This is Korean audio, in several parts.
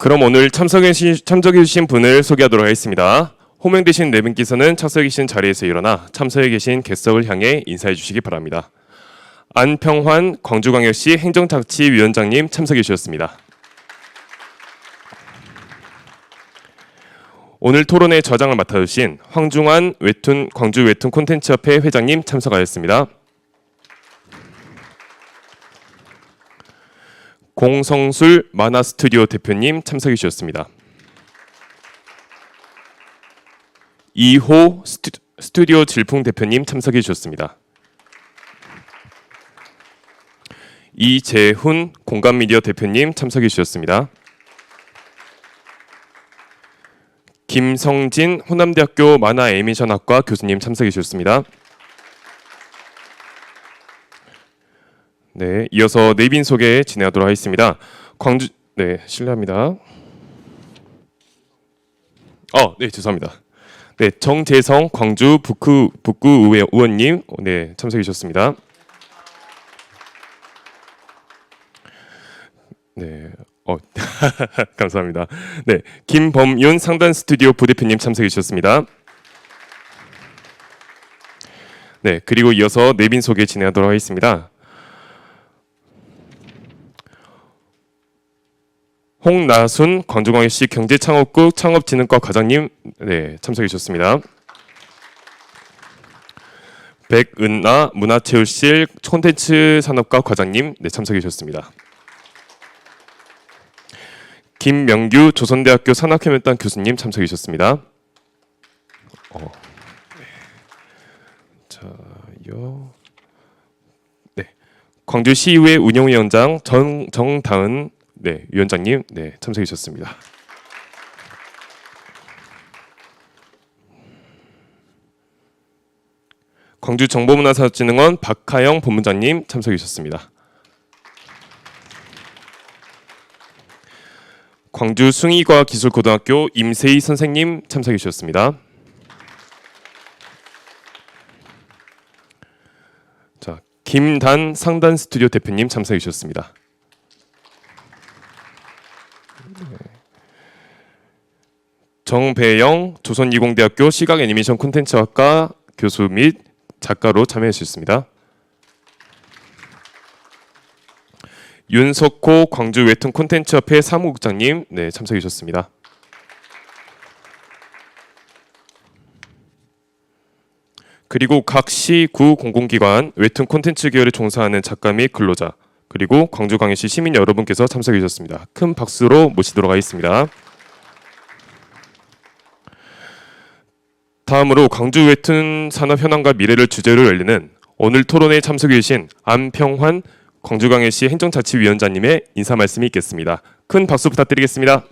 그럼 오늘 참석해주신 분을 소개하도록 하겠습니다. 호명되신 네 분께서는 참석해 계신 자리에서 일어나 참석해 계신 객석을 향해 인사해 주시기 바랍니다. 안평환 광주광역시 행정자치위원장님 참석해 주셨습니다. 오늘 토론의 저장을 맡아주신 황중환 광주 웹툰 콘텐츠협회 회장님 참석하였습니다. 공성술 만화스튜디오 대표님 참석해 주셨습니다. 이호 스튜디오 질풍 대표님 참석해 주셨습니다. 이재훈 공감미디어 대표님 참석해 주셨습니다. 김성진 호남대학교 만화 애니메이션학과 교수님 참석해 주셨습니다. 네, 이어서 내빈 소개 진행하도록 하겠습니다. 실례합니다. 네, 죄송합니다. 네, 정재성 광주 북구 의원님, 네, 참석해 주셨습니다. 네, 감사합니다. 네, 김범윤 상단 스튜디오 부대표님 참석해 주셨습니다. 네, 그리고 이어서 내빈 소개 진행하도록 하겠습니다. 홍나순 광주광역시 경제창업국 창업진흥과 과장님, 네, 참석해 주셨습니다. 백은나 문화체육실 콘텐츠산업과 과장님, 네, 참석해 주셨습니다. 김명규 조선대학교 산학협력단 교수님 참석해 주셨습니다. 네, 광주시의회 운영위원장 정다은, 네, 위원장님, 네, 참석해 주셨습니다. 광주정보문화사업진흥원 박하영 본부장님 참석해 주셨습니다. 광주 숭이과학기술고등학교 임세희 선생님 참석해 주셨습니다. 자, 김단 상단 스튜디오 대표님 참석해 주셨습니다. 정배영 조선이공대학교 시각애니메이션 콘텐츠학과 교수 및 작가로 참여해 주셨습니다. 윤석호 광주 웹툰 콘텐츠협회 사무국장님, 네, 참석해 주셨습니다. 그리고 각 시, 구 공공기관 웹툰 콘텐츠 계열에 종사하는 작가 및 근로자, 그리고 광주광역시 시민 여러분께서 참석해 주셨습니다. 큰 박수로 모시도록 하겠습니다. 다음으로 광주 웹툰 산업 현황과 미래를 주제로 열리는 오늘 토론에 참석해 주신 안평환 광주광역시 행정자치위원장님의 인사 말씀이 있겠습니다. 큰 박수 부탁드리겠습니다.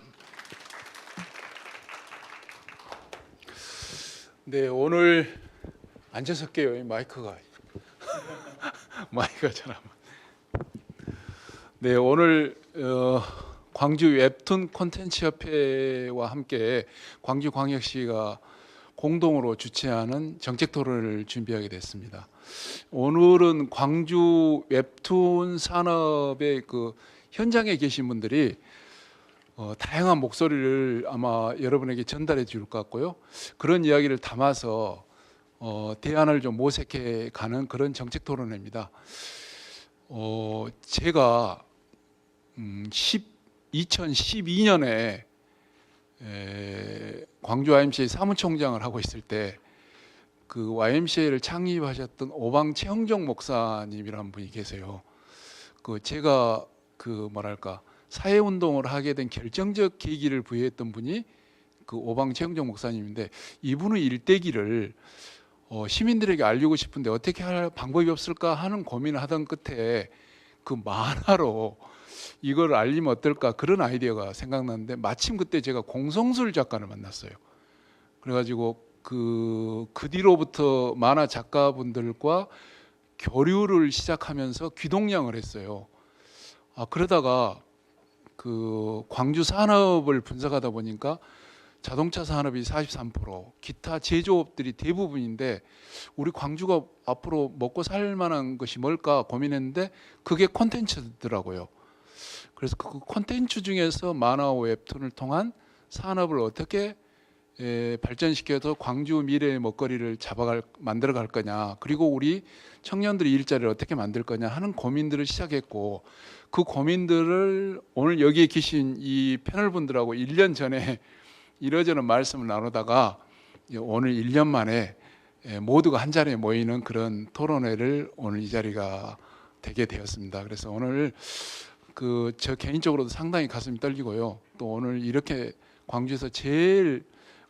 네, 오늘 앉아서 할게요. 마이크가 잘 안. 네, 오늘 광주 웹툰 콘텐츠 협회와 함께 광주광역시가 공동으로 주최하는 정책 토론을 준비하게 됐습니다. 오늘은 광주 웹툰 산업의 그 현장에 계신 분들이 다양한 목소리를 아마 여러분에게 전달해 줄 것 같고요. 그런 이야기를 담아서 대안을 좀 모색해 가는 그런 정책 토론회입니다. 제가 2012년에 광주 YMCA 사무총장을 하고 있을 때 그 YMCA를 창립하셨던 오방 최형정 목사님이라는 분이 계세요. 제가 사회운동을 하게 된 결정적 계기를 부여했던 분이 그 오방 최형정 목사님인데, 이분의 일대기를 시민들에게 알리고 싶은데 어떻게 할 방법이 없을까 하는 고민을 하던 끝에 그 만화로 이걸 알리면 어떨까, 그런 아이디어가 생각났는데 마침 그때 제가 공성술 작가를 만났어요. 그래가지고 그 뒤로부터 만화 작가분들과 교류를 시작하면서 귀동냥을 했어요. 그러다가 그 광주 산업을 분석하다 보니까 자동차 산업이 43%, 기타 제조업들이 대부분인데 우리 광주가 앞으로 먹고 살 만한 것이 뭘까 고민했는데 그게 콘텐츠더라고요. 그래서 그 콘텐츠 중에서 만화와 웹툰을 통한 산업을 어떻게 발전시켜서 광주 미래의 먹거리를 만들어 갈 거냐, 그리고 우리 청년들이 일자리를 어떻게 만들 거냐 하는 고민들을 시작했고, 그 고민들을 오늘 여기에 계신 이 패널 분들하고 1년 전에 이러저런 말씀을 나누다가 오늘 1년 만에 모두가 한 자리에 모이는 그런 토론회를 오늘 이 자리가 되게 되었습니다. 그래서 오늘 저 개인적으로도 상당히 가슴이 떨리고요. 또 오늘 이렇게 광주에서 제일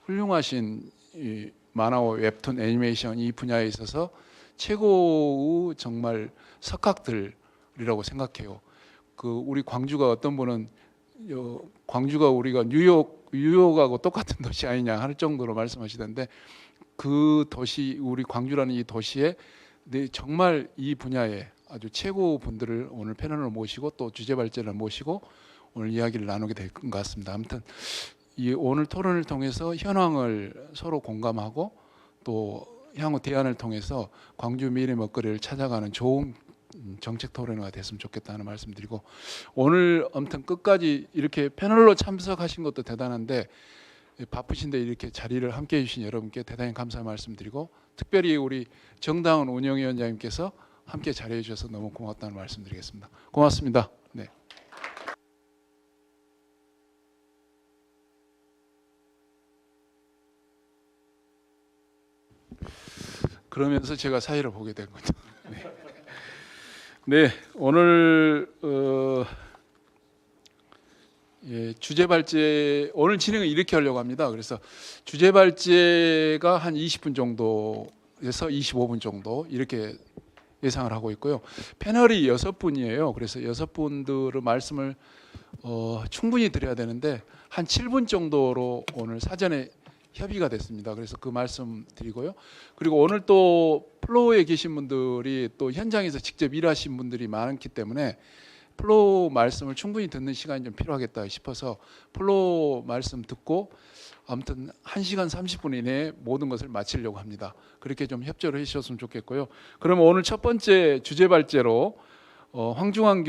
훌륭하신 이 만화와 웹툰 애니메이션 이 분야에 있어서 최고의 정말 석학들이라고 생각해요. 우리 광주가 어떤 분은 광주가 우리가 뉴욕하고 똑같은 도시 아니냐 할 정도로 말씀하시던데, 그 도시, 우리 광주라는 이 도시에 정말 이 분야에 아주 최고 분들을 오늘 패널로 모시고 또 주제 발제를 모시고 오늘 이야기를 나누게 될 것 같습니다. 아무튼 이 오늘 토론을 통해서 현황을 서로 공감하고 또 향후 대안을 통해서 광주 미래 먹거리를 찾아가는 좋은 정책 토론회가 됐으면 좋겠다는 말씀드리고, 오늘 아무튼 끝까지 이렇게 패널로 참석하신 것도 대단한데 바쁘신데 이렇게 자리를 함께 해주신 여러분께 대단히 감사 말씀드리고, 특별히 우리 정다은 운영위원장님께서 함께 자리해 주셔서 너무 고맙다는 말씀드리겠습니다. 고맙습니다. 네. 그러면서 제가 사회를 보게 된 거죠. 네. 네, 오늘 주제 발제, 오늘 진행을 이렇게 하려고 합니다. 그래서 주제 발제가 한 20분 정도에서 25분 정도 이렇게 예상을 하고 있고요. 패널이 6분이에요. 그래서 6분들의 말씀을 충분히 드려야 되는데 한 7분 정도로 오늘 사전에 협의가 됐습니다. 그래서 그 말씀 드리고요. 그리고 오늘 또 플로우에 계신 분들이 또 현장에서 직접 일하신 분들이 많기 때문에 플로우 말씀을 충분히 듣는 시간이 좀 필요하겠다 싶어서 플로우 말씀 듣고 아무튼 1시간 30분 이내에 모든 것을 마치려고 합니다. 그렇게 좀 협조를 해주셨으면 좋겠고요. 그러면 오늘 첫 번째 주제 발제로 황중환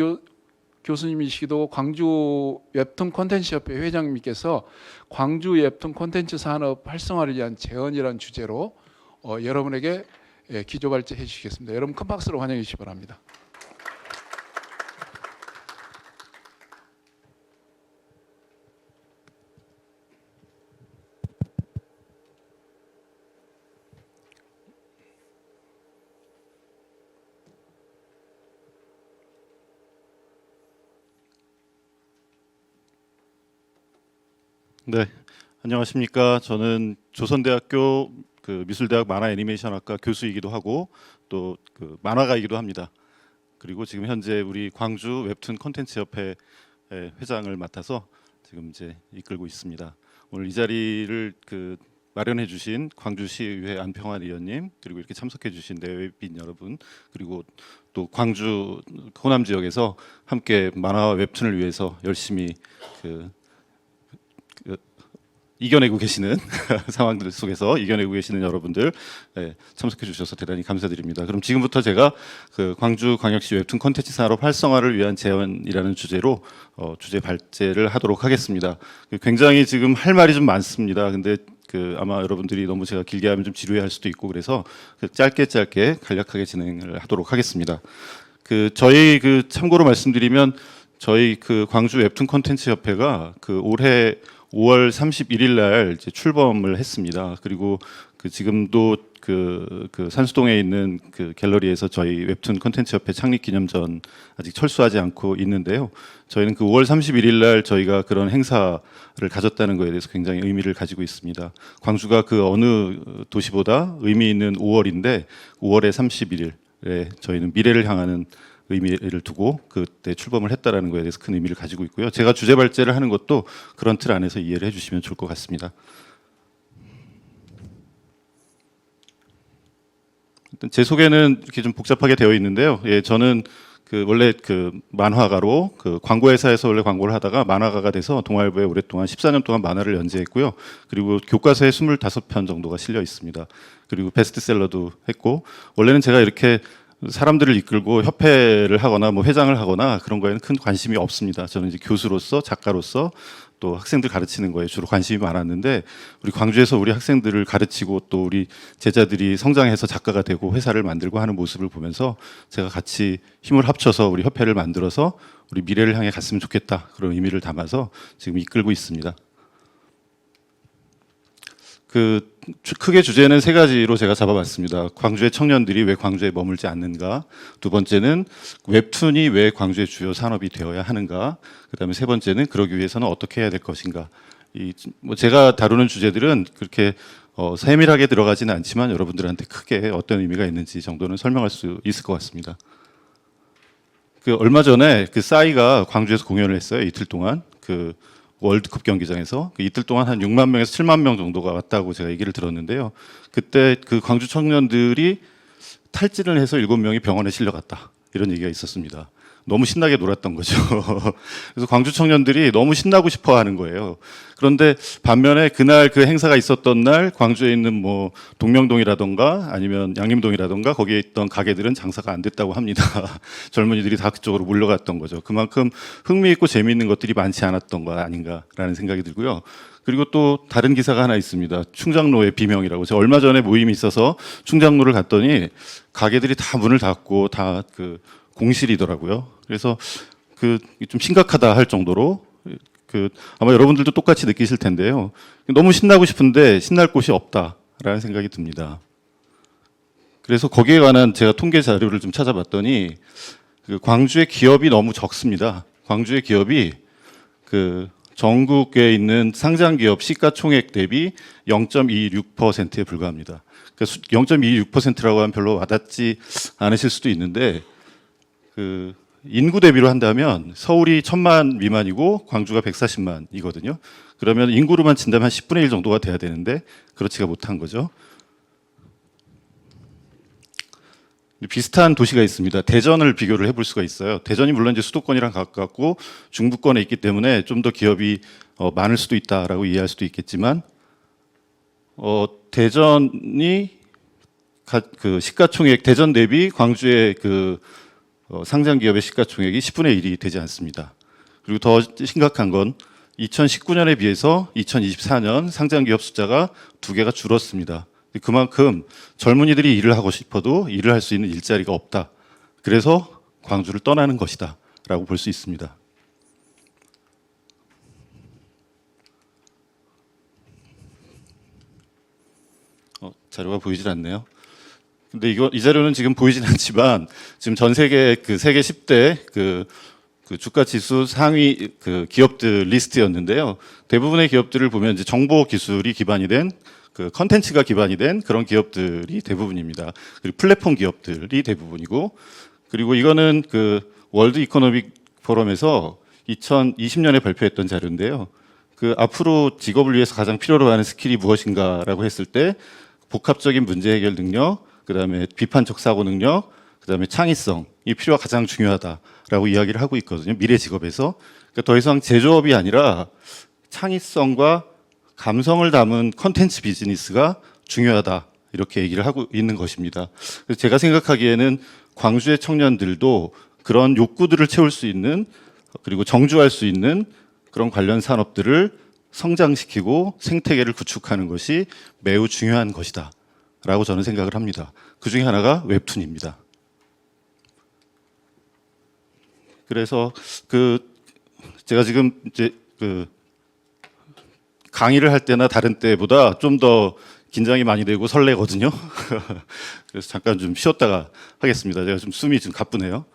교수님이시기도 광주 웹툰 콘텐츠 협회 회장님께서 광주 웹툰 콘텐츠 산업 활성화를 위한 제언이라는 주제로 여러분에게 기조 발제해 주시겠습니다. 여러분 큰 박수로 환영해 주시기 바랍니다. 네, 안녕하십니까. 저는 조선대학교 미술대학 만화 애니메이션학과 교수이기도 하고 또 만화가이기도 합니다. 그리고 지금 현재 우리 광주 웹툰 콘텐츠 협회 회장을 맡아서 지금 이제 이끌고 있습니다. 오늘 이 자리를 마련해 주신 광주시의회 안평환 의원님, 그리고 이렇게 참석해 주신 내외빈 여러분, 그리고 또 광주 호남 지역에서 함께 만화와 웹툰을 위해서 열심히 이겨내고 계시는 상황들 속에서 이겨내고 계시는 여러분들 참석해 주셔서 대단히 감사드립니다. 그럼 지금부터 제가 광주광역시 웹툰 콘텐츠 산업 활성화를 위한 제언이라는 주제로 주제 발제를 하도록 하겠습니다. 굉장히 지금 할 말이 좀 많습니다. 근데 아마 여러분들이 너무 제가 길게 하면 좀 지루해할 수도 있고 그래서 짧게 간략하게 진행을 하도록 하겠습니다. 저희 참고로 말씀드리면 저희 광주 웹툰 콘텐츠 협회가 올해 5월 31일 날 이제 출범을 했습니다. 그리고 지금도 산수동에 있는 갤러리에서 저희 웹툰 콘텐츠 협회 창립 기념전 아직 철수하지 않고 있는데요. 저희는 5월 31일 날 저희가 그런 행사를 가졌다는 것에 대해서 굉장히 의미를 가지고 있습니다. 광주가 어느 도시보다 의미 있는 5월인데 5월의 31일에 저희는 미래를 향하는 의미를 두고 그때 출범을 했다라는 것에 대해서 큰 의미를 가지고 있고요. 제가 주제 발제를 하는 것도 그런 틀 안에서 이해를 해주시면 좋을 것 같습니다. 일단 제 소개는 이렇게 좀 복잡하게 되어 있는데요. 저는 원래 만화가로 광고 회사에서 원래 광고를 하다가 만화가가 돼서 동아일보에 오랫동안 14년 동안 만화를 연재했고요. 그리고 교과서에 25편 정도가 실려 있습니다. 그리고 베스트셀러도 했고, 원래는 제가 이렇게 사람들을 이끌고 협회를 하거나 뭐 회장을 하거나 그런 거에는 큰 관심이 없습니다. 저는 이제 교수로서, 작가로서 또 학생들 가르치는 거에 주로 관심이 많았는데, 우리 광주에서 우리 학생들을 가르치고 또 우리 제자들이 성장해서 작가가 되고 회사를 만들고 하는 모습을 보면서 제가 같이 힘을 합쳐서 우리 협회를 만들어서 우리 미래를 향해 갔으면 좋겠다, 그런 의미를 담아서 지금 이끌고 있습니다. 크게 주제는 세 가지로 제가 잡아봤습니다. 광주의 청년들이 왜 광주에 머물지 않는가? 두 번째는 웹툰이 왜 광주의 주요 산업이 되어야 하는가? 그다음에 세 번째는 그러기 위해서는 어떻게 해야 될 것인가? 뭐 제가 다루는 주제들은 그렇게 세밀하게 들어가지는 않지만 여러분들한테 크게 어떤 의미가 있는지 정도는 설명할 수 있을 것 같습니다. 얼마 전에 싸이가 광주에서 공연을 했어요. 이틀 동안 월드컵 경기장에서 이틀 동안 한 6만 명에서 7만 명 정도가 왔다고 제가 얘기를 들었는데요. 그때 광주 청년들이 탈진을 해서 7명이 병원에 실려갔다, 이런 얘기가 있었습니다. 너무 신나게 놀았던 거죠. 그래서 광주 청년들이 너무 신나고 싶어 하는 거예요. 그런데 반면에 그날 그 행사가 있었던 날 광주에 있는 뭐 동명동이라던가 아니면 양림동이라던가 거기에 있던 가게들은 장사가 안 됐다고 합니다. 젊은이들이 다 그쪽으로 몰려갔던 거죠. 그만큼 흥미있고 재미있는 것들이 많지 않았던 거 아닌가라는 생각이 들고요. 그리고 또 다른 기사가 하나 있습니다. 충장로의 비명이라고. 제가 얼마 전에 모임이 있어서 충장로를 갔더니 가게들이 다 문을 닫고 다 공실이더라고요. 그래서 좀 심각하다 할 정도로 아마 여러분들도 똑같이 느끼실 텐데요. 너무 신나고 싶은데 신날 곳이 없다라는 생각이 듭니다. 그래서 거기에 관한 제가 통계 자료를 좀 찾아봤더니 광주의 기업이 너무 적습니다. 광주의 기업이 전국에 있는 상장 기업 시가총액 대비 0.26%에 불과합니다. 0.26%라고 하면 별로 와닿지 않으실 수도 있는데 인구 대비로 한다면 서울이 1000만 미만이고 광주가 140만이거든요. 그러면 인구로만 친다면 한 10분의 1 정도가 돼야 되는데 그렇지가 못한 거죠. 비슷한 도시가 있습니다. 대전을 비교를 해볼 수가 있어요. 대전이 물론 이제 수도권이랑 가깝고 중부권에 있기 때문에 좀 더 기업이 많을 수도 있다라고 이해할 수도 있겠지만, 대전이 시가총액, 대전 대비 광주의 상장 기업의 시가총액이 10분의 1이 되지 않습니다. 그리고 더 심각한 건 2019년에 비해서 2024년 상장 기업 숫자가 2개가 줄었습니다. 그만큼 젊은이들이 일을 하고 싶어도 일을 할 수 있는 일자리가 없다. 그래서 광주를 떠나는 것이다 라고 볼 수 있습니다. 자료가 보이질 않네요. 근데 이 자료는 지금 보이진 않지만 지금 전 세계 세계 10대 주가 지수 상위 기업들 리스트였는데요. 대부분의 기업들을 보면 이제 정보 기술이 기반이 된 컨텐츠가 기반이 된 그런 기업들이 대부분입니다. 그리고 플랫폼 기업들이 대부분이고, 그리고 이거는 월드 이코노믹 포럼에서 2020년에 발표했던 자료인데요. 앞으로 직업을 위해서 가장 필요로 하는 스킬이 무엇인가라고 했을 때 복합적인 문제 해결 능력, 그다음에 비판적 사고 능력, 그다음에 창의성이 필요가 가장 중요하다라고 이야기를 하고 있거든요. 미래 직업에서. 그러니까 더 이상 제조업이 아니라 창의성과 감성을 담은 컨텐츠 비즈니스가 중요하다, 이렇게 얘기를 하고 있는 것입니다. 그래서 제가 생각하기에는 광주의 청년들도 그런 욕구들을 채울 수 있는, 그리고 정주할 수 있는 그런 관련 산업들을 성장시키고 생태계를 구축하는 것이 매우 중요한 것이다 라고 저는 생각을 합니다. 그 중에 하나가 웹툰입니다. 그래서 제가 지금 이제 강의를 할 때나 다른 때보다 좀 더 긴장이 많이 되고 설레거든요. 그래서 잠깐 좀 쉬었다가 하겠습니다. 제가 좀 숨이 좀 가쁘네요.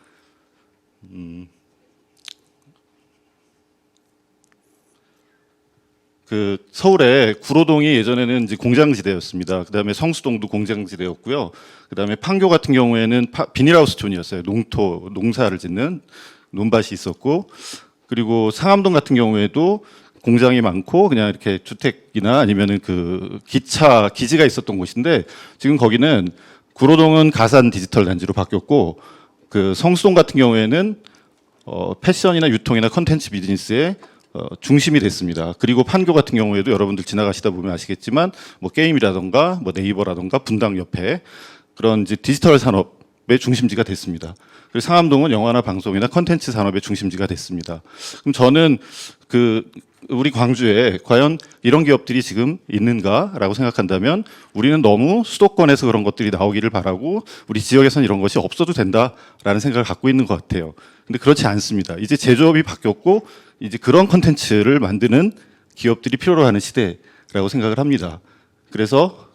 서울에 구로동이 예전에는 이제 공장지대였습니다. 그다음에 성수동도 공장지대였고요. 그다음에 판교 같은 경우에는 비닐하우스촌이었어요. 농사를 짓는 논밭이 있었고, 그리고 상암동 같은 경우에도 공장이 많고 그냥 이렇게 주택이나 아니면은 기지가 있었던 곳인데, 지금 거기는 구로동은 가산 디지털 단지로 바뀌었고, 성수동 같은 경우에는 패션이나 유통이나 컨텐츠 비즈니스의 중심이 됐습니다. 그리고 판교 같은 경우에도 여러분들 지나가시다 보면 아시겠지만 뭐 게임이라던가 뭐 네이버라던가 분당 옆에 그런 이제 디지털 산업 산업의 중심지가 됐습니다. 그리고 상암동은 영화나 방송이나 컨텐츠 산업의 중심지가 됐습니다. 그럼 저는 우리 광주에 과연 이런 기업들이 지금 있는가라고 생각한다면 우리는 너무 수도권에서 그런 것들이 나오기를 바라고 우리 지역에서는 이런 것이 없어도 된다라는 생각을 갖고 있는 것 같아요. 근데 그렇지 않습니다. 이제 제조업이 바뀌었고 이제 그런 컨텐츠를 만드는 기업들이 필요로 하는 시대라고 생각을 합니다. 그래서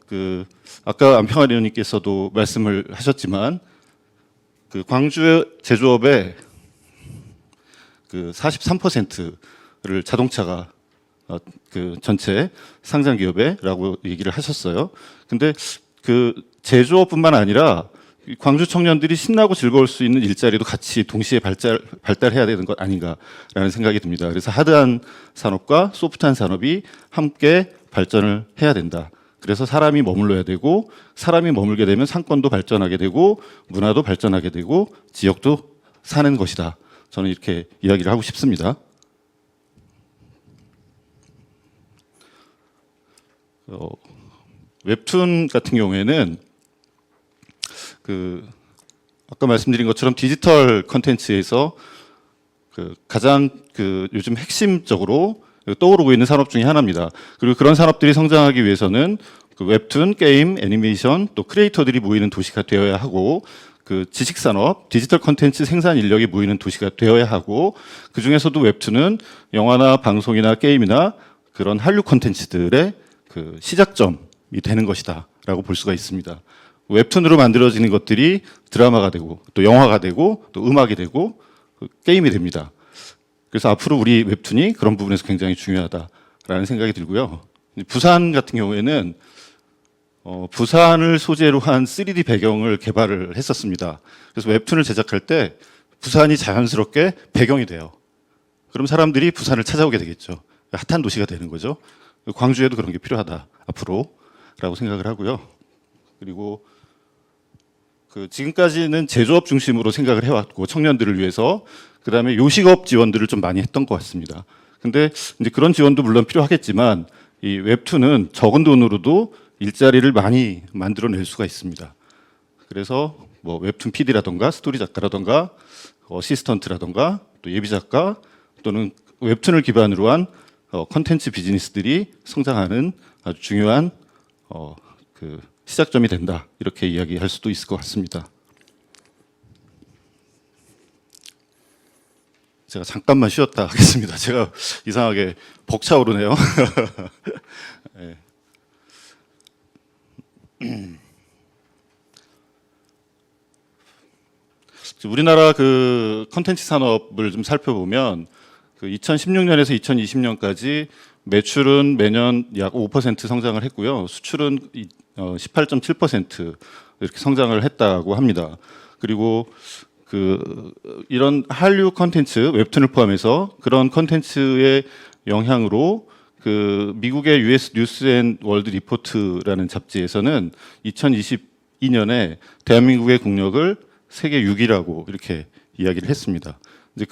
아까 안평환 의원님께서도 말씀을 하셨지만 광주 제조업의 43%를 자동차가 전체 상장 기업에라고 얘기를 하셨어요. 근데 제조업뿐만 아니라 광주 청년들이 신나고 즐거울 수 있는 일자리도 같이 동시에 발달해야 되는 것 아닌가라는 생각이 듭니다. 그래서 하드한 산업과 소프트한 산업이 함께 발전을 해야 된다. 그래서 사람이 머물러야 되고 사람이 머물게 되면 상권도 발전하게 되고 문화도 발전하게 되고 지역도 사는 것이다. 저는 이렇게 이야기를 하고 싶습니다. 웹툰 같은 경우에는 아까 말씀드린 것처럼 디지털 컨텐츠에서 가장 요즘 핵심적으로 떠오르고 있는 산업 중에 하나입니다. 그리고 그런 산업들이 성장하기 위해서는 웹툰, 게임, 애니메이션, 또 크리에이터들이 모이는 도시가 되어야 하고 지식 산업, 디지털 컨텐츠 생산 인력이 모이는 도시가 되어야 하고 그 중에서도 웹툰은 영화나 방송이나 게임이나 그런 한류 컨텐츠들의 시작점이 되는 것이다라고 볼 수가 있습니다. 웹툰으로 만들어지는 것들이 드라마가 되고 또 영화가 되고 또 음악이 되고 게임이 됩니다. 그래서 앞으로 우리 웹툰이 그런 부분에서 굉장히 중요하다라는 생각이 들고요. 부산 같은 경우에는 부산을 소재로 한 3D 배경을 개발을 했었습니다. 그래서 웹툰을 제작할 때 부산이 자연스럽게 배경이 돼요. 그럼 사람들이 부산을 찾아오게 되겠죠. 핫한 도시가 되는 거죠. 광주에도 그런 게 필요하다 앞으로라고 생각을 하고요. 그리고 지금까지는 제조업 중심으로 생각을 해왔고 청년들을 위해서 그다음에 요식업 지원들을 좀 많이 했던 것 같습니다. 근데 이제 그런 지원도 물론 필요하겠지만 이 웹툰은 적은 돈으로도 일자리를 많이 만들어낼 수가 있습니다. 그래서 뭐 웹툰 PD라던가 스토리 작가라던가 어시스턴트라던가 또 예비 작가 또는 웹툰을 기반으로 한 컨텐츠 비즈니스들이 성장하는 아주 중요한 시작점이 된다. 이렇게 이야기할 수도 있을 것 같습니다. 제가 잠깐만 쉬었다 하겠습니다. 제가 이상하게 벅차오르네요. 네. 우리나라 컨텐츠 산업을 좀 살펴보면 2016년에서 2020년까지 매출은 매년 약 5% 성장을 했고요. 수출은 18.7% 이렇게 성장을 했다고 합니다. 그리고 이런 한류 컨텐츠, 웹툰을 포함해서 그런 컨텐츠의 영향으로 미국의 US 뉴스 앤 월드 리포트라는 잡지에서는 2022년에 대한민국의 국력을 세계 6위라고 이렇게 이야기를 했습니다. 이제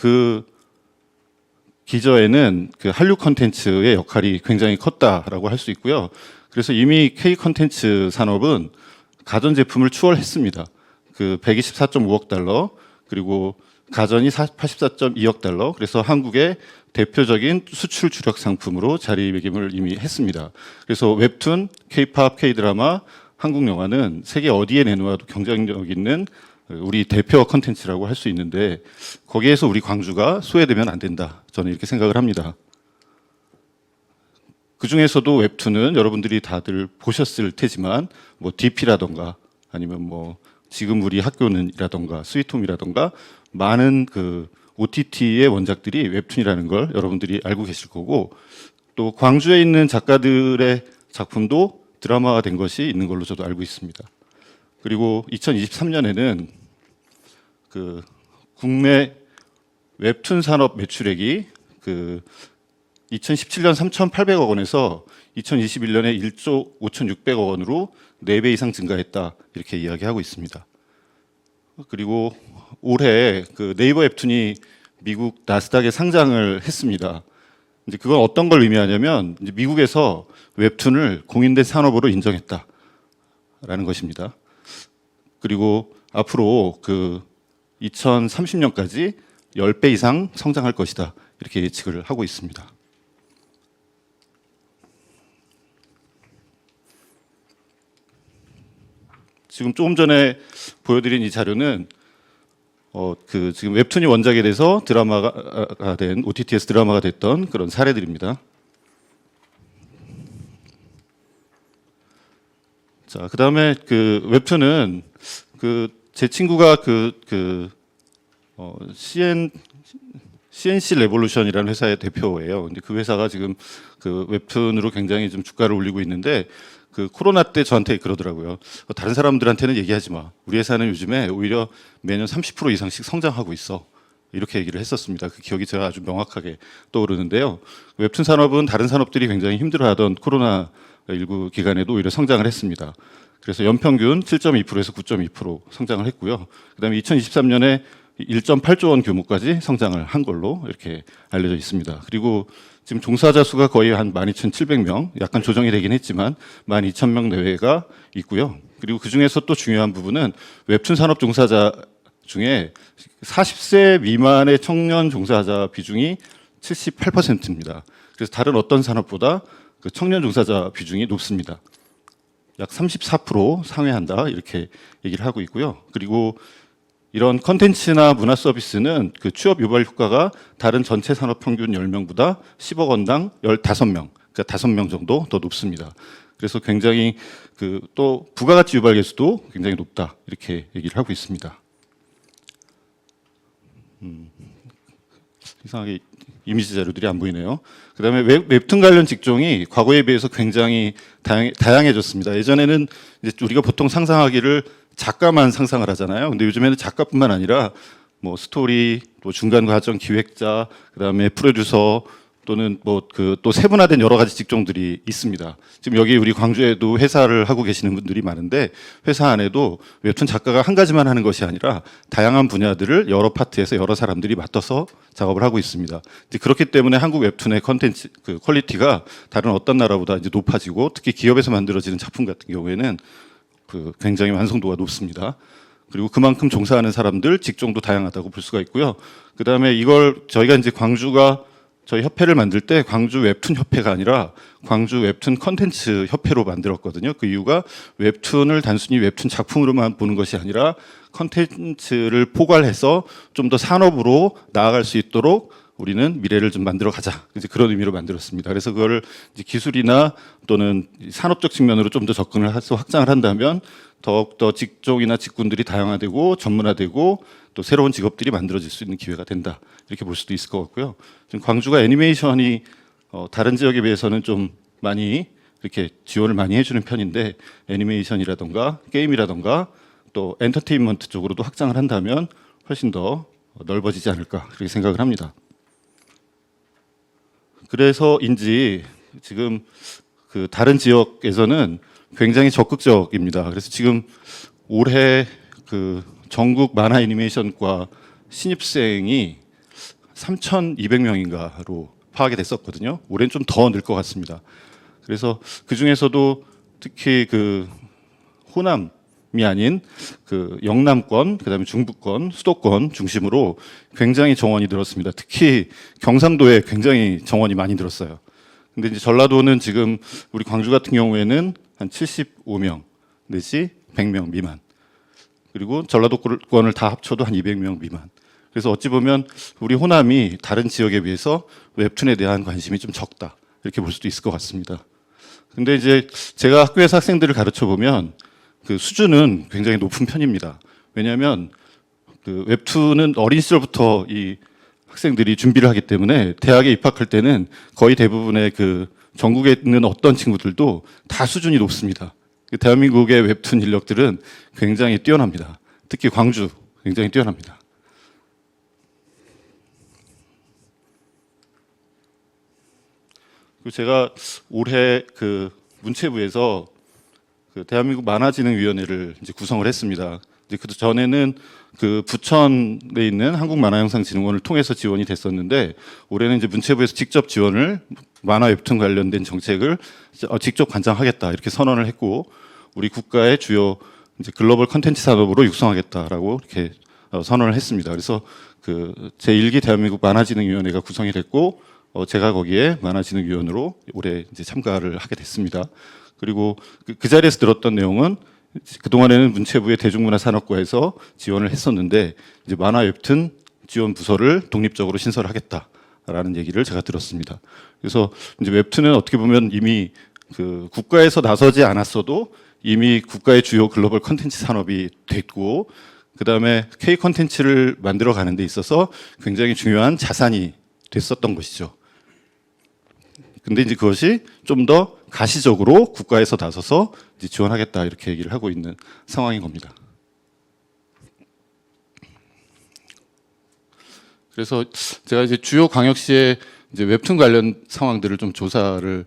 기저에는 한류 컨텐츠의 역할이 굉장히 컸다라고 할 수 있고요. 그래서 이미 K 컨텐츠 산업은 가전 제품을 추월했습니다. 124.5억 달러 그리고 가전이 84.2억 달러. 그래서 한국의 대표적인 수출 주력 상품으로 자리매김을 이미 했습니다. 그래서 웹툰, K-팝, K-드라마, 한국 영화는 세계 어디에 내놓아도 경쟁력 있는 우리 대표 컨텐츠라고 할 수 있는데 거기에서 우리 광주가 소외되면 안 된다. 저는 이렇게 생각을 합니다. 그 중에서도 웹툰은 여러분들이 다들 보셨을 테지만 뭐 DP라던가 아니면 뭐 지금 우리 학교는이라던가 스위트홈이라던가 많은 OTT의 원작들이 웹툰이라는 걸 여러분들이 알고 계실 거고 또 광주에 있는 작가들의 작품도 드라마가 된 것이 있는 걸로 저도 알고 있습니다. 그리고 2023년에는 국내 웹툰 산업 매출액이 2017년 3,800억 원에서 2021년에 1조 5,600억 원으로 4배 이상 증가했다 이렇게 이야기하고 있습니다. 그리고 올해 네이버 웹툰이 미국 나스닥에 상장을 했습니다. 이제 그건 어떤 걸 의미하냐면 이제 미국에서 웹툰을 공인된 산업으로 인정했다라는 것입니다. 그리고 앞으로 2030년까지 10배 이상 성장할 것이다. 이렇게 예측을 하고 있습니다. 지금 조금 전에 보여드린 이 자료는 지금 웹툰이 원작이 돼서 드라마가 된 OTT에서 드라마가 됐던 그런 사례들입니다. 자, 그다음에 웹툰은 제 친구가 CNC 레볼루션이라는 회사의 대표예요. 근데 그 회사가 지금 웹툰으로 굉장히 좀 주가를 올리고 있는데 코로나 때 저한테 그러더라고요. 다른 사람들한테는 얘기하지 마. 우리 회사는 요즘에 오히려 매년 30% 이상씩 성장하고 있어. 이렇게 얘기를 했었습니다. 그 기억이 제가 아주 명확하게 떠오르는데요. 웹툰 산업은 다른 산업들이 굉장히 힘들어하던 코로나19 기간에도 오히려 성장을 했습니다. 그래서 연평균 7.2%에서 9.2% 성장을 했고요. 그다음에 2023년에 1.8조 원 규모까지 성장을 한 걸로 이렇게 알려져 있습니다. 그리고 지금 종사자 수가 거의 한 12,700명, 약간 조정이 되긴 했지만 12,000명 내외가 있고요. 그리고 그 중에서 또 중요한 부분은 웹툰 산업 종사자 중에 40세 미만의 청년 종사자 비중이 78%입니다. 그래서 다른 어떤 산업보다 청년 종사자 비중이 높습니다. 약 34% 상회한다 이렇게 얘기를 하고 있고요. 그리고 이런 컨텐츠나 문화 서비스는 취업 유발 효과가 다른 전체 산업 평균 10명보다 10억 원당 15명, 그러니까 5명 정도 더 높습니다. 그래서 굉장히 또 부가가치 유발 계수도 굉장히 높다 이렇게 얘기를 하고 있습니다. 이상하게 이미지 자료들이 안 보이네요. 그다음에 웹툰 관련 직종이 과거에 비해서 굉장히 다양해졌습니다. 예전에는 이제 우리가 보통 상상하기를 작가만 상상을 하잖아요. 근데 요즘에는 작가뿐만 아니라 뭐 스토리, 또 중간 과정 기획자, 그다음에 프로듀서 또는 또 세분화된 여러 가지 직종들이 있습니다. 지금 여기 우리 광주에도 회사를 하고 계시는 분들이 많은데 회사 안에도 웹툰 작가가 한 가지만 하는 것이 아니라 다양한 분야들을 여러 파트에서 여러 사람들이 맡아서 작업을 하고 있습니다. 이제 그렇기 때문에 한국 웹툰의 컨텐츠 퀄리티가 다른 어떤 나라보다 이제 높아지고 특히 기업에서 만들어지는 작품 같은 경우에는 굉장히 완성도가 높습니다. 그리고 그만큼 종사하는 사람들 직종도 다양하다고 볼 수가 있고요. 그다음에 이걸 저희가 이제 광주가 저희 협회를 만들 때 광주 웹툰 협회가 아니라 광주 웹툰 컨텐츠 협회로 만들었거든요. 그 이유가 웹툰을 단순히 웹툰 작품으로만 보는 것이 아니라 컨텐츠를 포괄해서 좀 더 산업으로 나아갈 수 있도록 우리는 미래를 좀 만들어 가자. 이제 그런 의미로 만들었습니다. 그래서 그거를 이제 기술이나 또는 산업적 측면으로 좀 더 접근을 해서 확장을 한다면 더욱더 직종이나 직군들이 다양화되고 전문화되고 또 새로운 직업들이 만들어질 수 있는 기회가 된다. 이렇게 볼 수도 있을 것 같고요. 지금 광주가 애니메이션이 다른 지역에 비해서는 좀 많이 이렇게 지원을 많이 해주는 편인데 애니메이션이라던가 게임이라던가 또 엔터테인먼트 쪽으로도 확장을 한다면 훨씬 더 넓어지지 않을까 그렇게 생각을 합니다. 그래서인지 지금 다른 지역에서는 굉장히 적극적입니다. 그래서 지금 올해 전국 만화 애니메이션과 신입생이 3,200명인가로 파악이 됐었거든요. 올해는 좀 더 늘 것 같습니다. 그래서 그 중에서도 특히 호남이 아닌 영남권, 그다음에 중부권, 수도권 중심으로 굉장히 정원이 늘었습니다. 특히 경상도에 굉장히 정원이 많이 늘었어요. 근데 이제 전라도는 지금 우리 광주 같은 경우에는 한 75명 내지 100명 미만. 그리고 전라도권을 다 합쳐도 한 200명 미만. 그래서 어찌 보면 우리 호남이 다른 지역에 비해서 웹툰에 대한 관심이 좀 적다. 이렇게 볼 수도 있을 것 같습니다. 근데 이제 제가 학교에서 학생들을 가르쳐 보면 수준은 굉장히 높은 편입니다. 왜냐하면 웹툰은 어린 시절부터 이 학생들이 준비를 하기 때문에 대학에 입학할 때는 거의 대부분의 전국에 있는 어떤 친구들도 다 수준이 높습니다. 대한민국의 웹툰 인력들은 굉장히 뛰어납니다. 특히 광주 굉장히 뛰어납니다. 그리고 제가 올해 문체부에서 대한민국 만화진흥위원회를 이제 구성을 했습니다. 이제 그 전에는 부천에 있는 한국만화영상진흥원을 통해서 지원이 됐었는데 올해는 이제 문체부에서 직접 지원을 만화 웹툰 관련된 정책을 직접 관장하겠다 이렇게 선언을 했고 우리 국가의 주요 이제 글로벌 컨텐츠 산업으로 육성하겠다라고 이렇게 선언을 했습니다. 그래서 그 제1기 대한민국 만화진흥위원회가 구성이 됐고 제가 거기에 만화진흥위원으로 올해 이제 참가를 하게 됐습니다. 그리고 그 자리에서 들었던 내용은 그동안에는 문체부의 대중문화산업과에서 지원을 했었는데 이제 만화 웹툰 지원 부서를 독립적으로 신설하겠다라는 얘기를 제가 들었습니다. 그래서 이제 웹툰은 어떻게 보면 이미 그 국가에서 나서지 않았어도 이미 국가의 주요 글로벌 컨텐츠 산업이 됐고 그다음에 K 컨텐츠를 만들어 가는 데 있어서 굉장히 중요한 자산이 됐었던 것이죠. 근데 이제 그것이 좀 더 가시적으로 국가에서 나서서 이제 지원하겠다 이렇게 얘기를 하고 있는 상황인 겁니다. 그래서 제가 이제 주요 광역시의 이제 웹툰 관련 상황들을 좀 조사를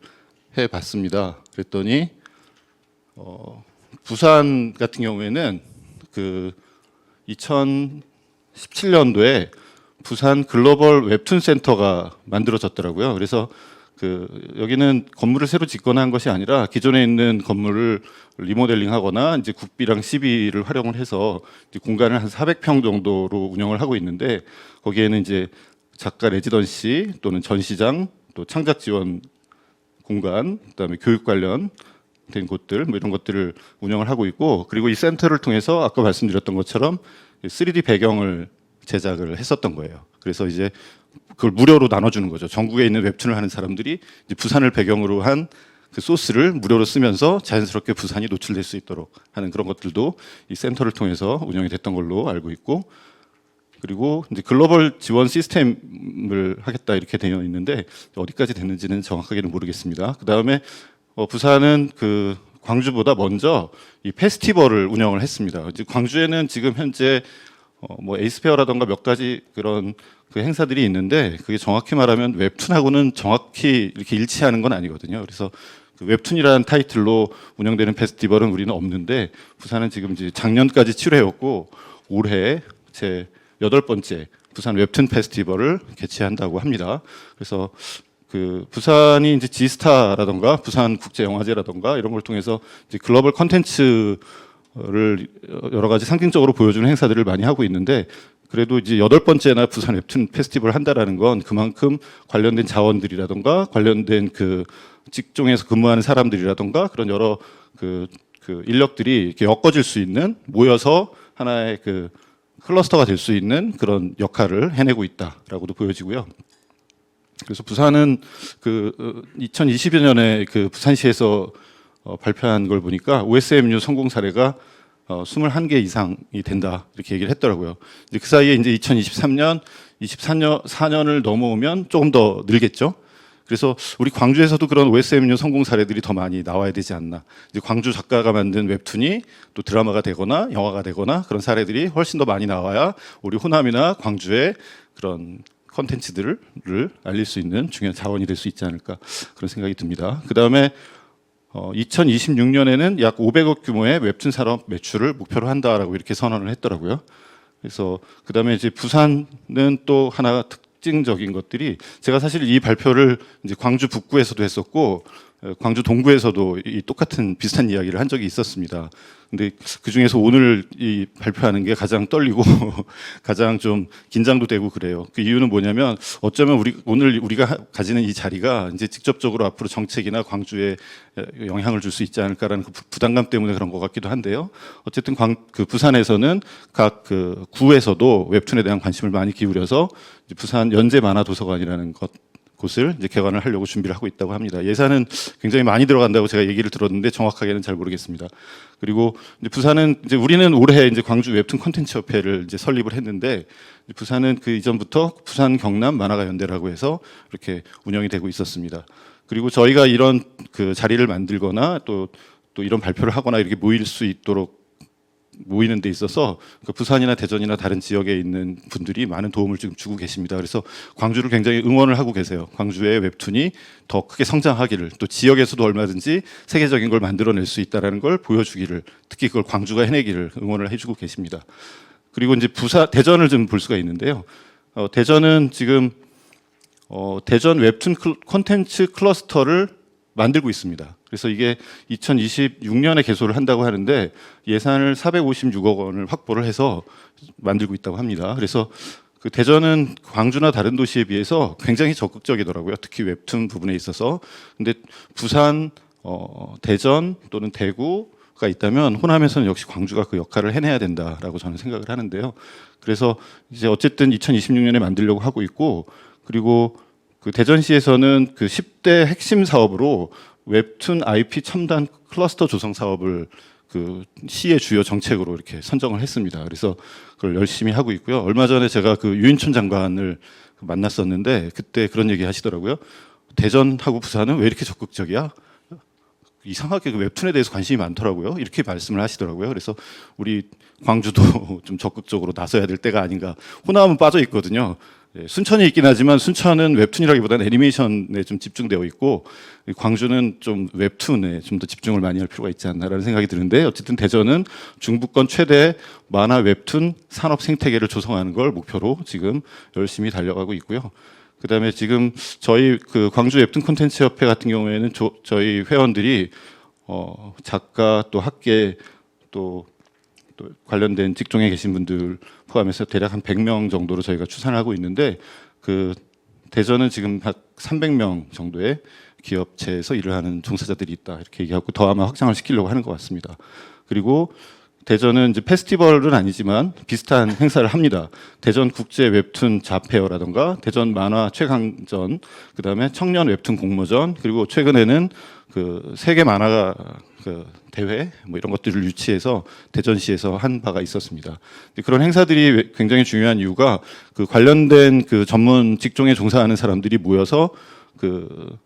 해봤습니다. 그랬더니 부산 같은 경우에는 그 2017년도에 부산 글로벌 웹툰 센터가 만들어졌더라고요. 그래서 그 여기는 건물을 새로 짓거나 한 것이 아니라 기존에 있는 건물을 리모델링하거나 이제 국비랑 시비를 활용을 해서 이제 공간을 한 400평 정도로 운영을 하고 있는데 거기에는 이제 작가 레지던시 또는 전시장 또 창작 지원 공간 그다음에 교육 관련 된 곳들 뭐 이런 것들을 운영을 하고 있고 그리고 이 센터를 통해서 아까 말씀드렸던 것처럼 3D 배경을 제작을 했었던 거예요. 그래서 이제 그걸 무료로 나눠주는 거죠. 전국에 있는 웹툰을 하는 사람들이 이제 부산을 배경으로 한 그 소스를 무료로 쓰면서 자연스럽게 부산이 노출될 수 있도록 하는 그런 것들도 이 센터를 통해서 운영이 됐던 걸로 알고 있고 그리고 이제 글로벌 지원 시스템을 하겠다 이렇게 되어 있는데 어디까지 됐는지는 정확하게는 모르겠습니다. 그 다음에 부산은 그 광주보다 먼저 이 페스티벌을 운영을 했습니다. 이제 광주에는 지금 현재 뭐 에이스페어라던가 몇 가지 그런 그 행사들이 있는데 그게 정확히 말하면 웹툰하고는 정확히 이렇게 일치하는 건 아니거든요. 그래서 그 웹툰이라는 타이틀로 운영되는 페스티벌은 우리는 없는데 부산은 지금 이제 작년까지 7회였고 올해 제 8번째 부산 웹툰 페스티벌을 개최한다고 합니다. 그래서 그 부산이 이제 지스타라던가 부산 국제영화제라던가 이런 걸 통해서 이제 글로벌 컨텐츠를 여러 가지 상징적으로 보여주는 행사들을 많이 하고 있는데 그래도 이제 8번째나 부산 웹툰 페스티벌을 한다라는 건 그만큼 관련된 자원들이라던가 관련된 그 직종에서 근무하는 사람들이라던가 그런 여러 그 인력들이 이렇게 엮어질 수 있는 모여서 하나의 그 클러스터가 될 수 있는 그런 역할을 해내고 있다라고도 보여지고요. 그래서 부산은 그 2020여 년에 그 부산시에서 발표한 걸 보니까 OSMU 성공 사례가 21개 이상이 된다 이렇게 얘기를 했더라고요. 이제 그 사이에 이제 2023년, 24년을 넘어오면 조금 더 늘겠죠. 그래서 우리 광주에서도 그런 OSMU 성공 사례들이 더 많이 나와야 되지 않나. 이제 광주 작가가 만든 웹툰이 또 드라마가 되거나 영화가 되거나 그런 사례들이 훨씬 더 많이 나와야 우리 호남이나 광주의 그런 컨텐츠들을 알릴 수 있는 중요한 자원이 될 수 있지 않을까 그런 생각이 듭니다. 그 다음에 2026년에는 약 500억 규모의 웹툰 산업 매출을 목표로 한다라고 이렇게 선언을 했더라고요. 그래서 그 다음에 이제 부산은 또 하나 특징적인 것들이 제가 사실 이 발표를 이제 광주 북구에서도 했었고 광주 동구에서도 이 똑같은 비슷한 이야기를 한 적이 있었습니다. 근데 그 중에서 오늘 이 발표하는 게 가장 떨리고 가장 좀 긴장도 되고 그래요. 그 이유는 뭐냐면 어쩌면 오늘 우리가 가지는 이 자리가 이제 직접적으로 앞으로 정책이나 광주에 영향을 줄 수 있지 않을까라는 그 부담감 때문에 그런 것 같기도 한데요. 어쨌든 그 부산에서는 각 그 구에서도 웹툰에 대한 관심을 많이 기울여서 이제 부산 연재 만화 도서관이라는 곳을 이제 개관을 하려고 준비를 하고 있다고 합니다. 예산은 굉장히 많이 들어간다고 제가 얘기를 들었는데 정확하게는 잘 모르겠습니다. 그리고 이제 부산은 이제 우리는 올해 이제 광주 웹툰 콘텐츠 협회를 이제 설립을 했는데 부산은 그 이전부터 부산 경남 만화가 연대라고 해서 이렇게 운영이 되고 있었습니다. 그리고 저희가 이런 그 자리를 만들거나 또 이런 발표를 하거나 이렇게 모일 수 있도록 모이는 데 있어서 그 부산이나 대전이나 다른 지역에 있는 분들이 많은 도움을 지금 주고 계십니다. 그래서 광주를 굉장히 응원을 하고 계세요. 광주의 웹툰이 더 크게 성장하기를 또 지역에서도 얼마든지 세계적인 걸 만들어낼 수 있다는 걸 보여주기를 특히 그걸 광주가 해내기를 응원을 해주고 계십니다. 그리고 이제 대전을 좀 볼 수가 있는데요. 대전은 지금 대전 웹툰 콘텐츠 클러스터를 만들고 있습니다. 그래서 이게 2026년에 개소를 한다고 하는데 예산을 456억 원을 확보를 해서 만들고 있다고 합니다. 그래서 그 대전은 광주나 다른 도시에 비해서 굉장히 적극적이더라고요. 특히 웹툰 부분에 있어서. 근데 부산, 대전 또는 대구가 있다면 호남에서는 역시 광주가 그 역할을 해내야 된다라고 저는 생각을 하는데요. 그래서 이제 어쨌든 2026년에 만들려고 하고 있고, 그리고 그 대전시에서는 그 10대 핵심 사업으로 웹툰 IP 첨단 클러스터 조성 사업을 그 시의 주요 정책으로 이렇게 선정을 했습니다. 그래서 그걸 열심히 하고 있고요. 얼마 전에 제가 그 유인춘 장관을 만났었는데 그때 그런 얘기 하시더라고요. 대전하고 부산은 왜 이렇게 적극적이야? 이상하게 그 웹툰에 대해서 관심이 많더라고요. 이렇게 말씀을 하시더라고요. 그래서 우리 광주도 좀 적극적으로 나서야 될 때가 아닌가. 호남은 빠져 있거든요. 예, 순천이 있긴 하지만 순천은 웹툰이라기보다는 애니메이션에 좀 집중되어 있고 광주는 좀 웹툰에 좀 더 집중을 많이 할 필요가 있지 않나라는 생각이 드는데 어쨌든 대전은 중부권 최대 만화 웹툰 산업 생태계를 조성하는 걸 목표로 지금 열심히 달려가고 있고요. 그다음에 지금 저희 그 광주 웹툰 콘텐츠 협회 같은 경우에는 저희 회원들이 작가 또 학계 또 관련된 직종에 계신 분들 포함해서 대략 한 100명 정도로 저희가 추산을 하고 있는데 그 대전은 지금 한 300명 정도의 기업체에서 일을 하는 종사자들이 있다 이렇게 얘기하고 더 아마 확장을 시키려고 하는 것 같습니다. 그리고 대전은 이제 페스티벌은 아니지만 비슷한 행사를 합니다. 대전 국제 웹툰 자페어라던가 대전 만화 최강전, 그다음에 청년 웹툰 공모전, 그리고 최근에는 그 세계 만화 그 대회 뭐 이런 것들을 유치해서 대전시에서 한 바가 있었습니다. 그런 행사들이 굉장히 중요한 이유가 그 관련된 그 전문 직종에 종사하는 사람들이 모여서 그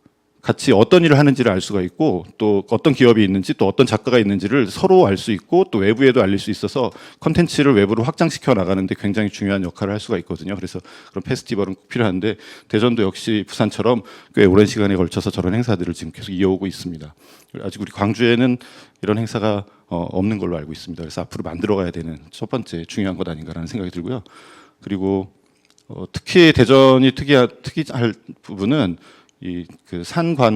같이 어떤 일을 하는지를 알 수가 있고 또 어떤 기업이 있는지 또 어떤 작가가 있는지를 서로 알 수 있고 또 외부에도 알릴 수 있어서 컨텐츠를 외부로 확장시켜 나가는데 굉장히 중요한 역할을 할 수가 있거든요. 그래서 그런 페스티벌은 꼭 필요한데 대전도 역시 부산처럼 꽤 오랜 시간에 걸쳐서 저런 행사들을 지금 계속 이어오고 있습니다. 아직 우리 광주에는 이런 행사가 없는 걸로 알고 있습니다. 그래서 앞으로 만들어가야 되는 첫 번째 중요한 것 아닌가라는 생각이 들고요. 그리고 특히 대전이 특이할 부분은 이 그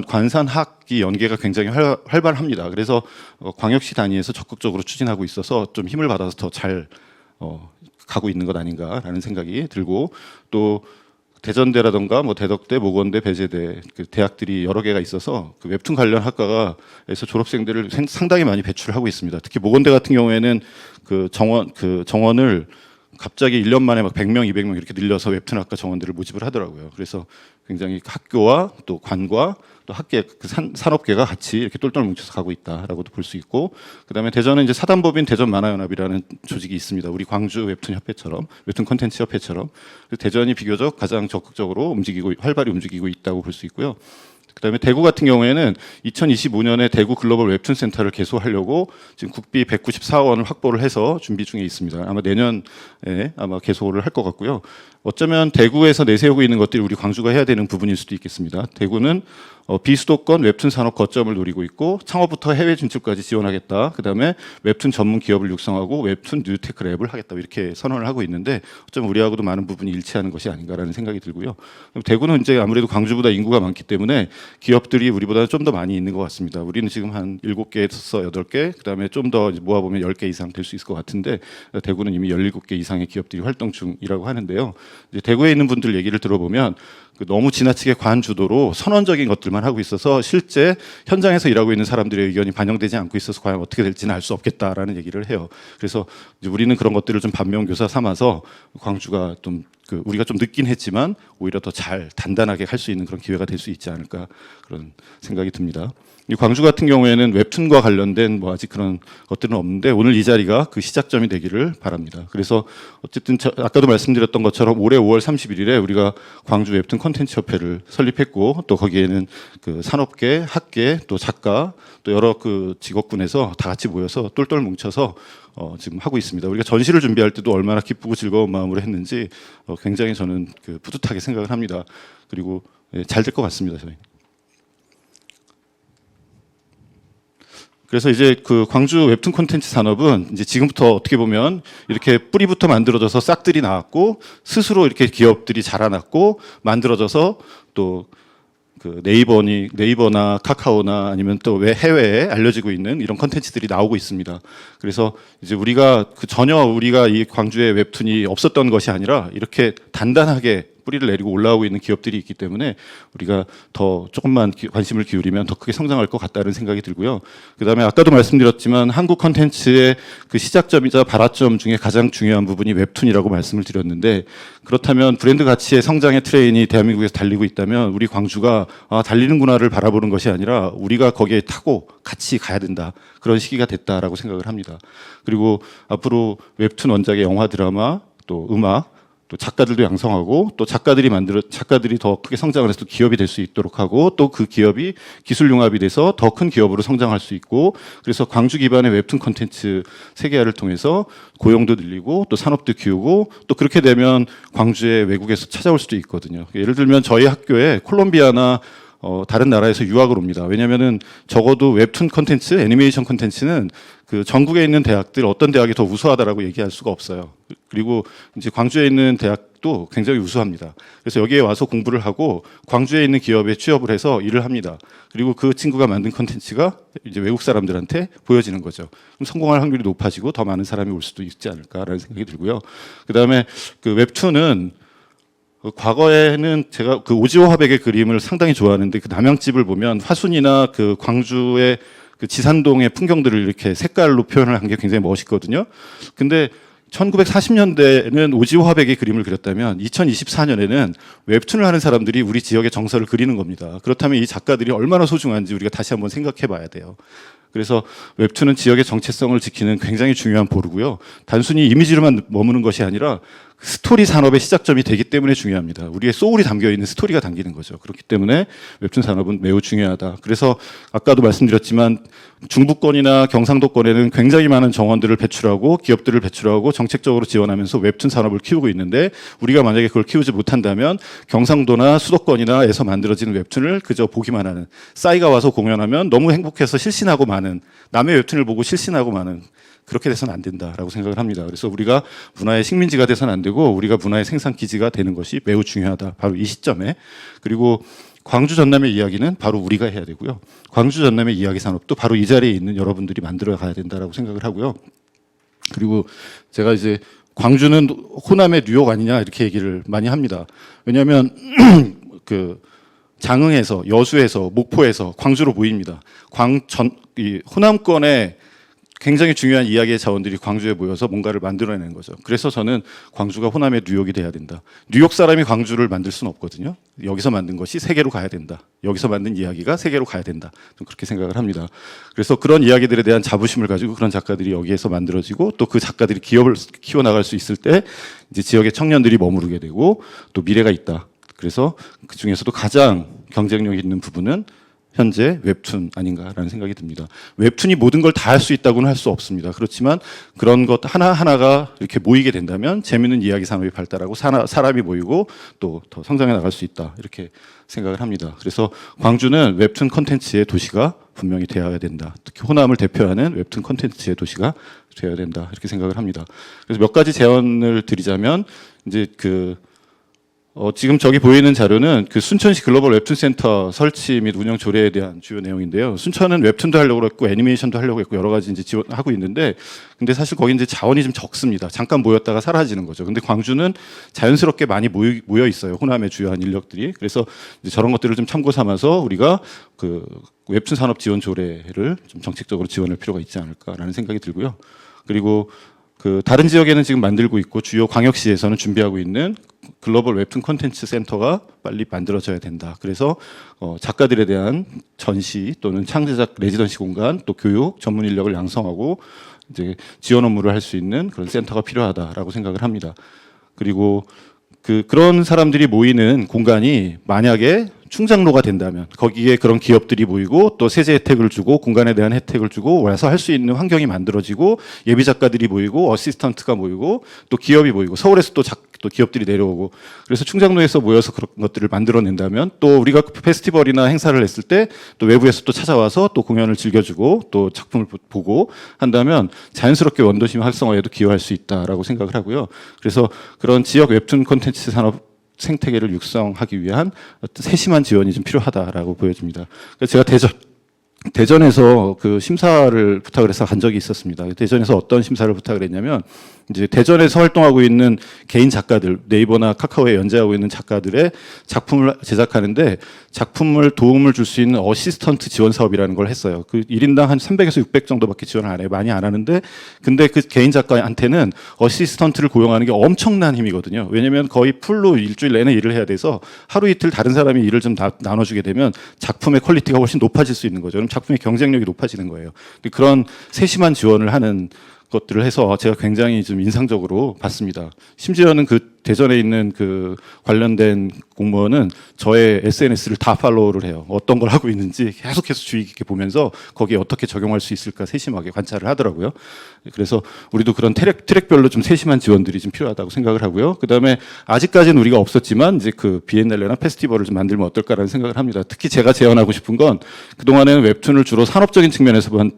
관산학기 연계가 굉장히 활발합니다. 그래서 광역시 단위에서 적극적으로 추진하고 있어서 좀 힘을 받아서 더 잘 가고 있는 것 아닌가라는 생각이 들고 또 대전대라던가 뭐 대덕대, 모건대, 배재대 그 대학들이 여러 개가 있어서 그 웹툰 관련 학과에서 졸업생들을 상당히 많이 배출하고 있습니다. 특히 모건대 같은 경우에는 그 정원을 갑자기 1년 만에 막 100명, 200명 이렇게 늘려서 웹툰 학과 정원들을 모집을 하더라고요. 그래서 굉장히 학교와 또 관과 또 학계 그 산업계가 같이 이렇게 똘똘 뭉쳐서 가고 있다라고도 볼 수 있고, 그다음에 대전은 이제 사단법인 대전만화연합이라는 조직이 있습니다. 우리 광주 웹툰 협회처럼 웹툰 콘텐츠 협회처럼 대전이 비교적 가장 적극적으로 움직이고 활발히 움직이고 있다고 볼 수 있고요. 그다음에 대구 같은 경우에는 2025년에 대구 글로벌 웹툰 센터를 개소하려고 지금 국비 194억 원을 확보를 해서 준비 중에 있습니다. 아마 내년에 아마 개소를 할 것 같고요. 어쩌면 대구에서 내세우고 있는 것들이 우리 광주가 해야 되는 부분일 수도 있겠습니다. 대구는 비수도권 웹툰 산업 거점을 노리고 있고 창업부터 해외 진출까지 지원하겠다. 그다음에 웹툰 전문 기업을 육성하고 웹툰 뉴테크 랩을 하겠다. 이렇게 선언을 하고 있는데 어쩌면 우리하고도 많은 부분이 일치하는 것이 아닌가라는 생각이 들고요. 대구는 이제 아무래도 광주보다 인구가 많기 때문에 기업들이 우리보다 좀 더 많이 있는 것 같습니다. 우리는 지금 한 7개에서 8개, 그다음에 좀 더 모아보면 10개 이상 될 수 있을 것 같은데 대구는 이미 17개 이상의 기업들이 활동 중이라고 하는데요. 이제 대구에 있는 분들 얘기를 들어보면 너무 지나치게 관주도로 선언적인 것들만 하고 있어서 실제 현장에서 일하고 있는 사람들의 의견이 반영되지 않고 있어서 과연 어떻게 될지는 알 수 없겠다라는 얘기를 해요. 그래서 이제 우리는 그런 것들을 좀 반면교사 삼아서 광주가 좀 우리가 좀 늦긴 했지만 오히려 더 잘 단단하게 할 수 있는 그런 기회가 될 수 있지 않을까 그런 생각이 듭니다. 이 광주 같은 경우에는 웹툰과 관련된 뭐 아직 그런 것들은 없는데 오늘 이 자리가 그 시작점이 되기를 바랍니다. 그래서 어쨌든 아까도 말씀드렸던 것처럼 올해 5월 31일에 우리가 광주 웹툰 콘텐츠 협회를 설립했고 또 거기에는 그 산업계, 학계, 또 작가, 또 여러 그 직업군에서 다 같이 모여서 똘똘 뭉쳐서 지금 하고 있습니다. 우리가 전시를 준비할 때도 얼마나 기쁘고 즐거운 마음으로 했는지 굉장히 저는 그 뿌듯하게 생각을 합니다. 그리고 잘 될 것 같습니다. 저희. 그래서 이제 그 광주 웹툰 콘텐츠 산업은 이제 지금부터 어떻게 보면 이렇게 뿌리부터 만들어져서 싹들이 나왔고 스스로 이렇게 기업들이 자라났고 만들어져서 또 그 네이버나 카카오나 아니면 또 왜 해외에 알려지고 있는 이런 컨텐츠들이 나오고 있습니다. 그래서 이제 우리가 전혀 우리가 이 광주에 웹툰이 없었던 것이 아니라 이렇게 단단하게 뿌리를 내리고 올라오고 있는 기업들이 있기 때문에 우리가 더 조금만 관심을 기울이면 더 크게 성장할 것 같다는 생각이 들고요. 그다음에 아까도 말씀드렸지만 한국 컨텐츠의 그 시작점이자 발화점 중에 가장 중요한 부분이 웹툰이라고 말씀을 드렸는데, 그렇다면 브랜드 가치의 성장의 트레인이 대한민국에서 달리고 있다면 우리 광주가 달리는구나를 바라보는 것이 아니라 우리가 거기에 타고 같이 가야 된다, 그런 시기가 됐다라고 생각을 합니다. 그리고 앞으로 웹툰 원작의 영화, 드라마, 또 음악, 또 작가들도 양성하고, 또 작가들이 더 크게 성장을 해서 기업이 될 수 있도록 하고, 또 그 기업이 기술 융합이 돼서 더 큰 기업으로 성장할 수 있고, 그래서 광주 기반의 웹툰 콘텐츠 세계화를 통해서 고용도 늘리고 또 산업도 키우고, 또 그렇게 되면 광주에 외국에서 찾아올 수도 있거든요. 예를 들면 저희 학교에 콜롬비아나 다른 나라에서 유학을 옵니다. 왜냐면은 적어도 웹툰 콘텐츠, 애니메이션 콘텐츠는 그 전국에 있는 대학들 어떤 대학이 더 우수하다라고 얘기할 수가 없어요. 그리고 이제 광주에 있는 대학도 굉장히 우수합니다. 그래서 여기에 와서 공부를 하고 광주에 있는 기업에 취업을 해서 일을 합니다. 그리고 그 친구가 만든 콘텐츠가 이제 외국 사람들한테 보여지는 거죠. 그럼 성공할 확률이 높아지고 더 많은 사람이 올 수도 있지 않을까라는 생각이 들고요. 그다음에 그 웹툰은 과거에는 제가 그 오지호 화백의 그림을 상당히 좋아하는데, 그 남양집을 보면 화순이나 그 광주의 그 지산동의 풍경들을 이렇게 색깔로 표현을 한 게 굉장히 멋있거든요. 근데 1940년대에는 오지호 화백의 그림을 그렸다면 2024년에는 웹툰을 하는 사람들이 우리 지역의 정서를 그리는 겁니다. 그렇다면 이 작가들이 얼마나 소중한지 우리가 다시 한번 생각해 봐야 돼요. 그래서 웹툰은 지역의 정체성을 지키는 굉장히 중요한 보루고요. 단순히 이미지로만 머무는 것이 아니라 스토리 산업의 시작점이 되기 때문에 중요합니다. 우리의 소울이 담겨있는 스토리가 담기는 거죠. 그렇기 때문에 웹툰 산업은 매우 중요하다. 그래서 아까도 말씀드렸지만 중부권이나 경상도권에는 굉장히 많은 정원들을 배출하고 기업들을 배출하고 정책적으로 지원하면서 웹툰 산업을 키우고 있는데, 우리가 만약에 그걸 키우지 못한다면 경상도나 수도권이나에서 만들어지는 웹툰을 그저 보기만 하는, 싸이가 와서 공연하면 너무 행복해서 실신하고 마는, 남의 웹툰을 보고 실신하고 마는, 그렇게 돼서는 안 된다라고 생각을 합니다. 그래서 우리가 문화의 식민지가 돼서는 안 되고 우리가 문화의 생산 기지가 되는 것이 매우 중요하다. 바로 이 시점에. 그리고 광주 전남의 이야기는 바로 우리가 해야 되고요. 광주 전남의 이야기 산업도 바로 이 자리에 있는 여러분들이 만들어 가야 된다라고 생각을 하고요. 그리고 제가 이제 광주는 호남의 뉴욕 아니냐 이렇게 얘기를 많이 합니다. 왜냐하면 그 장흥에서, 여수에서, 목포에서 광주로 모입니다. 이 호남권에 굉장히 중요한 이야기의 자원들이 광주에 모여서 뭔가를 만들어내는 거죠. 그래서 저는 광주가 호남의 뉴욕이 돼야 된다. 뉴욕 사람이 광주를 만들 수는 없거든요. 여기서 만든 것이 세계로 가야 된다. 여기서 만든 이야기가 세계로 가야 된다. 좀 그렇게 생각을 합니다. 그래서 그런 이야기들에 대한 자부심을 가지고 그런 작가들이 여기에서 만들어지고, 또 그 작가들이 기업을 키워나갈 수 있을 때 이제 지역의 청년들이 머무르게 되고 또 미래가 있다. 그래서 그 중에서도 가장 경쟁력 있는 부분은 현재 웹툰 아닌가라는 생각이 듭니다. 웹툰이 모든 걸 다 할 수 있다고는 할 수 없습니다. 그렇지만 그런 것 하나하나가 이렇게 모이게 된다면 재미있는 이야기 산업이 발달하고 사람이 모이고 또 더 성장해 나갈 수 있다, 이렇게 생각을 합니다. 그래서 광주는 웹툰 콘텐츠의 도시가 분명히 되어야 된다. 특히 호남을 대표하는 웹툰 콘텐츠의 도시가 되어야 된다, 이렇게 생각을 합니다. 그래서 몇 가지 제언을 드리자면, 이제 지금 저기 보이는 자료는 그 순천시 글로벌 웹툰 센터 설치 및 운영 조례에 대한 주요 내용인데요. 순천은 웹툰도 하려고 했고 애니메이션도 하려고 했고 여러 가지 이제 지원하고 있는데, 근데 사실 거기 이제 자원이 좀 적습니다. 잠깐 모였다가 사라지는 거죠. 근데 광주는 자연스럽게 많이 모여 있어요. 호남의 주요한 인력들이. 그래서 이제 저런 것들을 좀 참고 삼아서 우리가 그 웹툰 산업 지원 조례를 좀 정책적으로 지원할 필요가 있지 않을까라는 생각이 들고요. 그리고 그 다른 지역에는 지금 만들고 있고 주요 광역시에서는 준비하고 있는 글로벌 웹툰 콘텐츠 센터가 빨리 만들어져야 된다. 그래서 작가들에 대한 전시 또는 창제작 레지던시 공간, 또 교육, 전문 인력을 양성하고 이제 지원 업무를 할 수 있는 그런 센터가 필요하다라고 생각을 합니다. 그리고 그런 사람들이 모이는 공간이 만약에 충장로가 된다면 거기에 그런 기업들이 모이고 또 세제 혜택을 주고 공간에 대한 혜택을 주고 와서 할 수 있는 환경이 만들어지고, 예비 작가들이 모이고 어시스턴트가 모이고 또 기업이 모이고 서울에서 또 기업들이 내려오고, 그래서 충장로에서 모여서 그런 것들을 만들어낸다면 또 우리가 페스티벌이나 행사를 했을 때 또 외부에서 또 찾아와서 또 공연을 즐겨주고 또 작품을 보고 한다면 자연스럽게 원도심 활성화에도 기여할 수 있다라고 생각을 하고요. 그래서 그런 지역 웹툰 콘텐츠 산업 생태계를 육성하기 위한 어떤 세심한 지원이 좀 필요하다라고 보여집니다. 그래서 제가 대전에서 그 심사를 부탁을 해서 간 적이 있었습니다. 대전에서 어떤 심사를 부탁을 했냐면 이제 대전에서 활동하고 있는 개인 작가들, 네이버나 카카오에 연재하고 있는 작가들의 작품을 제작하는데 작품을 도움을 줄 수 있는 어시스턴트 지원 사업이라는 걸 했어요. 그 1인당 한 300에서 600 정도밖에 지원을 안 해요. 많이 안 하는데 근데 그 개인 작가한테는 어시스턴트를 고용하는 게 엄청난 힘이거든요. 왜냐면 거의 풀로 일주일 내내 일을 해야 돼서 하루 이틀 다른 사람이 일을 좀 나눠주게 되면 작품의 퀄리티가 훨씬 높아질 수 있는 거죠. 그럼 작품의 경쟁력이 높아지는 거예요. 그런 세심한 지원을 하는 것들을 해서 제가 굉장히 좀 인상적으로 봤습니다. 심지어는 그 대전에 있는 그 관련된 공무원은 저의 SNS를 다 팔로우를 해요. 어떤 걸 하고 있는지 계속해서 주의 깊게 보면서 거기에 어떻게 적용할 수 있을까 세심하게 관찰을 하더라고요. 그래서 우리도 그런 트랙별로 좀 세심한 지원들이 좀 필요하다고 생각을 하고요. 그다음에 아직까지는 우리가 없었지만 이제 그 비엔날레나 페스티벌을 좀 만들면 어떨까라는 생각을 합니다. 특히 제가 제안하고 싶은 건 그동안에는 웹툰을 주로 산업적인 측면에서만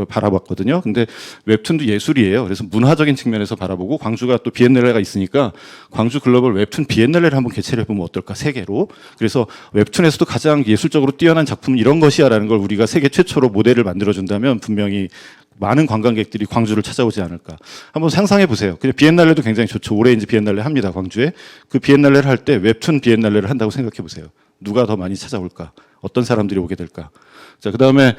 바라봤거든요. 근데 웹툰도 예술이에요. 그래서 문화적인 측면에서 바라보고 광주가 또 비엔날레가 있으니까 광주 글로벌 웹툰 비엔날레를 한번 개최를 해보면 어떨까, 세계로. 그래서 웹툰에서도 가장 예술적으로 뛰어난 작품은 이런 것이야라는 걸 우리가 세계 최초로 모델을 만들어준다면 분명히 많은 관광객들이 광주를 찾아오지 않을까. 한번 상상해 보세요. 그냥 비엔날레도 굉장히 좋죠. 올해 이제 비엔날레 합니다, 광주에. 그 비엔날레를 할 때 웹툰 비엔날레를 한다고 생각해 보세요. 누가 더 많이 찾아올까? 어떤 사람들이 오게 될까? 자, 그다음에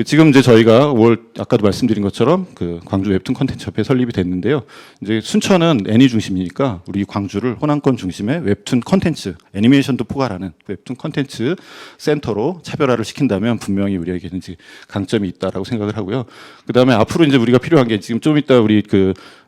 지금 이제 저희가 5월 아까도 말씀드린 것처럼 그 광주 웹툰 콘텐츠 협회 설립이 됐는데요. 이제 순천은 애니 중심이니까 우리 광주를 호남권 중심의 웹툰 콘텐츠, 애니메이션도 포괄하는 웹툰 콘텐츠 센터로 차별화를 시킨다면 분명히 우리에게는 이제 강점이 있다라고 생각을 하고요. 그다음에 앞으로 이제 우리가 필요한 게 지금 좀 이따 우리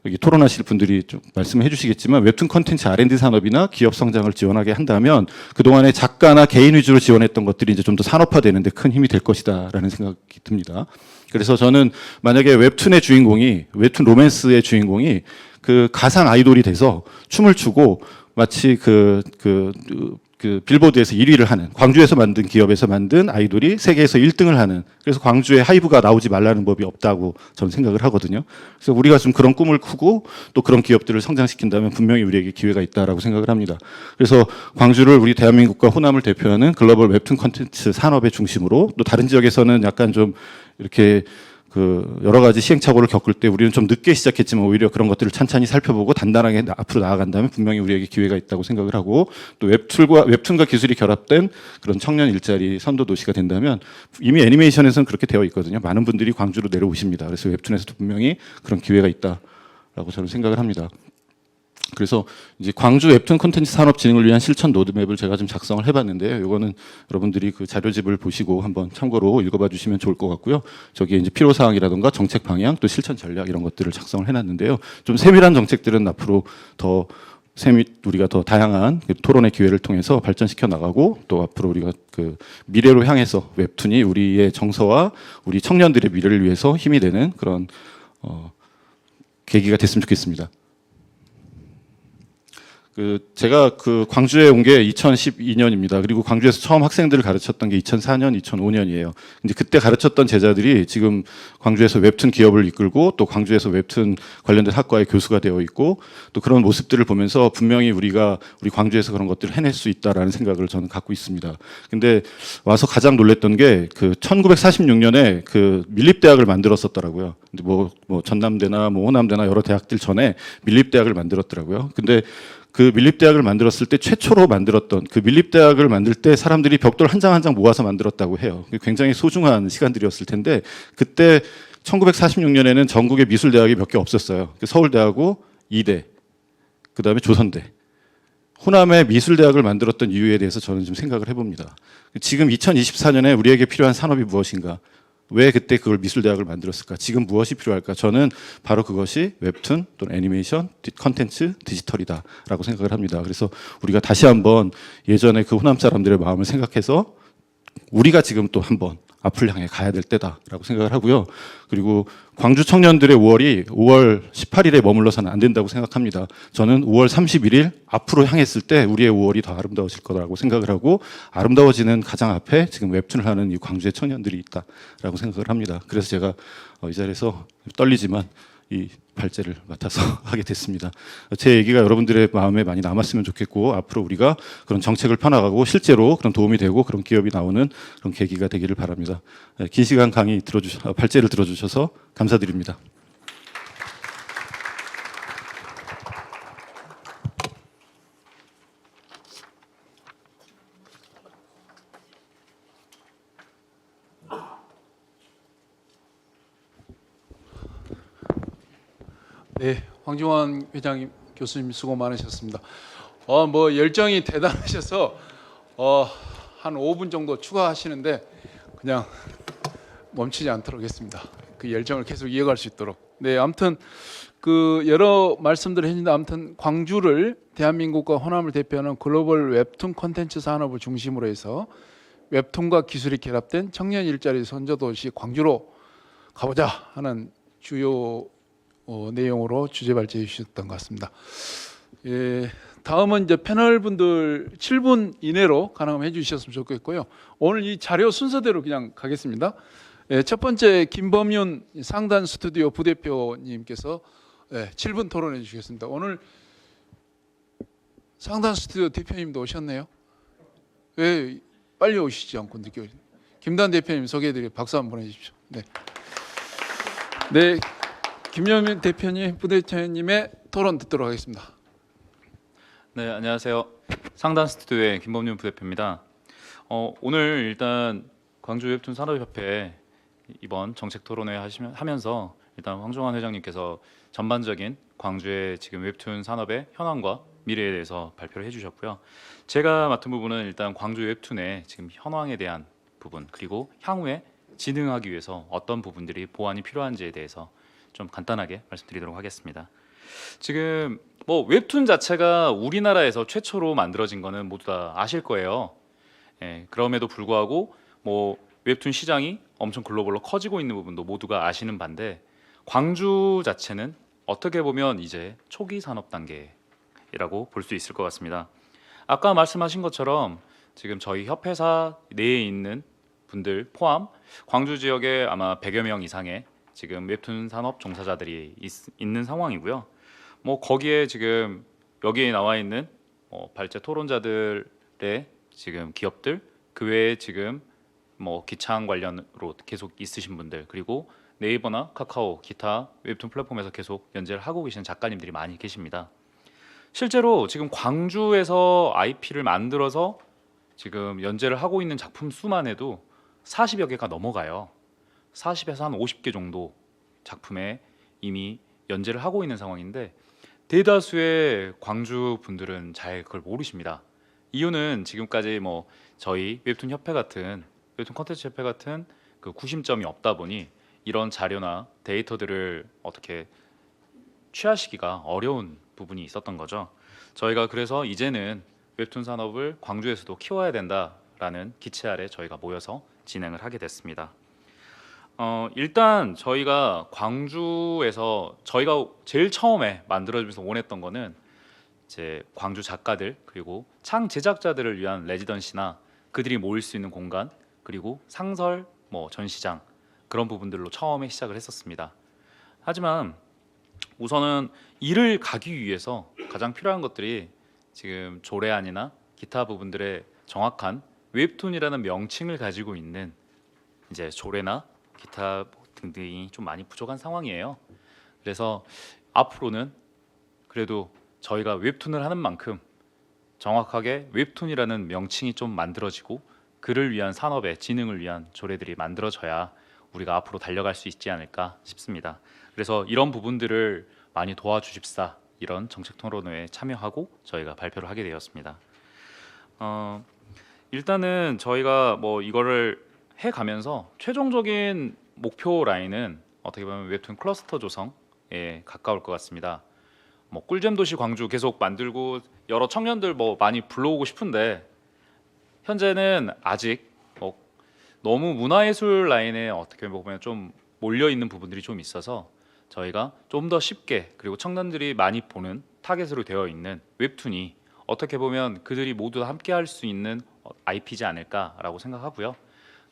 여기 토론하실 분들이 좀 말씀해 주시겠지만 웹툰 콘텐츠 R&D 산업이나 기업 성장을 지원하게 한다면 그동안에 작가나 개인 위주로 지원했던 것들이 이제 좀 더 산업화되는데 큰 힘이 될 것이다라는 생각이 듭니다. 그래서 저는 만약에 웹툰의 주인공이, 웹툰 로맨스의 주인공이 그 가상 아이돌이 돼서 춤을 추고 마치 그 빌보드에서 1위를 하는, 광주에서 만든 기업에서 만든 아이돌이 세계에서 1등을 하는, 그래서 광주에 하이브가 나오지 말라는 법이 없다고 저는 생각을 하거든요. 그래서 우리가 좀 그런 꿈을 꾸고 또 그런 기업들을 성장시킨다면 분명히 우리에게 기회가 있다라고 생각을 합니다. 그래서 광주를 우리 대한민국과 호남을 대표하는 글로벌 웹툰 콘텐츠 산업의 중심으로, 또 다른 지역에서는 약간 좀 이렇게 여러 가지 시행착오를 겪을 때 우리는 좀 늦게 시작했지만 오히려 그런 것들을 찬찬히 살펴보고 단단하게 앞으로 나아간다면 분명히 우리에게 기회가 있다고 생각을 하고, 또 웹툰과 기술이 결합된 그런 청년 일자리 선도 도시가 된다면 이미 애니메이션에서는 그렇게 되어 있거든요. 많은 분들이 광주로 내려오십니다. 그래서 웹툰에서도 분명히 그런 기회가 있다라고 저는 생각을 합니다. 그래서 이제 광주 웹툰 콘텐츠 산업 진흥을 위한 실천 로드맵을 제가 좀 작성을 해봤는데요. 이거는 여러분들이 그 자료집을 보시고 한번 참고로 읽어봐 주시면 좋을 것 같고요. 저기에 이제 필요사항이라든가 정책 방향 또 실천 전략 이런 것들을 작성을 해놨는데요. 좀 세밀한 정책들은 앞으로 우리가 더 다양한 토론의 기회를 통해서 발전시켜 나가고, 또 앞으로 우리가 그 미래로 향해서 웹툰이 우리의 정서와 우리 청년들의 미래를 위해서 힘이 되는 그런 계기가 됐으면 좋겠습니다. 제가 광주에 온 게 2012년입니다. 그리고 광주에서 처음 학생들을 가르쳤던 게 2004년, 2005년이에요. 이제 그때 가르쳤던 제자들이 지금 광주에서 웹툰 기업을 이끌고 또 광주에서 웹툰 관련된 학과의 교수가 되어 있고, 또 그런 모습들을 보면서 분명히 우리 광주에서 그런 것들을 해낼 수 있다라는 생각을 저는 갖고 있습니다. 근데 와서 가장 놀랬던 게 1946년에 밀립대학을 만들었었더라고요. 근데 뭐 전남대나 호남대나 여러 대학들 전에 밀립대학을 만들었더라고요. 근데 그 밀립대학을 만들었을 때 최초로 만들었던 밀립대학을 만들 때 사람들이 벽돌 한 장 한 장 모아서 만들었다고 해요. 굉장히 소중한 시간들이었을 텐데, 그때 1946년에는 전국에 미술대학이 몇 개 없었어요. 서울대하고 이대, 그다음에 조선대. 호남에 미술대학을 만들었던 이유에 대해서 저는 좀 생각을 해봅니다. 지금 2024년에 우리에게 필요한 산업이 무엇인가? 왜 그때 그걸 미술대학을 만들었을까? 지금 무엇이 필요할까? 저는 바로 그것이 웹툰 또는 애니메이션, 컨텐츠, 디지털이다라고 생각을 합니다. 그래서 우리가 다시 한번 예전에 그 호남 사람들의 마음을 생각해서 우리가 지금 또 한번 앞을 향해 가야 될 때다라고 생각을 하고요. 그리고 광주 청년들의 5월이 5월 18일에 머물러서는 안 된다고 생각합니다. 저는 5월 31일 앞으로 향했을 때 우리의 5월이 더 아름다워질 거라고 생각을 하고, 아름다워지는 가장 앞에 지금 웹툰을 하는 이 광주의 청년들이 있다라고 생각을 합니다. 그래서 제가 이 자리에서 떨리지만 이 발제를 맡아서 하게 됐습니다. 제 얘기가 여러분들의 마음에 많이 남았으면 좋겠고 앞으로 우리가 그런 정책을 펴나가고 실제로 그런 도움이 되고 그런 기업이 나오는 그런 계기가 되기를 바랍니다. 긴 시간 강의 발제를 들어주셔서 감사드립니다. 네, 황중환 회장님, 교수님 수고 많으셨습니다. 뭐 열정이 대단하셔서 한 5분 정도 추가하시는데 그냥 멈추지 않도록 하겠습니다. 그 열정을 계속 이어갈 수 있도록. 네, 아무튼 그 여러 말씀들을 했는데 아무튼 광주를 대한민국과 호남을 대표하는 글로벌 웹툰 콘텐츠 산업을 중심으로 해서 웹툰과 기술이 결합된 청년 일자리 선저 도시 광주로 가보자 하는 주요 내용으로 주제 발제해 주셨던 것 같습니다. 예, 다음은 이제 패널 분들 7분 이내로 가능하면 해주셨으면 좋겠고요. 오늘 이 자료 순서대로 그냥 가겠습니다. 예, 첫 번째 김범윤 상단 스튜디오 부대표님께서 7분 토론해 주시겠습니다. 오늘 상단 스튜디오 대표님도 오셨네요. 왜 빨리 오시지 않고 늦게 오셨나요? 김단 대표님 소개해드리고 박수 한번 보내주십시오. 네. 네. 김영민 대표님, 부대표님의 토론 듣도록 하겠습니다. 네, 안녕하세요. 상단 스튜디오의 김범윤 부대표입니다. 오늘 일단 광주 웹툰 산업협회 이번 정책 토론회 하면서 일단 황종환 회장님께서 전반적인 광주의 지금 웹툰 산업의 현황과 미래에 대해서 발표를 해주셨고요. 제가 맡은 부분은 일단 광주 웹툰의 지금 현황에 대한 부분 그리고 향후에 진흥하기 위해서 어떤 부분들이 보완이 필요한지에 대해서 좀 간단하게 말씀드리도록 하겠습니다. 지금 뭐 웹툰 자체가 우리나라에서 최초로 만들어진 거는 모두 다 아실 거예요. 예, 그럼에도 불구하고 뭐 웹툰 시장이 엄청 글로벌로 커지고 있는 부분도 모두가 아시는 반대 광주 자체는 어떻게 보면 이제 초기 산업 단계라고 볼 수 있을 것 같습니다. 아까 말씀하신 것처럼 지금 저희 협회사 내에 있는 분들 포함 광주 지역에 아마 100여 명 이상의 지금 웹툰 산업 종사자들이 있는 상황이고요. 뭐 거기에 지금 여기에 나와 있는 발제 토론자들의 지금 기업들 그 외에 지금 뭐 기창 관련으로 계속 있으신 분들 그리고 네이버나 카카오 기타 웹툰 플랫폼에서 계속 연재를 하고 계시는 작가님들이 많이 계십니다. 실제로 지금 광주에서 IP를 만들어서 지금 연재를 하고 있는 작품 수만 해도 40여 개가 넘어가요. 40에서 한 50개 정도 작품에 이미 연재를 하고 있는 상황인데 대다수의 광주 분들은 잘 그걸 모르십니다. 이유는 지금까지 뭐 저희 웹툰 협회 같은 웹툰 콘텐츠 협회 같은 그 구심점이 없다 보니 이런 자료나 데이터들을 어떻게 취하시기가 어려운 부분이 있었던 거죠. 저희가 그래서 이제는 웹툰 산업을 광주에서도 키워야 된다라는 기체 아래 저희가 모여서 진행을 하게 됐습니다. 일단 저희가 광주에서 저희가 제일 처음에 만들어주면서 원했던 거는 이제 광주 작가들 그리고 창 제작자들을 위한 레지던시나 그들이 모일 수 있는 공간 그리고 상설 뭐 전시장 그런 부분들로 처음에 시작을 했었습니다. 하지만 우선은 이를 가기 위해서 가장 필요한 것들이 지금 조례안이나 기타 부분들의 정확한 웹툰이라는 명칭을 가지고 있는 이제 조례나 기타 등등이 좀 많이 부족한 상황이에요. 그래서 앞으로는 그래도 저희가 웹툰을 하는 만큼 정확하게 웹툰이라는 명칭이 좀 만들어지고 그를 위한 산업의 진흥을 위한 조례들이 만들어져야 우리가 앞으로 달려갈 수 있지 않을까 싶습니다. 그래서 이런 부분들을 많이 도와주십사 이런 정책 토론회에 참여하고 저희가 발표를 하게 되었습니다. 일단은 저희가 뭐 이거를 해가면서 최종적인 목표 라인은 어떻게 보면 웹툰 클러스터 조성에 가까울 것 같습니다. 뭐 꿀잼 도시 광주 계속 만들고 여러 청년들 뭐 많이 불러오고 싶은데 현재는 아직 너무 문화예술 라인에 어떻게 보면 좀 몰려 있는 부분들이 좀 있어서 저희가 좀 더 쉽게 그리고 청년들이 많이 보는 타겟으로 되어 있는 웹툰이 어떻게 보면 그들이 모두 함께 할 수 있는 IP지 않을까라고 생각하고요.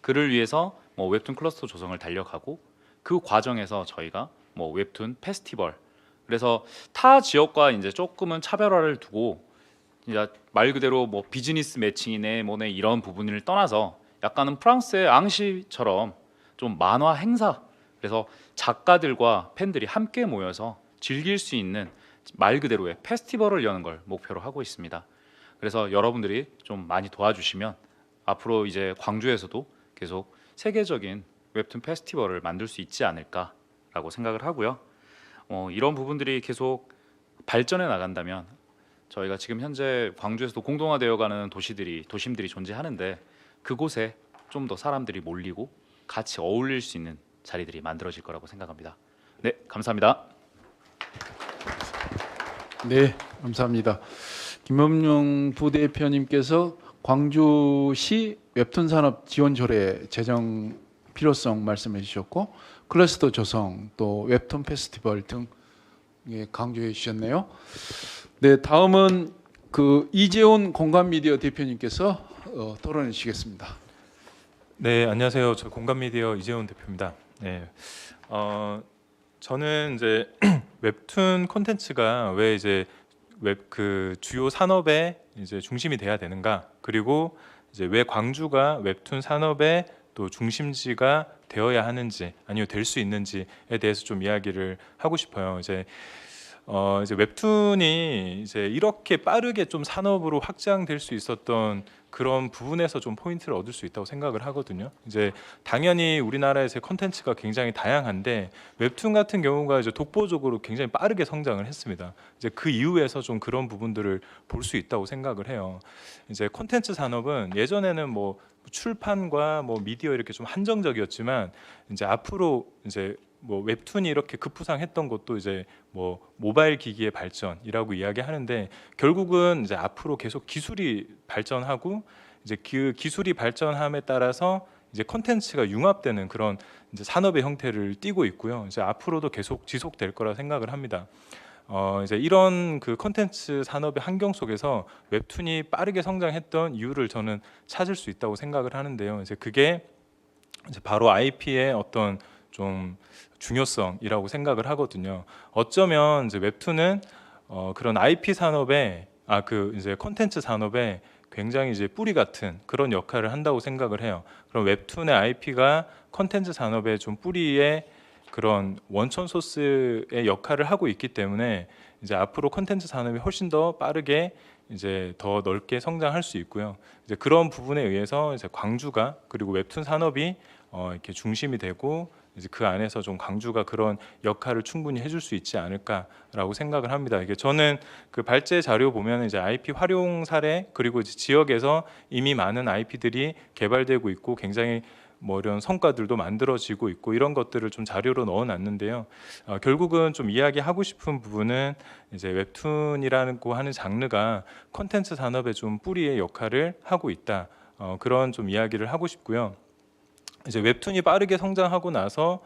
그를 위해서 뭐 웹툰 클러스터 조성을 달려가고 그 과정에서 저희가 뭐 웹툰 페스티벌. 그래서 타 지역과 이제 조금은 차별화를 두고 이제 말 그대로 뭐 비즈니스 매칭이네 뭐네 이런 부분을 떠나서 약간은 프랑스의 앙시처럼 좀 만화 행사, 그래서 작가들과 팬들이 함께 모여서 즐길 수 있는 말 그대로의 페스티벌을 여는 걸 목표로 하고 있습니다. 그래서 여러분들이 좀 많이 도와주시면 앞으로 이제 광주에서도 계속 세계적인 웹툰 페스티벌을 만들 수 있지 않을까라고 생각을 하고요. 이런 부분들이 계속 발전해 나간다면 저희가 지금 현재 광주에서도 공동화되어가는 도심들이 존재하는데 그곳에 좀 더 사람들이 몰리고 같이 어울릴 수 있는 자리들이 만들어질 거라고 생각합니다. 네, 감사합니다. 네, 감사합니다. 김범용 부대표님께서 광주시 웹툰 산업 지원 조례 제정 필요성 말씀해 주셨고 클러스터 조성 또 웹툰 페스티벌 등 강조해 주셨네요. 네, 다음은 그 이재훈 공감미디어 대표님께서 토론해 주시겠습니다. 네, 안녕하세요. 저 공감미디어 이재훈 대표입니다. 네, 저는 이제 웹툰 콘텐츠가 왜 이제 그 주요 산업의 이제 중심이 돼야 되는가, 그리고 이제 왜 광주가 웹툰 산업의 또 중심지가 되어야 하는지 아니면 될 수 있는지에 대해서 좀 이야기를 하고 싶어요. 이제 웹툰이 이제 이렇게 빠르게 좀 산업으로 확장될 수 있었던 그런 부분에서 좀 포인트를 얻을 수 있다고 생각을 하거든요. 이제 당연히 우리나라에서의 콘텐츠가 굉장히 다양한데 웹툰 같은 경우가 이제 독보적으로 굉장히 빠르게 성장을 했습니다. 이제 그 이후에서 좀 그런 부분들을 볼 수 있다고 생각을 해요. 이제 콘텐츠 산업은 예전에는 뭐 출판과 뭐 미디어 이렇게 좀 한정적이었지만 이제 앞으로 이제 뭐 웹툰이 이렇게 급부상했던 것도 이제 뭐 모바일 기기의 발전이라고 이야기하는데 결국은 이제 앞으로 계속 기술이 발전하고 이제 그 기술이 발전함에 따라서 이제 콘텐츠가 융합되는 그런 이제 산업의 형태를 띠고 있고요. 이제 앞으로도 계속 지속될 거라 생각을 합니다. 이제 이런 그 콘텐츠 산업의 환경 속에서 웹툰이 빠르게 성장했던 이유를 저는 찾을 수 있다고 생각을 하는데요. 이제 그게 이제 바로 IP의 어떤 좀 중요성이라고 생각을 하거든요. 어쩌면 이제 웹툰은 그런 IP 산업의 그 이제 콘텐츠 산업의 굉장히 이제 뿌리 같은 그런 역할을 한다고 생각을 해요. 그럼 웹툰의 IP가 콘텐츠 산업의 좀 뿌리의 그런 원천 소스의 역할을 하고 있기 때문에 이제 앞으로 콘텐츠 산업이 훨씬 더 빠르게 이제 더 넓게 성장할 수 있고요. 이제 그런 부분에 의해서 이제 광주가 그리고 웹툰 산업이 이렇게 중심이 되고 이제 그 안에서 좀 광주가 그런 역할을 충분히 해줄 수 있지 않을까라고 생각을 합니다. 이게 저는 그 발제 자료 보면 이제 IP 활용 사례 그리고 이제 지역에서 이미 많은 IP들이 개발되고 있고 굉장히 뭐 이런 성과들도 만들어지고 있고 이런 것들을 좀 자료로 넣어놨는데요. 결국은 좀 이야기하고 싶은 부분은 이제 웹툰이라고 하는 장르가 콘텐츠 산업의 좀 뿌리의 역할을 하고 있다. 그런 좀 이야기를 하고 싶고요. 이제 웹툰이 빠르게 성장하고 나서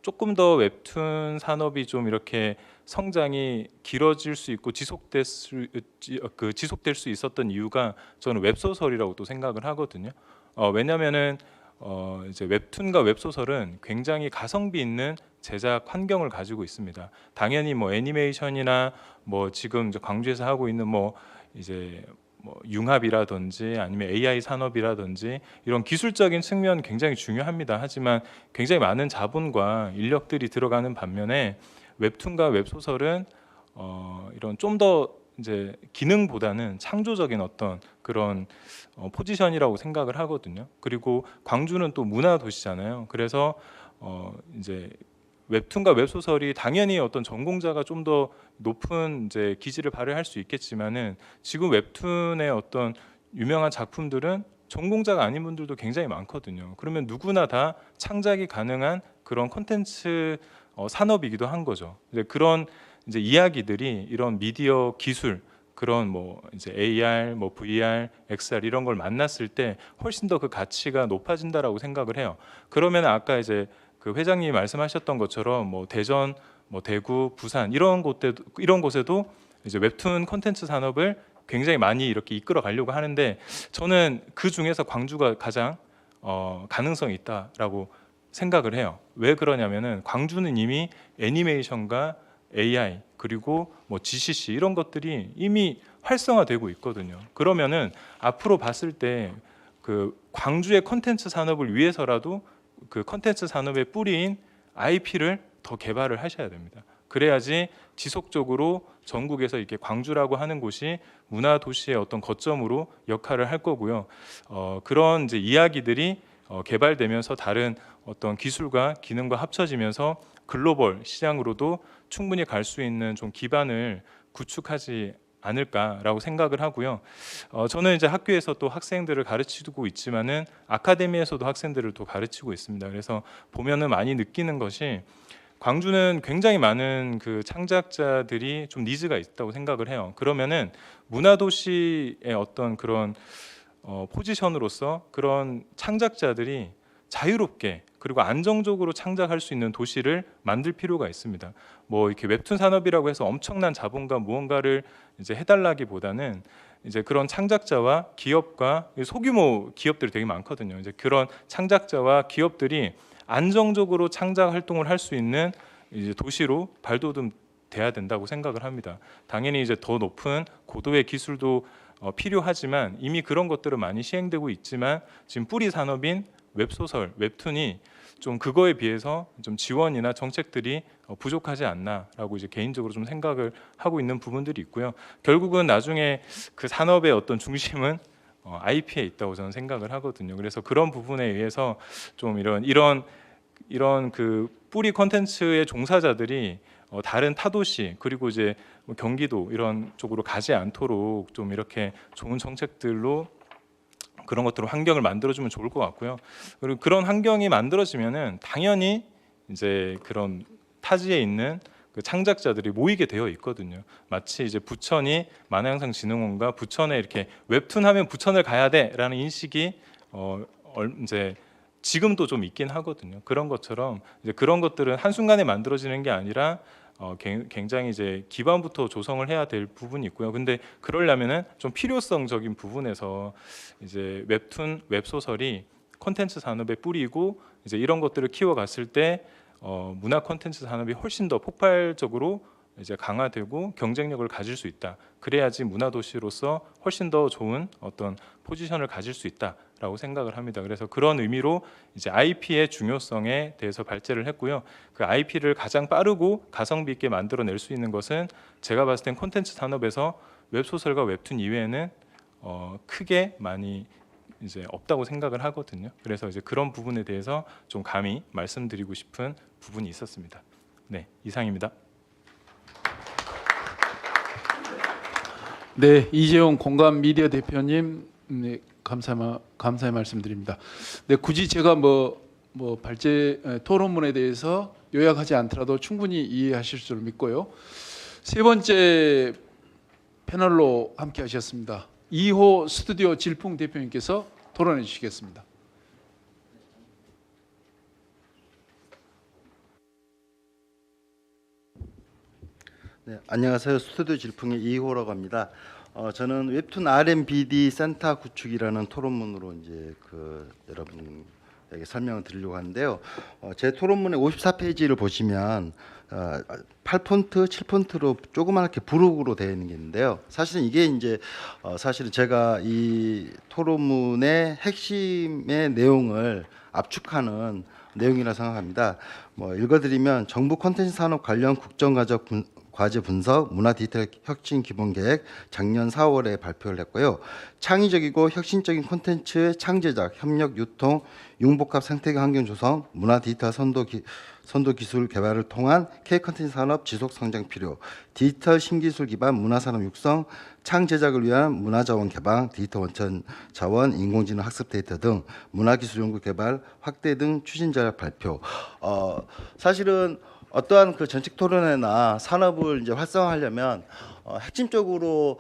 조금 더 웹툰 산업이 좀 이렇게 성장이 길어질 수 있고 지속될 수 있었던 이유가 저는 웹소설이라고 또 생각을 하거든요. 왜냐하면은 이제 웹툰과 웹소설은 굉장히 가성비 있는 제작 환경을 가지고 있습니다. 당연히 뭐 애니메이션이나 뭐 지금 이제 광주에서 하고 있는 뭐 이제 뭐 융합이라든지 아니면 AI 산업이라든지 이런 기술적인 측면 굉장히 중요합니다. 하지만 굉장히 많은 자본과 인력들이 들어가는 반면에 웹툰과 웹소설은 이런 좀 더 이제 기능보다는 창조적인 어떤 그런 포지션이라고 생각을 하거든요. 그리고 광주는 또 문화 도시잖아요. 그래서 이제 웹툰과 웹소설이 당연히 어떤 전공자가 좀 더 높은 이제 기질을 발휘할 수 있겠지만은 지금 웹툰의 어떤 유명한 작품들은 전공자가 아닌 분들도 굉장히 많거든요. 그러면 누구나 다 창작이 가능한 그런 콘텐츠 산업이기도 한 거죠. 이제 그런 이제 이야기들이 이런 미디어 기술 그런 뭐 이제 AR, 뭐 VR, XR 이런 걸 만났을 때 훨씬 더 그 가치가 높아진다라고 생각을 해요. 그러면 아까 이제 그 회장님이 말씀하셨던 것처럼 뭐 대전, 뭐 대구, 부산 이런 곳에도 이제 웹툰 콘텐츠 산업을 굉장히 많이 이렇게 이끌어 가려고 하는데 저는 그 중에서 광주가 가장 가능성이 있다라고 생각을 해요. 왜 그러냐면은 광주는 이미 애니메이션과 AI 그리고 뭐 GCC 이런 것들이 이미 활성화되고 있거든요. 그러면은 앞으로 봤을 때 그 광주의 컨텐츠 산업을 위해서라도 그 컨텐츠 산업의 뿌리인 IP를 더 개발을 하셔야 됩니다. 그래야지 지속적으로 전국에서 이렇게 광주라고 하는 곳이 문화 도시의 어떤 거점으로 역할을 할 거고요. 그런 이제 이야기들이 개발되면서 다른 어떤 기술과 기능과 합쳐지면서 글로벌 시장으로도 충분히 갈 수 있는 좀 기반을 구축하지 않을까라고 생각을 하고요. 저는 이제 학교에서 또 학생들을 가르치고 있지만은 아카데미에서도 학생들을 또 가르치고 있습니다. 그래서 보면은 많이 느끼는 것이 광주는 굉장히 많은 그 창작자들이 좀 니즈가 있다고 생각을 해요. 그러면은 문화도시의 어떤 그런 포지션으로서 그런 창작자들이 자유롭게 그리고 안정적으로 창작할 수 있는 도시를 만들 필요가 있습니다. 뭐 이렇게 웹툰 산업이라고 해서 엄청난 자본과 무언가를 이제 해달라기보다는 이제 그런 창작자와 기업과 소규모 기업들이 되게 많거든요. 이제 그런 창작자와 기업들이 안정적으로 창작 활동을 할 수 있는 이제 도시로 발돋움 돼야 된다고 생각을 합니다. 당연히 이제 더 높은 고도의 기술도 필요하지만 이미 그런 것들은 많이 시행되고 있지만 지금 뿌리 산업인 웹소설, 웹툰이 좀 그거에 비해서 좀 지원이나 정책들이 부족하지 않나라고 이제 개인적으로 좀 생각을 하고 있는 부분들이 있고요. 결국은 나중에 그 산업의 어떤 중심은 IP에 있다고 저는 생각을 하거든요. 그래서 그런 부분에 의해서 좀 이런 그 뿌리 콘텐츠의 종사자들이 다른 타도시 그리고 이제 뭐 경기도 이런 쪽으로 가지 않도록 좀 이렇게 좋은 정책들로 그런 것들로 환경을 만들어주면 좋을 것 같고요. 그리고 그런 환경이 만들어지면은 당연히 이제 그런 타지에 있는 그 창작자들이 모이게 되어 있거든요. 마치 이제 부천이 만화영상진흥원과 부천에 이렇게 웹툰 하면 부천을 가야 돼라는 인식이 이제 지금도 좀 있긴 하거든요. 그런 것처럼 이제 그런 것들은 한순간에 만들어지는 게 아니라 굉장히 이제 기반부터 조성을 해야 될 부분이 있고요. 근데 그러려면은 좀 필요성적인 부분에서 이제 웹툰, 웹소설이 콘텐츠 산업의 뿌리고 이제 이런 것들을 키워갔을 때 문화 콘텐츠 산업이 훨씬 더 폭발적으로 이제 강화되고 경쟁력을 가질 수 있다. 그래야지 문화 도시로서 훨씬 더 좋은 어떤 포지션을 가질 수 있다라고 생각을 합니다. 그래서 그런 의미로 이제 IP의 중요성에 대해서 발제를 했고요. 그 IP를 가장 빠르고 가성비 있게 만들어낼 수 있는 것은 제가 봤을 땐 콘텐츠 산업에서 웹소설과 웹툰 이외에는 크게 많이 이제 없다고 생각을 하거든요. 그래서 이제 그런 부분에 대해서 좀 감히 말씀드리고 싶은 부분이 있었습니다. 네, 이상입니다. 네, 이재용 공감 미디어 대표님, 네, 감사의 말씀드립니다. 네, 굳이 제가 뭐 토론문에 대해서 요약하지 않더라도 충분히 이해하실 줄 믿고요. 세 번째 패널로 함께하셨습니다. 2호 스튜디오 질풍 대표님께서 토론해 주시겠습니다. 네, 안녕하세요. 스튜디오 질풍의 이호라고 합니다. 저는 웹툰 R&BD 센터 구축이라는 토론문으로 이제 여러분에게 설명을 드리려고 하는데요. 제 토론문의 54페이지를 보시면 8폰트, 7폰트로 조그맣게 부록으로 되어 있는 게 있는데요. 사실은 이게 이제 사실은 제가 이 토론문의 핵심의 내용을 압축하는 내용이라 생각합니다. 읽어드리면 정부 콘텐츠 산업 관련 과제 분석, 문화 디지털 혁신 기본 계획 작년 4월에 발표를 했고요. 창의적이고 혁신적인 콘텐츠 창제작, 협력, 유통, 융복합 생태계 환경 조성, 문화 디지털 선도 기술 개발을 통한 K 콘텐츠 산업 지속 성장 필요, 디지털 신기술 기반 문화 산업 육성, 창제작을 위한 문화 자원 개방, 디지털 원천 자원, 인공지능 학습 데이터 등 문화 기술 연구 개발 확대 등 추진 전략 발표. 사실은 어떠한 그 정책 토론회나 산업을 이제 활성화하려면 핵심적으로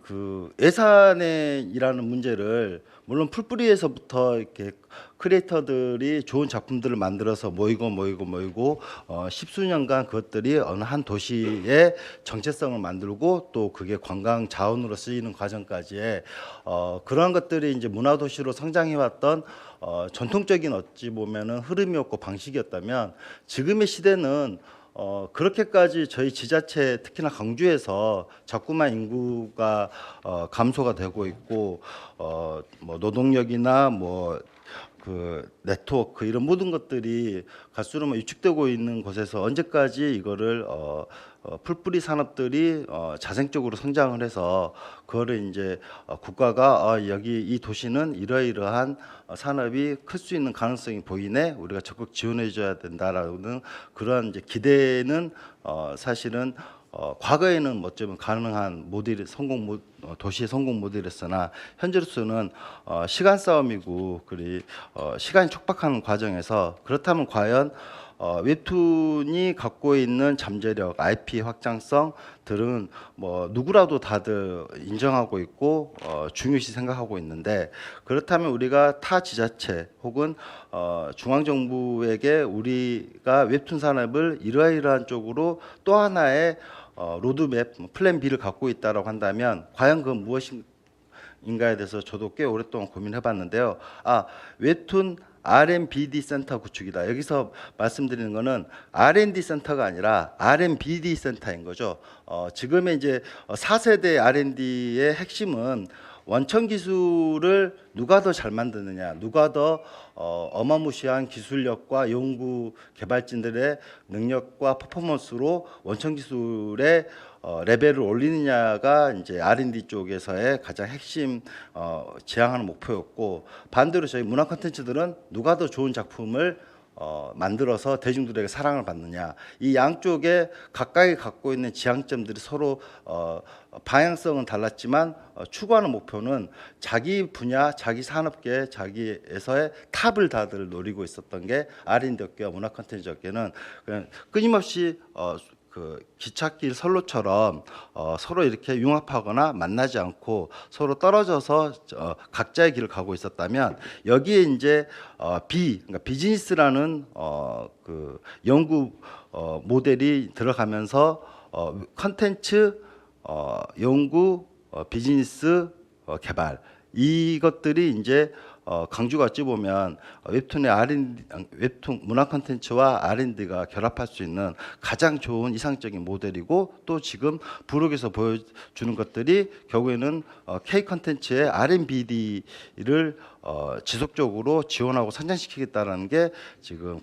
그 예산이라는 문제를 물론 풀뿌리에서부터 이렇게 크리에이터들이 좋은 작품들을 만들어서 모이고 십수년간 그것들이 어느 한 도시의 정체성을 만들고 또 그게 관광 자원으로 쓰이는 과정까지의 그러한 것들이 이제 문화 도시로 성장해왔던 전통적인 어찌 보면은 흐름이었고 방식이었다면 지금의 시대는 그렇게까지 저희 지자체 특히나 광주에서 자꾸만 인구가 감소가 되고 있고 뭐 노동력이나 뭐 그 네트워크 이런 모든 것들이 갈수록 위축되고 있는 곳에서 언제까지 이거를 풀뿌리 산업들이 자생적으로 성장을 해서 그거를 이제 국가가 여기 이 도시는 이러이러한 산업이 클 수 있는 가능성이 보이네 우리가 적극 지원해 줘야 된다라는 그러한 이제 기대는 사실은 과거에는 뭐 어쩌면 가능한 모델 도시의 성공 모델이었으나 현재로서는 시간 싸움이고 시간이 촉박한 과정에서 그렇다면 과연 웹툰이 갖고 있는 잠재력, IP 확장성들은 뭐 누구라도 다들 인정하고 있고 중요시 생각하고 있는데 그렇다면 우리가 타 지자체 혹은 중앙 정부에게 우리가 웹툰 산업을 이러이러한 쪽으로 또 하나의 로드맵, 플랜 B를 갖고 있다라고 한다면 과연 그건 무엇인가에 대해서 저도 꽤 오랫동안 고민해봤는데요. 웹툰 R&BD 센터 구축이다. 여기서 말씀드리는 거는 R&D 센터가 아니라 R&BD 센터인 거죠. 지금의 이제 4세대 R&D의 핵심은 원천 기술을 누가 더 잘 만드느냐, 누가 더 어마무시한 기술력과 연구 개발진들의 능력과 퍼포먼스로 원천 기술의 레벨을 올리느냐가 이제 R&D 쪽에서의 가장 핵심 지향하는 목표였고 반대로 저희 문화 콘텐츠들은 누가 더 좋은 작품을 만들어서 대중들에게 사랑을 받느냐 이 양쪽에 각각이 갖고 있는 지향점들이 서로 방향성은 달랐지만 추구하는 목표는 자기 분야, 자기 산업계, 자기에서의 탑을 다들 노리고 있었던 게 R&D 업계와 문화 콘텐츠 업계는 그냥 끊임없이 그 기찻길 선로처럼 서로 이렇게 융합하거나 만나지 않고 서로 떨어져서 각자의 길을 가고 있었다면 여기에 이제 그러니까 비즈니스라는 그 연구 모델이 들어가면서 컨텐츠 연구 비즈니스 개발 이것들이 이제 강주가 어찌 보면 웹툰의 웹툰 문화 콘텐츠와 R&D가 결합할 수 있는 가장 좋은 이상적인 모델이고 또 지금 부록에서 보여주는 것들이 결국에는 K 콘텐츠의 R&BD를 지속적으로 지원하고 성장시키겠다라는 게 지금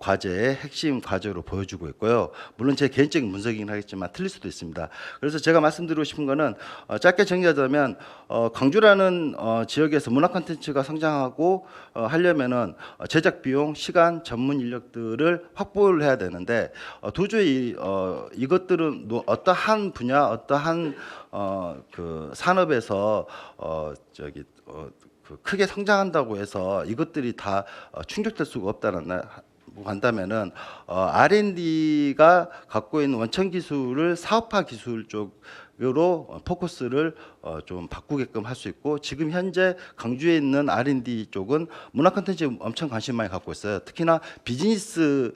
과제의 핵심 과제로 보여주고 있고요. 물론 제 개인적인 분석이긴 하겠지만 틀릴 수도 있습니다. 그래서 제가 말씀드리고 싶은 거는 짧게 정리하자면 광주라는 지역에서 문화 콘텐츠가 성장하고 하려면은 제작 비용, 시간, 전문 인력들을 확보를 해야 되는데 도저히 이것들은 어떠한 분야, 어떠한 그 산업에서 크게 성장한다고 해서 이것들이 다 충족될 수가 없다는 한다면은 R&D가 갖고 있는 원천 기술을 사업화 기술 쪽으로 포커스를 좀 바꾸게끔 할 수 있고 지금 현재 강주에 있는 R&D 쪽은 문화 콘텐츠에 엄청 관심 많이 갖고 있어요. 특히나 비즈니스에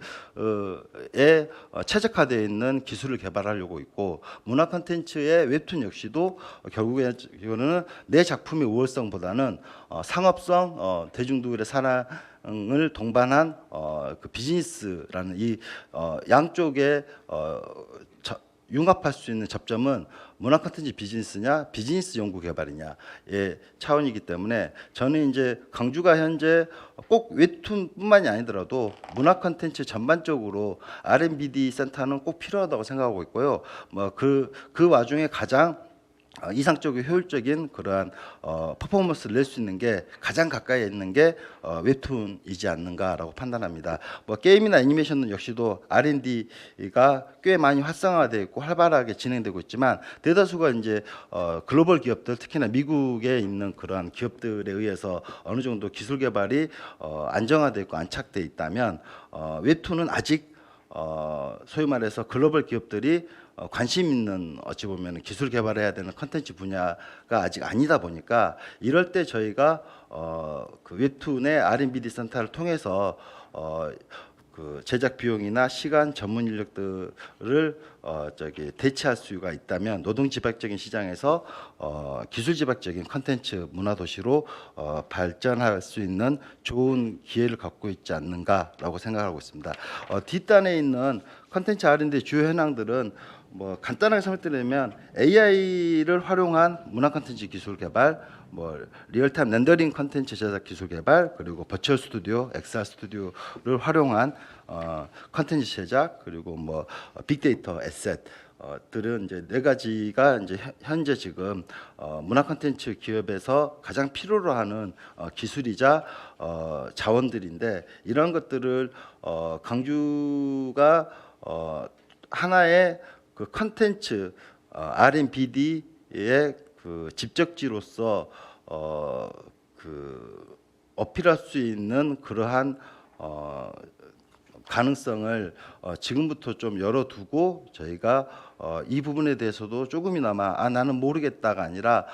최적화되어 있는 기술을 개발하려고 있고 문화 콘텐츠의 웹툰 역시도 결국에는 내 작품의 우월성보다는 상업성, 대중들의 사랑을 동반한 그 비즈니스라는 이 양쪽의 융합할 수 있는 접점은 문화 콘텐츠 비즈니스냐 비즈니스 연구 개발이냐의 차원이기 때문에 저는 이제 강주가 현재 꼭 웹툰뿐만이 아니더라도 문화 콘텐츠 전반적으로 R&BD 센터는 꼭 필요하다고 생각하고 있고요. 뭐 그 와중에 가장 이상적이고 효율적인 그러한 퍼포먼스를 낼 수 있는 게 가장 가까이 있는 게 웹툰이지 않는가라고 판단합니다. 뭐 게임이나 애니메이션 역시도 R&D가 꽤 많이 활성화되어 있고 활발하게 진행되고 있지만 대다수가 이제 글로벌 기업들 특히나 미국에 있는 그러한 기업들에 의해서 어느 정도 기술 개발이 안정화되어 있고 안착되어 있다면 웹툰은 아직 소위 말해서 글로벌 기업들이 관심 있는 어찌 보면 기술 개발해야 되는 컨텐츠 분야가 아직 아니다 보니까 이럴 때 저희가 그 웹툰의 R&BD 센터를 통해서 그 제작 비용이나 시간, 전문 인력들을 대체할 수가 있다면 노동 지배적인 시장에서 기술 지배적인 컨텐츠 문화 도시로 발전할 수 있는 좋은 기회를 갖고 있지 않는가라고 생각하고 있습니다. 뒷단에 있는 컨텐츠 R&D 주요 현황들은 뭐 간단하게 설명드리면 AI를 활용한 문화 컨텐츠 기술 개발, 뭐 리얼타임 렌더링 컨텐츠 제작 기술 개발, 그리고 버추얼 스튜디오, XR 스튜디오를 활용한 컨텐츠 제작, 그리고 뭐 빅데이터 에셋 들은 이제 네 가지가 이제 현재 지금 문화 컨텐츠 기업에서 가장 필요로 하는 기술이자 자원들인데, 이런 것들을 광주가 하나의 그 컨텐츠 R&BD의 그 집적지로서 그 어필할 수 있는 그러한 가능성을 지금부터 좀 열어두고 저희가 이 부분에 대해서도 조금이나마 나는 모르겠다가 아니라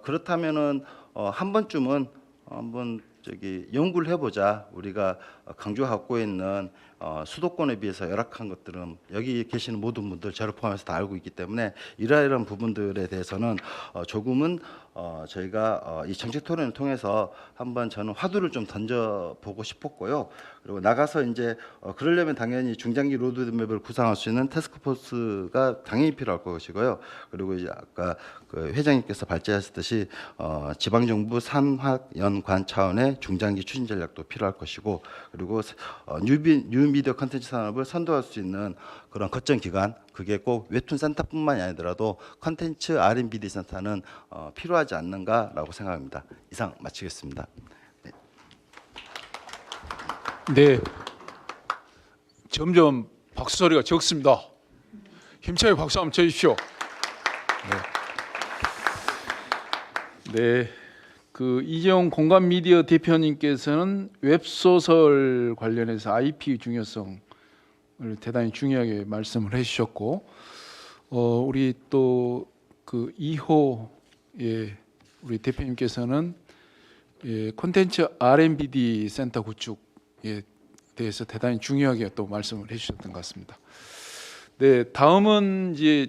그렇다면은 한 번쯤은 한번 연구를 해보자. 우리가 강조가 갖고 있는 수도권에 비해서 열악한 것들은 여기 계시는 모든 분들 저를 포함해서 다 알고 있기 때문에 이러이러한 부분들에 대해서는 조금은 저희가 이 정책 토론을 통해서 한번 저는 화두를 좀 던져보고 싶었고요. 그리고 나가서 이제 그러려면 당연히 중장기 로드맵을 구상할 수 있는 태스크포스가 당연히 필요할 것이고요. 그리고 이제 아까 그 회장님께서 발제하셨듯이 지방정부 산학연관 차원의 중장기 추진 전략도 필요할 것이고, 그리고 뉴미디어 컨텐츠 산업을 선도할 수 있는 그런 거점 기관, 그게 꼭 웹툰 센터뿐만이 아니더라도 컨텐츠 R&BD 센터는 필요하지 않는가라고 생각합니다. 이상 마치겠습니다. 네. 점점 박수 소리가 적습니다. 힘차게 박수 한번 쳐주십시오. 네. 그 이재용 공감 미디어 대표님께서는 웹소설 관련해서 IP 중요성을 대단히 중요하게 말씀을 해주셨고, 우리 또 그 2호 우리 대표님께서는 콘텐츠 R&BD 센터 구축에 대해서 대단히 중요하게 또 말씀을 해주셨던 것 같습니다. 네, 다음은 이제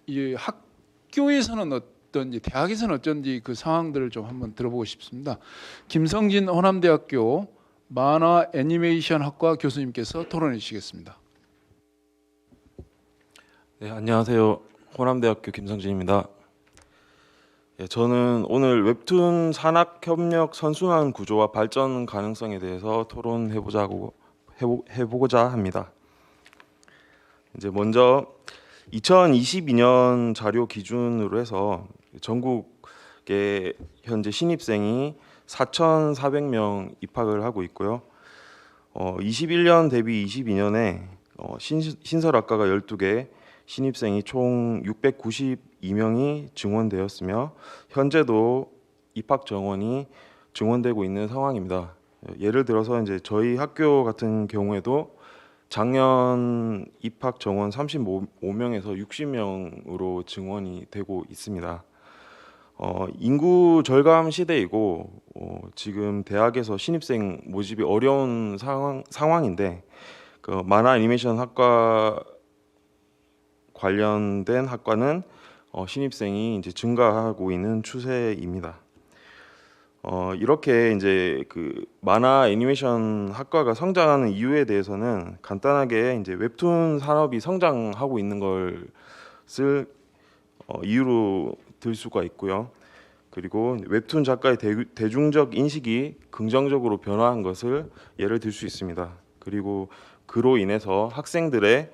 이 학교에서는 어떤지, 대학에서는 어쩐지 그 상황들을 좀 한번 들어보고 싶습니다. 김성진 호남대학교 만화 애니메이션 학과 교수님께서 토론해 주시겠습니다. 네, 안녕하세요. 호남대학교 김성진입니다. 저는 오늘 웹툰 산학협력 선순환 구조와 발전 가능성에 대해서 해보고자 합니다. 이제 먼저 2022년 자료 기준으로 해서 전국에 현재 신입생이 4,400명 입학을 하고 있고요. 21년 대비 22년에 신설학과가 12개, 신입생이 총 692명이 증원되었으며 현재도 입학 정원이 증원되고 있는 상황입니다. 예를 들어서 이제 저희 학교 같은 경우에도 작년 입학 정원 35명에서 60명으로 증원이 되고 있습니다. 인구 절감 시대이고 지금 대학에서 신입생 모집이 어려운 상황인데 그 만화 애니메이션 학과 관련된 학과는 신입생이 이제 증가하고 있는 추세입니다. 이렇게 이제 그 만화 애니메이션 학과가 성장하는 이유에 대해서는 간단하게 이제 웹툰 산업이 성장하고 있는 것을 이유로 들 수가 있고요. 그리고 웹툰 작가의 대중적 인식이 긍정적으로 변화한 것을 예를 들 수 있습니다. 그리고 그로 인해서 학생들의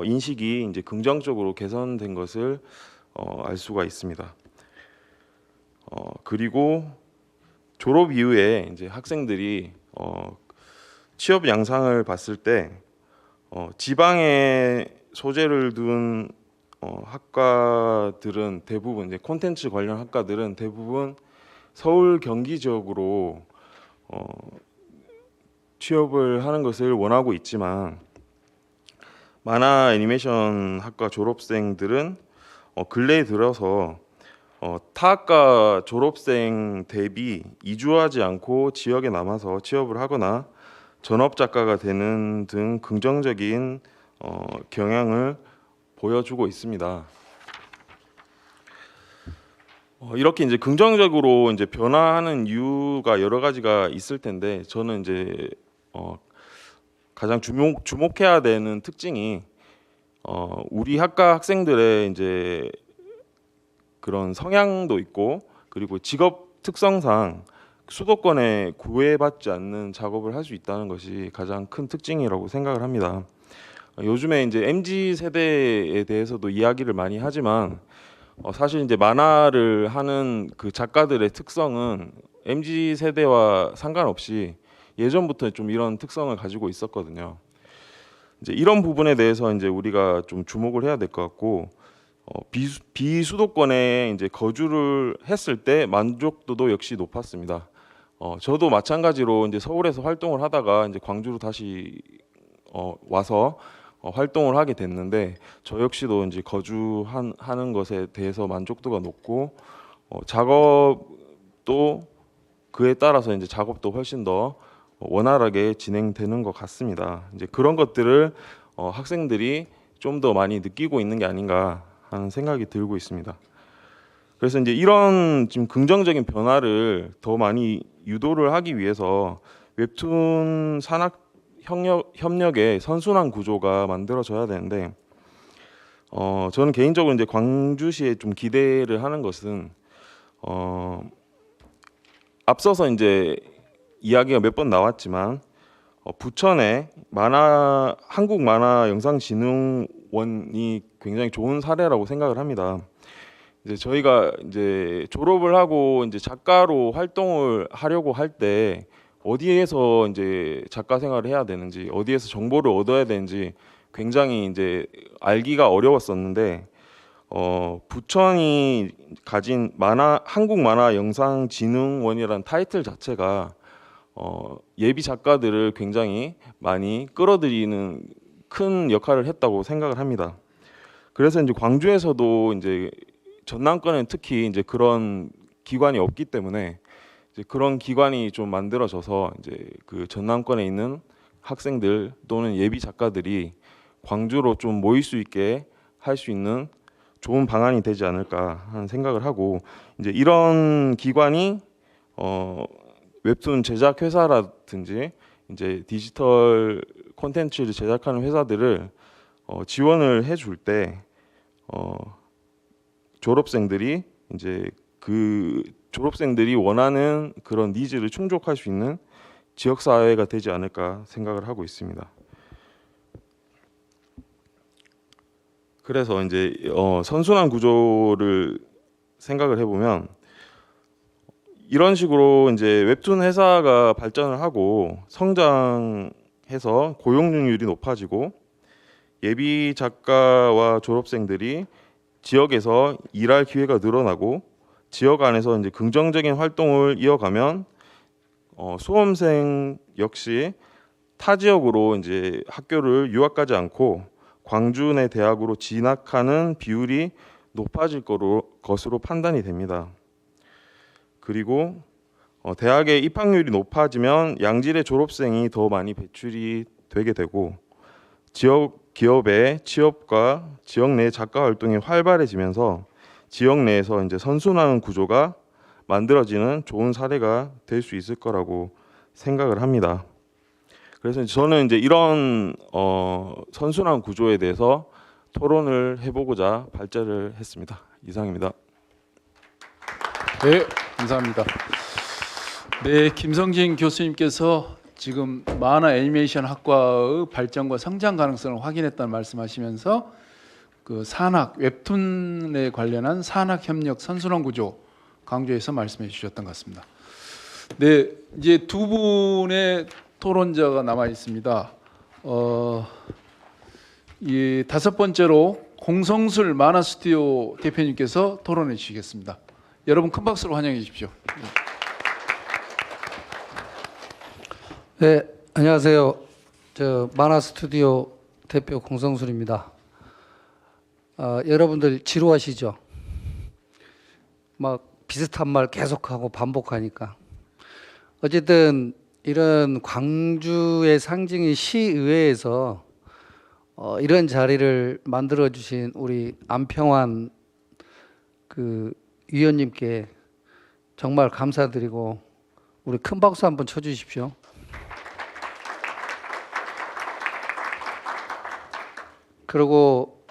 인식이 이제 긍정적으로 개선된 것을 알 수가 있습니다. 그리고 졸업 이후에 이제 학생들이 취업 양상을 봤을 때 지방에 소재를 둔 학과들은 대부분 이제 콘텐츠 관련 학과들은 대부분 서울 경기 지역으로 취업을 하는 것을 원하고 있지만 만화 애니메이션 학과 졸업생들은 근래에 들어서 타학과 졸업생 대비 이주하지 않고 지역에 남아서 취업을 하거나 전업 작가가 되는 등 긍정적인 경향을 보여주고 있습니다. 이렇게 이제 긍정적으로 이제 변화하는 이유가 여러 가지가 있을 텐데 저는 이제 가장 주목해야 되는 특징이 우리 학과 학생들의 이제 그런 성향도 있고 그리고 직업 특성상 수도권에 구애받지 않는 작업을 할 수 있다는 것이 가장 큰 특징이라고 생각을 합니다. 요즘에 이제 MZ 세대에 대해서도 이야기를 많이 하지만 사실 이제 만화를 하는 그 작가들의 특성은 MZ 세대와 상관없이 예전부터 좀 이런 특성을 가지고 있었거든요. 이제 이런 부분에 대해서 이제 우리가 좀 주목을 해야 될 것 같고 비수도권에 이제 거주를 했을 때 만족도도 역시 높았습니다. 저도 마찬가지로 이제 서울에서 활동을 하다가 이제 광주로 다시 와서 활동을 하게 됐는데 저 역시도 이제 거주하는 것에 대해서 만족도가 높고 작업도 그에 따라서 이제 작업도 훨씬 더 원활하게 진행되는 것 같습니다. 이제 그런 것들을 학생들이 좀 더 많이 느끼고 있는 게 아닌가 하는 생각이 들고 있습니다. 그래서 이제 이런 지금 긍정적인 변화를 더 많이 유도를 하기 위해서 웹툰 산학 협력의 선순환 구조가 만들어져야 되는데 저는 개인적으로 이제 광주시에 좀 기대를 하는 것은 앞서서 이제 이야기가 몇 번 나왔지만 부천의 한국 만화 영상진흥원이 굉장히 좋은 사례라고 생각을 합니다. 이제 저희가 이제 졸업을 하고 이제 작가로 활동을 하려고 할 때 어디에서 이제 작가 생활을 해야 되는지 어디에서 정보를 얻어야 되는지 굉장히 이제 알기가 어려웠었는데 부천이 가진 한국 만화 영상진흥원이라는 타이틀 자체가 예비 작가들을 굉장히 많이 끌어들이는 큰 역할을 했다고 생각을 합니다. 그래서 이제 광주에서도 이제 전남권은 특히 이제 그런 기관이 없기 때문에 이제 그런 기관이 좀 만들어져서 이제 그 전남권에 있는 학생들 또는 예비 작가들이 광주로 좀 모일 수 있게 할 수 있는 좋은 방안이 되지 않을까 하는 생각을 하고 이제 이런 기관이 웹툰 제작 회사라든지 이제 디지털 콘텐츠를 제작하는 회사들을 지원을 해줄 때 졸업생들이 이제 그 졸업생들이 원하는 그런 니즈를 충족할 수 있는 지역 사회가 되지 않을까 생각을 하고 있습니다. 그래서 이제 선순환 구조를 생각을 해보면 이런 식으로 이제 웹툰 회사가 발전을 하고 성장해서 고용률이 높아지고 예비 작가와 졸업생들이 지역에서 일할 기회가 늘어나고 지역 안에서 이제 긍정적인 활동을 이어가면 수험생 역시 타 지역으로 이제 학교를 유학 가지 않고 광주 내 대학으로 진학하는 비율이 높아질 것으로 판단이 됩니다. 그리고 대학의 입학률이 높아지면 양질의 졸업생이 더 많이 배출이 되게 되고 지역 기업의 취업과 지역 내 작가 활동이 활발해지면서 지역 내에서 이제 선순환 구조가 만들어지는 좋은 사례가 될 수 있을 거라고 생각을 합니다. 그래서 저는 이제 이런 선순환 구조에 대해서 토론을 해보고자 발제를 했습니다. 이상입니다. 네, 감사합니다. 네, 김성진 교수님께서 지금 만화 애니메이션 학과의 발전과 성장 가능성을 확인했다는 말씀하시면서 그 산학 웹툰에 관련한 산학 협력 선순환 구조 강조해서 말씀해 주셨던 것 같습니다. 네, 이제 두 분의 토론자가 남아 있습니다. 이 다섯 번째로 공성술 만화 스튜디오 대표님께서 토론해 주시겠습니다. 여러분 큰 박수로 환영해 주십시오. 네, 안녕하세요. 저 만화 스튜디오 대표 공성술입니다. 여러분들 지루하시죠? 막 비슷한 말 계속하고 반복하니까. 어쨌든 이런 광주의 상징인 시의회에서 이런 자리를 만들어 주신 우리 안평환 그 위원님께 정말 감사드리고 우리 큰 박수 한번 쳐주십시오. 그리고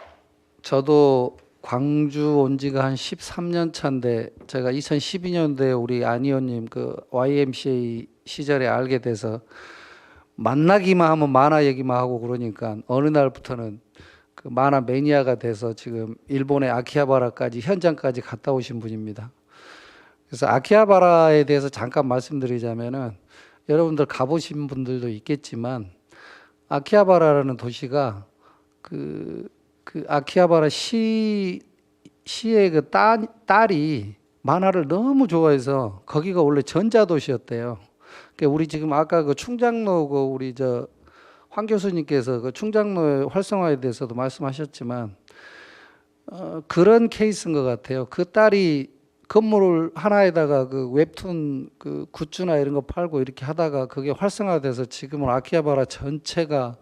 저도 광주 온 지가 한 13년 차인데 제가 2012년도에 우리 안 의원님 그 YMCA 시절에 알게 돼서 만나기만 하면 만화 얘기만 하고 그러니까 어느 날부터는 그 만화 매니아가 돼서 지금 일본의 아키하바라까지 현장까지 갔다 오신 분입니다. 그래서 아키하바라에 대해서 잠깐 말씀드리자면은 여러분들 가보신 분들도 있겠지만 아키하바라라는 도시가 그 아키하바라 시의 그 딸이 만화를 너무 좋아해서 거기가 원래 전자도시였대요. 그러니까 우리 지금 아까 그 충장로 그 우리 저 황 교수님께서 그 충장로의 활성화에 대해서도 말씀하셨지만 그런 케이스인 것 같아요. 그 딸이 건물 하나에다가 그 웹툰 그 굿즈나 이런 거 팔고 이렇게 하다가 그게 활성화돼서 지금은 아키하바라 전체가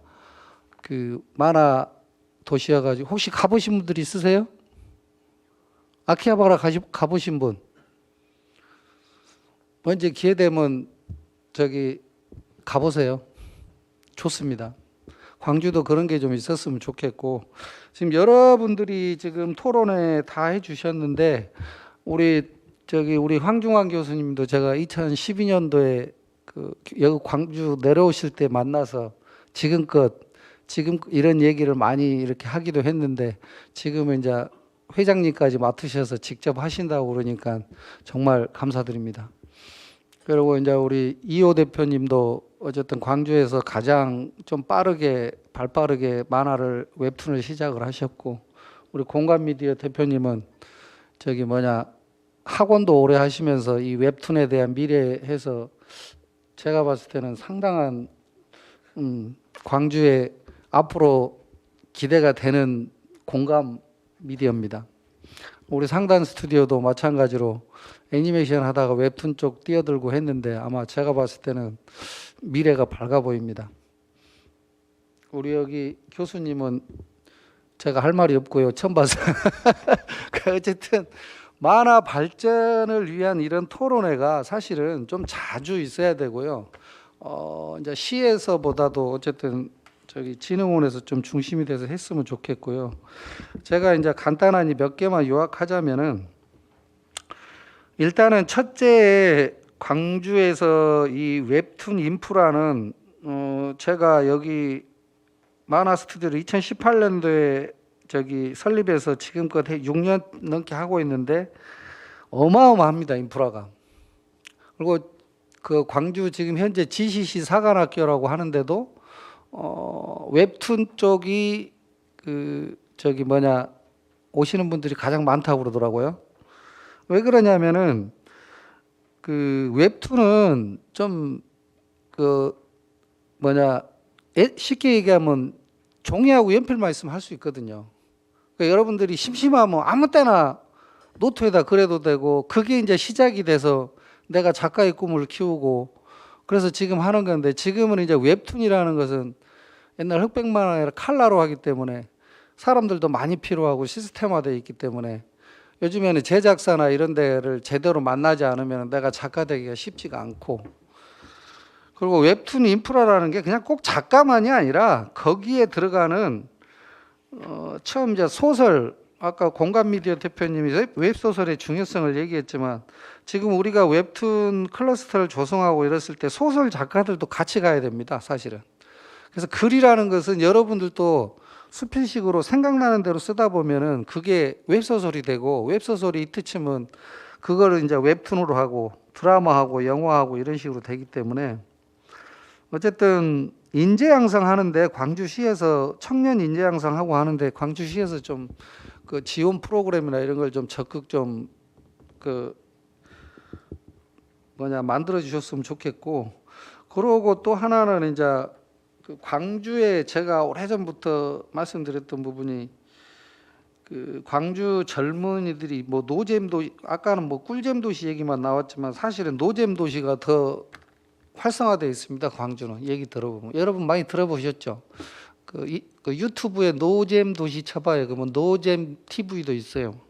그 만화 도시여가지고 혹시 가보신 분들 있으세요? 아키하바라 가보신 분? 언제 기회 되면 저기 가보세요. 좋습니다. 광주도 그런 게 좀 있었으면 좋겠고 지금 여러분들이 지금 토론회 다 해주셨는데 우리 황중환 교수님도 제가 2012년도에 그 여기 광주 내려오실 때 만나서 지금 이런 얘기를 많이 이렇게 하기도 했는데 지금은 이제 회장님까지 맡으셔서 직접 하신다고 그러니까 정말 감사드립니다. 그리고 이제 우리 이호 대표님도 어쨌든 광주에서 가장 좀 발빠르게 만화를 웹툰을 시작을 하셨고 우리 공감미디어 대표님은 학원도 오래 하시면서 이 웹툰에 대한 미래해서 제가 봤을 때는 상당한 광주에 앞으로 기대가 되는 공감 미디어입니다. 우리 상단 스튜디오도 마찬가지로 애니메이션 하다가 웹툰 쪽 뛰어들고 했는데 아마 제가 봤을 때는 미래가 밝아 보입니다. 우리 여기 교수님은 제가 할 말이 없고요. 처음 봐서. 어쨌든 만화 발전을 위한 이런 토론회가 사실은 좀 자주 있어야 되고요. 이제 시에서보다도 어쨌든 진흥원에서 좀 중심이 돼서 했으면 좋겠고요. 제가 이제 간단하니 몇 개만 요약하자면은 일단은 첫째 광주에서 이 웹툰 인프라는 제가 여기 만화 스튜디오를 2018년도에 설립해서 지금껏 6년 넘게 하고 있는데 어마어마합니다, 인프라가. 그리고 그 광주 지금 현재 GCC 사관학교라고 하는데도 웹툰 쪽이 오시는 분들이 가장 많다고 그러더라고요. 왜 그러냐면은 그 웹툰은 쉽게 얘기하면 종이하고 연필만 있으면 할 수 있거든요. 그러니까 여러분들이 심심하면 아무 때나 노트에다 그려도 되고 그게 이제 시작이 돼서 내가 작가의 꿈을 키우고 그래서 지금 하는 건데 지금은 이제 웹툰이라는 것은 옛날 흑백만화가 아니라 칼라로 하기 때문에 사람들도 많이 필요하고 시스템화되어 있기 때문에 요즘에는 제작사나 이런 데를 제대로 만나지 않으면 내가 작가 되기가 쉽지가 않고 그리고 웹툰 인프라라는 게 그냥 꼭 작가만이 아니라 거기에 들어가는 처음 이제 소설 아까 공감미디어 대표님이 웹소설의 중요성을 얘기했지만 지금 우리가 웹툰 클러스터를 조성하고 이랬을 때 소설 작가들도 같이 가야 됩니다, 사실은. 그래서 글이라는 것은 여러분들도 수필식으로 생각나는 대로 쓰다 보면은 그게 웹소설이 되고 웹소설이 이트 치면 그거를 이제 웹툰으로 하고 드라마하고 영화하고 이런 식으로 되기 때문에 어쨌든 인재 양성하는데 광주시에서 청년 인재 양성하고 하는데 광주시에서 좀 그 지원 프로그램이나 이런 걸 좀 적극 만들어 주셨으면 좋겠고 그러고 또 하나는 이제 그 광주에 제가 오래전부터 말씀드렸던 부분이 그 광주 젊은이들이 노잼 도시 아까는 꿀잼 도시 얘기만 나왔지만 사실은 노잼 도시가 더 활성화되어 있습니다. 광주는 얘기 들어보면 여러분 많이 들어보셨죠? 그 유튜브에 노잼 도시 쳐봐요. 그러면 노잼 TV도 있어요.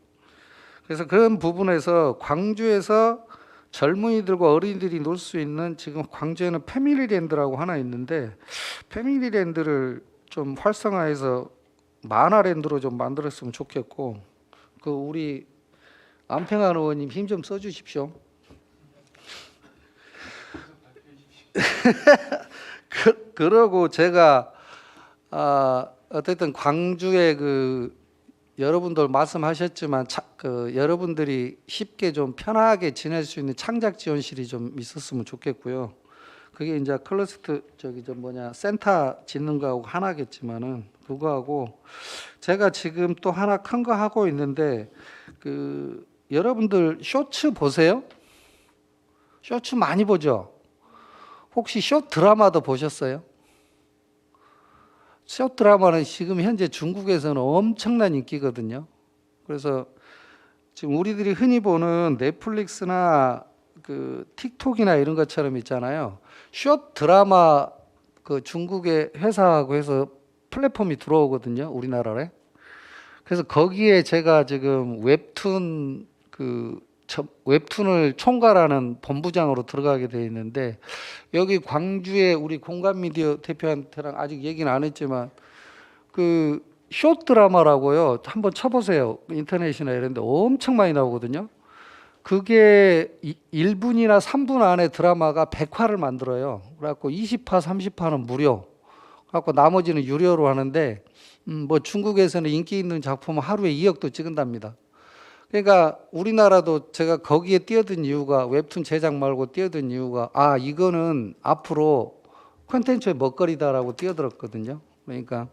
그래서 그런 부분에서 광주에서 젊은이들과 어린이들이 놀 수 있는 지금 광주에는 패밀리랜드라고 하나 있는데 패밀리랜드를 좀 활성화해서 만화랜드로 좀 만들었으면 좋겠고 그 우리 안평한 의원님 힘 좀 써주십시오. 그러고 제가 어쨌든 광주에 그 여러분들 말씀하셨지만 그 여러분들이 쉽게 좀 편하게 지낼 수 있는 창작 지원실이 좀 있었으면 좋겠고요. 그게 이제 클러스터 센터 짓는 거하고 하나겠지만은 그거하고 제가 지금 또 하나 큰 거 하고 있는데 그 여러분들 쇼츠 보세요? 쇼츠 많이 보죠? 혹시 쇼 드라마도 보셨어요? 쇼 드라마는 지금 현재 중국에서는 엄청난 인기거든요. 그래서 지금 우리들이 흔히 보는 넷플릭스나 그 틱톡이나 이런 것처럼 있잖아요. 쇼 드라마 그 중국의 회사하고 해서 플랫폼이 들어오거든요. 우리나라에. 그래서 거기에 제가 지금 웹툰을 총괄하는 본부장으로 들어가게 돼 있는데 여기 광주에 우리 공감미디어 대표한테랑 아직 얘기는 안 했지만 그 숏 드라마라고요. 한번 쳐보세요. 인터넷이나 이런 데 엄청 많이 나오거든요. 그게 1분이나 3분 안에 드라마가 100화를 만들어요. 그래갖고 20화, 30화는 무료. 그래갖고 나머지는 유료로 하는데 뭐 중국에서는 인기 있는 작품은 하루에 2억도 찍은답니다. 그러니까 우리나라도 제가 거기에 뛰어든 이유가 웹툰 제작 말고 뛰어든 이유가 이거는 앞으로 콘텐츠의 먹거리다라고 뛰어들었거든요. 그러니까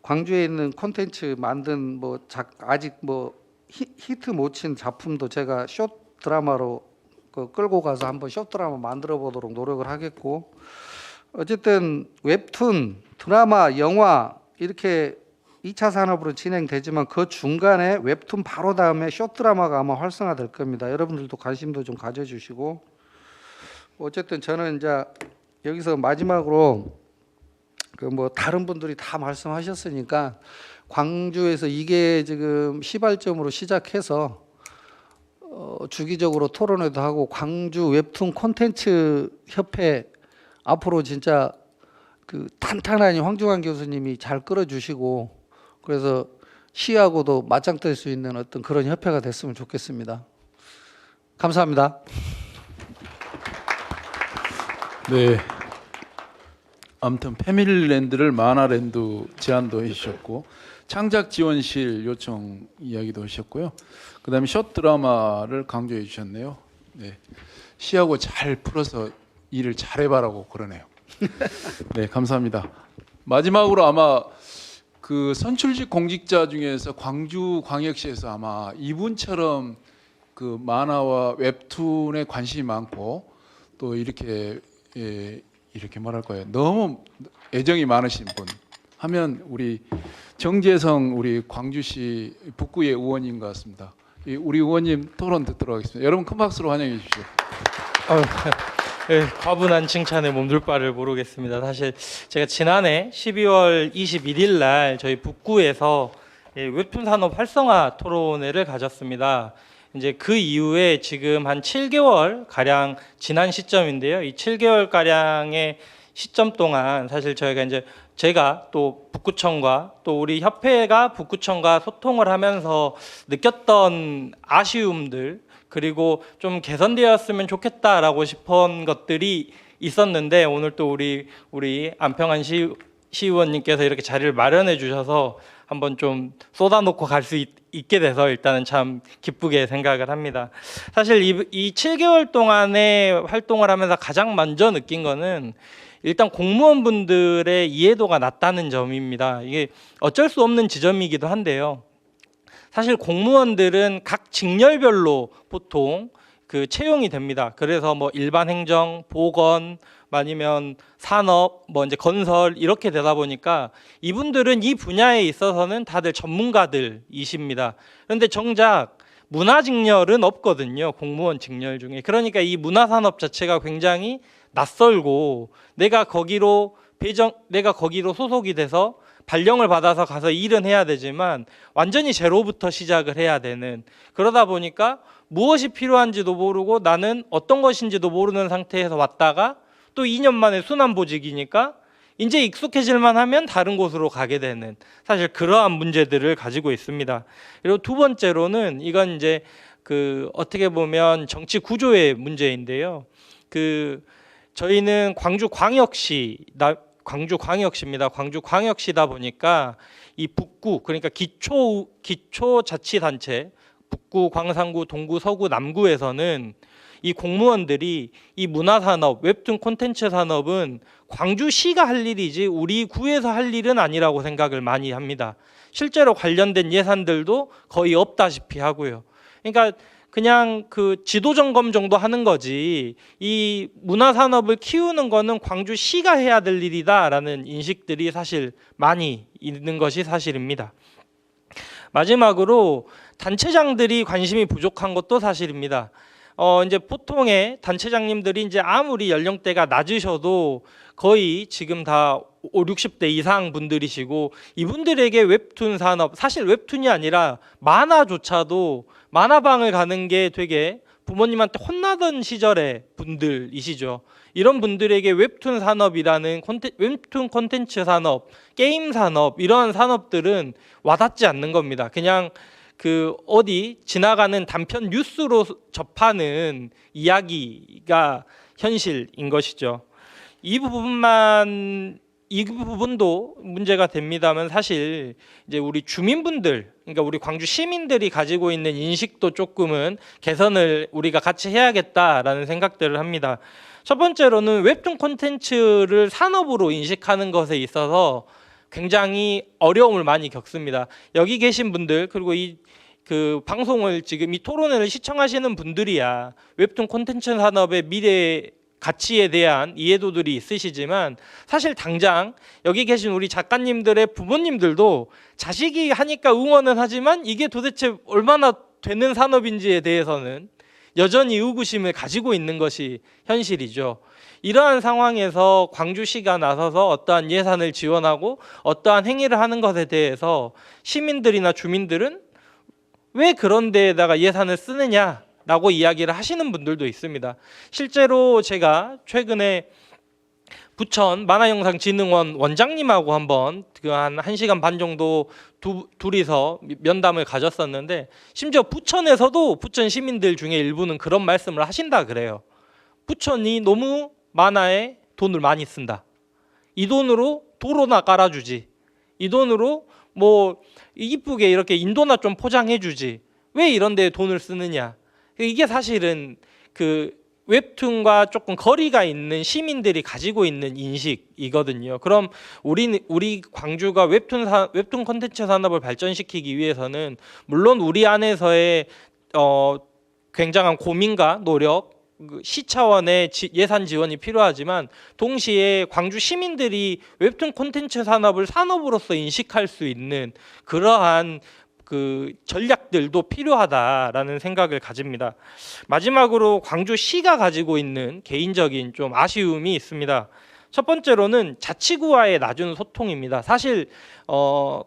광주에 있는 콘텐츠 만든 아직 히트 못 친 작품도 제가 숏 드라마로 끌고 가서 한번 숏 드라마 만들어 보도록 노력을 하겠고 어쨌든 웹툰, 드라마, 영화 이렇게 2차 산업으로 진행되지만 그 중간에 웹툰 바로 다음에 숏 드라마가 아마 활성화될 겁니다. 여러분들도 관심도 좀 가져주시고 어쨌든 저는 이제 여기서 마지막으로 다른 분들이 다 말씀하셨으니까 광주에서 이게 지금 시발점으로 시작해서 주기적으로 토론회도 하고 광주 웹툰 콘텐츠 협회 앞으로 진짜 그 탄탄하니 황중환 교수님이 잘 끌어주시고 그래서 시하고도 맞짱 뜰 수 있는 어떤 그런 협회가 됐으면 좋겠습니다. 감사합니다. 네. 아무튼 패밀리랜드를 만화랜드 제안도 해주셨고 창작 지원실 요청 이야기도 하셨고요. 그다음에 숏 드라마를 강조해 주셨네요. 네. 시하고 잘 풀어서 일을 잘해봐라고 그러네요. 네, 감사합니다. 마지막으로 아마 그 선출직 공직자 중에서 광주광역시에서 아마 이분처럼 그 만화와 웹툰에 관심이 많고 또 이렇게 뭐랄까요, 너무 애정이 많으신 분 하면 우리 정재성 우리 광주시 북구의 의원님 같습니다. 우리 의원님 토론 듣도록 하겠습니다. 여러분 큰 박수로 환영해 주십시오. 네, 과분한 칭찬에 몸둘 바를 모르겠습니다. 사실 제가 지난해 12월 21일 날 저희 북구에서 웹툰 산업 활성화 토론회를 가졌습니다. 이제 그 이후에 지금 한 7개월 가량 지난 시점인데요. 이 7개월 가량의 시점 동안 사실 제가 또 북구청과 또 우리 협회가 북구청과 소통을 하면서 느꼈던 아쉬움들 그리고 좀 개선되었으면 좋겠다라고 싶은 것들이 있었는데 오늘 또 우리 안평한 시의원님께서 이렇게 자리를 마련해 주셔서 한번 좀 쏟아놓고 갈 수 있게 돼서 일단은 참 기쁘게 생각을 합니다. 사실 이 7개월 동안에 활동을 하면서 가장 먼저 느낀 거는 일단 공무원분들의 이해도가 낮다는 점입니다. 이게 어쩔 수 없는 지점이기도 한데요. 사실 공무원들은 각 직렬별로 보통 그 채용이 됩니다. 그래서 뭐 일반 행정, 보건, 아니면 산업, 이제 건설 이렇게 되다 보니까 이분들은 이 분야에 있어서는 다들 전문가들이십니다. 그런데 정작 문화 직렬은 없거든요. 공무원 직렬 중에. 그러니까 이 문화 산업 자체가 굉장히 낯설고 내가 거기로 소속이 돼서 발령을 받아서 가서 일은 해야 되지만 완전히 제로부터 시작을 해야 되는, 그러다 보니까 무엇이 필요한지도 모르고 나는 어떤 것인지도 모르는 상태에서 왔다가 또 2년 만에 순환보직이니까 이제 익숙해질만 하면 다른 곳으로 가게 되는, 사실 그러한 문제들을 가지고 있습니다. 그리고 두 번째로는 이건 이제 어떻게 보면 정치 구조의 문제인데요. 저희는 광주광역시입니다. 광주광역시다 보니까 이 북구, 그러니까 기초자치단체 북구, 광산구, 동구, 서구, 남구에서는 이 공무원들이 이 문화산업, 웹툰 콘텐츠 산업은 광주시가 할 일이지 우리 구에서 할 일은 아니라고 생각을 많이 합니다. 실제로 관련된 예산들도 거의 없다시피 하고요. 그러니까 그냥 지도 점검 정도 하는 거지 이 문화산업을 키우는 거는 광주시가 해야 될 일이다라는 인식들이 사실 많이 있는 것이 사실입니다. 마지막으로 단체장들이 관심이 부족한 것도 사실입니다. 이제 보통의 단체장님들이 이제 아무리 연령대가 낮으셔도 거의 지금 다 60대 이상 분들이시고, 이분들에게 웹툰 산업, 사실 웹툰이 아니라 만화조차도 만화방을 가는 게 되게 부모님한테 혼나던 시절의 분들이시죠. 이런 분들에게 웹툰 산업이라는 웹툰 콘텐츠 산업, 게임 산업, 이런 산업들은 와닿지 않는 겁니다. 그냥 어디 지나가는 단편 뉴스로 접하는 이야기가 현실인 것이죠. 이 부분도 문제가 됩니다만, 사실 이제 우리 주민분들, 그러니까 우리 광주 시민들이 가지고 있는 인식도 조금은 개선을 우리가 같이 해야겠다라는 생각들을 합니다. 첫 번째로는 웹툰 콘텐츠를 산업으로 인식하는 것에 있어서 굉장히 어려움을 많이 겪습니다. 여기 계신 분들, 그리고 방송을 지금 이 토론회를 시청하시는 분들이야 웹툰 콘텐츠 산업의 미래 가치에 대한 이해도들이 있으시지만, 사실 당장 여기 계신 우리 작가님들의 부모님들도 자식이 하니까 응원은 하지만 이게 도대체 얼마나 되는 산업인지에 대해서는 여전히 의구심을 가지고 있는 것이 현실이죠. 이러한 상황에서 광주시가 나서서 어떠한 예산을 지원하고 어떠한 행위를 하는 것에 대해서 시민들이나 주민들은 왜 그런 데에다가 예산을 쓰느냐라고 이야기를 하시는 분들도 있습니다. 실제로 제가 최근에 부천 만화영상진흥원 원장님하고 한번 한 1시간 반 정도 둘이서 면담을 가졌었는데, 심지어 부천에서도 부천 시민들 중에 일부는 그런 말씀을 하신다 그래요. 부천이 너무 만화에 돈을 많이 쓴다. 이 돈으로 도로나 깔아주지. 이 돈으로 뭐 이쁘게 이렇게 인도나 좀 포장해주지. 왜 이런 데에 돈을 쓰느냐. 이게 사실은 웹툰과 조금 거리가 있는 시민들이 가지고 있는 인식이거든요. 그럼 우리 광주가 웹툰 콘텐츠 산업을 발전시키기 위해서는 물론 우리 안에서의 굉장한 고민과 노력, 시 차원의 예산 지원이 필요하지만, 동시에 광주 시민들이 웹툰 콘텐츠 산업을 산업으로서 인식할 수 있는 그러한 전략들도 필요하다라는 생각을 가집니다. 마지막으로 광주시가 가지고 있는 개인적인 좀 아쉬움이 있습니다. 첫 번째로는 자치구와의 낮은 소통입니다. 사실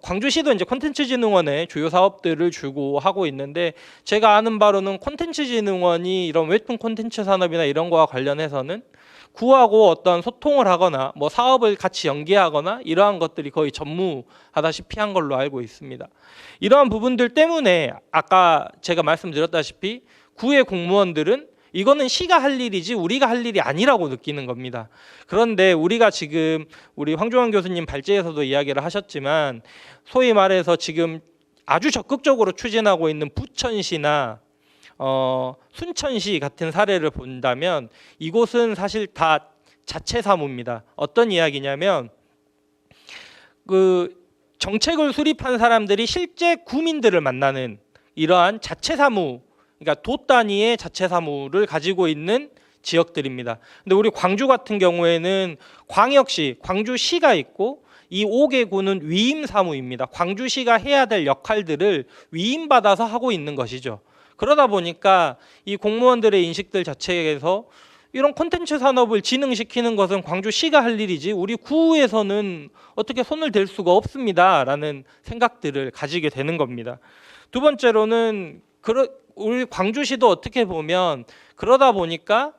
광주시도 이제 콘텐츠진흥원에 주요 사업들을 주고 하고 있는데, 제가 아는 바로는 콘텐츠진흥원이 이런 웹툰 콘텐츠 산업이나 이런 거와 관련해서는 구하고 어떤 소통을 하거나 뭐 사업을 같이 연계하거나 이러한 것들이 거의 전무하다시피 한 걸로 알고 있습니다. 이러한 부분들 때문에 아까 제가 말씀드렸다시피 구의 공무원들은 이거는 시가 할 일이지 우리가 할 일이 아니라고 느끼는 겁니다. 그런데 우리가 지금 우리 황종환 교수님 발제에서도 이야기를 하셨지만, 소위 말해서 지금 아주 적극적으로 추진하고 있는 부천시나 순천시 같은 사례를 본다면 이곳은 사실 다 자체 사무입니다. 어떤 이야기냐면 정책을 수립한 사람들이 실제 구민들을 만나는 이러한 자체 사무, 그러니까 도 단위의 자체 사무를 가지고 있는 지역들입니다. 근데 우리 광주 같은 경우에는 광역시, 광주시가 있고 이 5개 구는 위임 사무입니다. 광주시가 해야 될 역할들을 위임받아서 하고 있는 것이죠. 그러다 보니까 이 공무원들의 인식들 자체에서 이런 콘텐츠 산업을 진흥시키는 것은 광주시가 할 일이지 우리 구에서는 어떻게 손을 댈 수가 없습니다라는 생각들을 가지게 되는 겁니다. 두 번째로는 우리 광주시도 어떻게 보면 그러다 보니까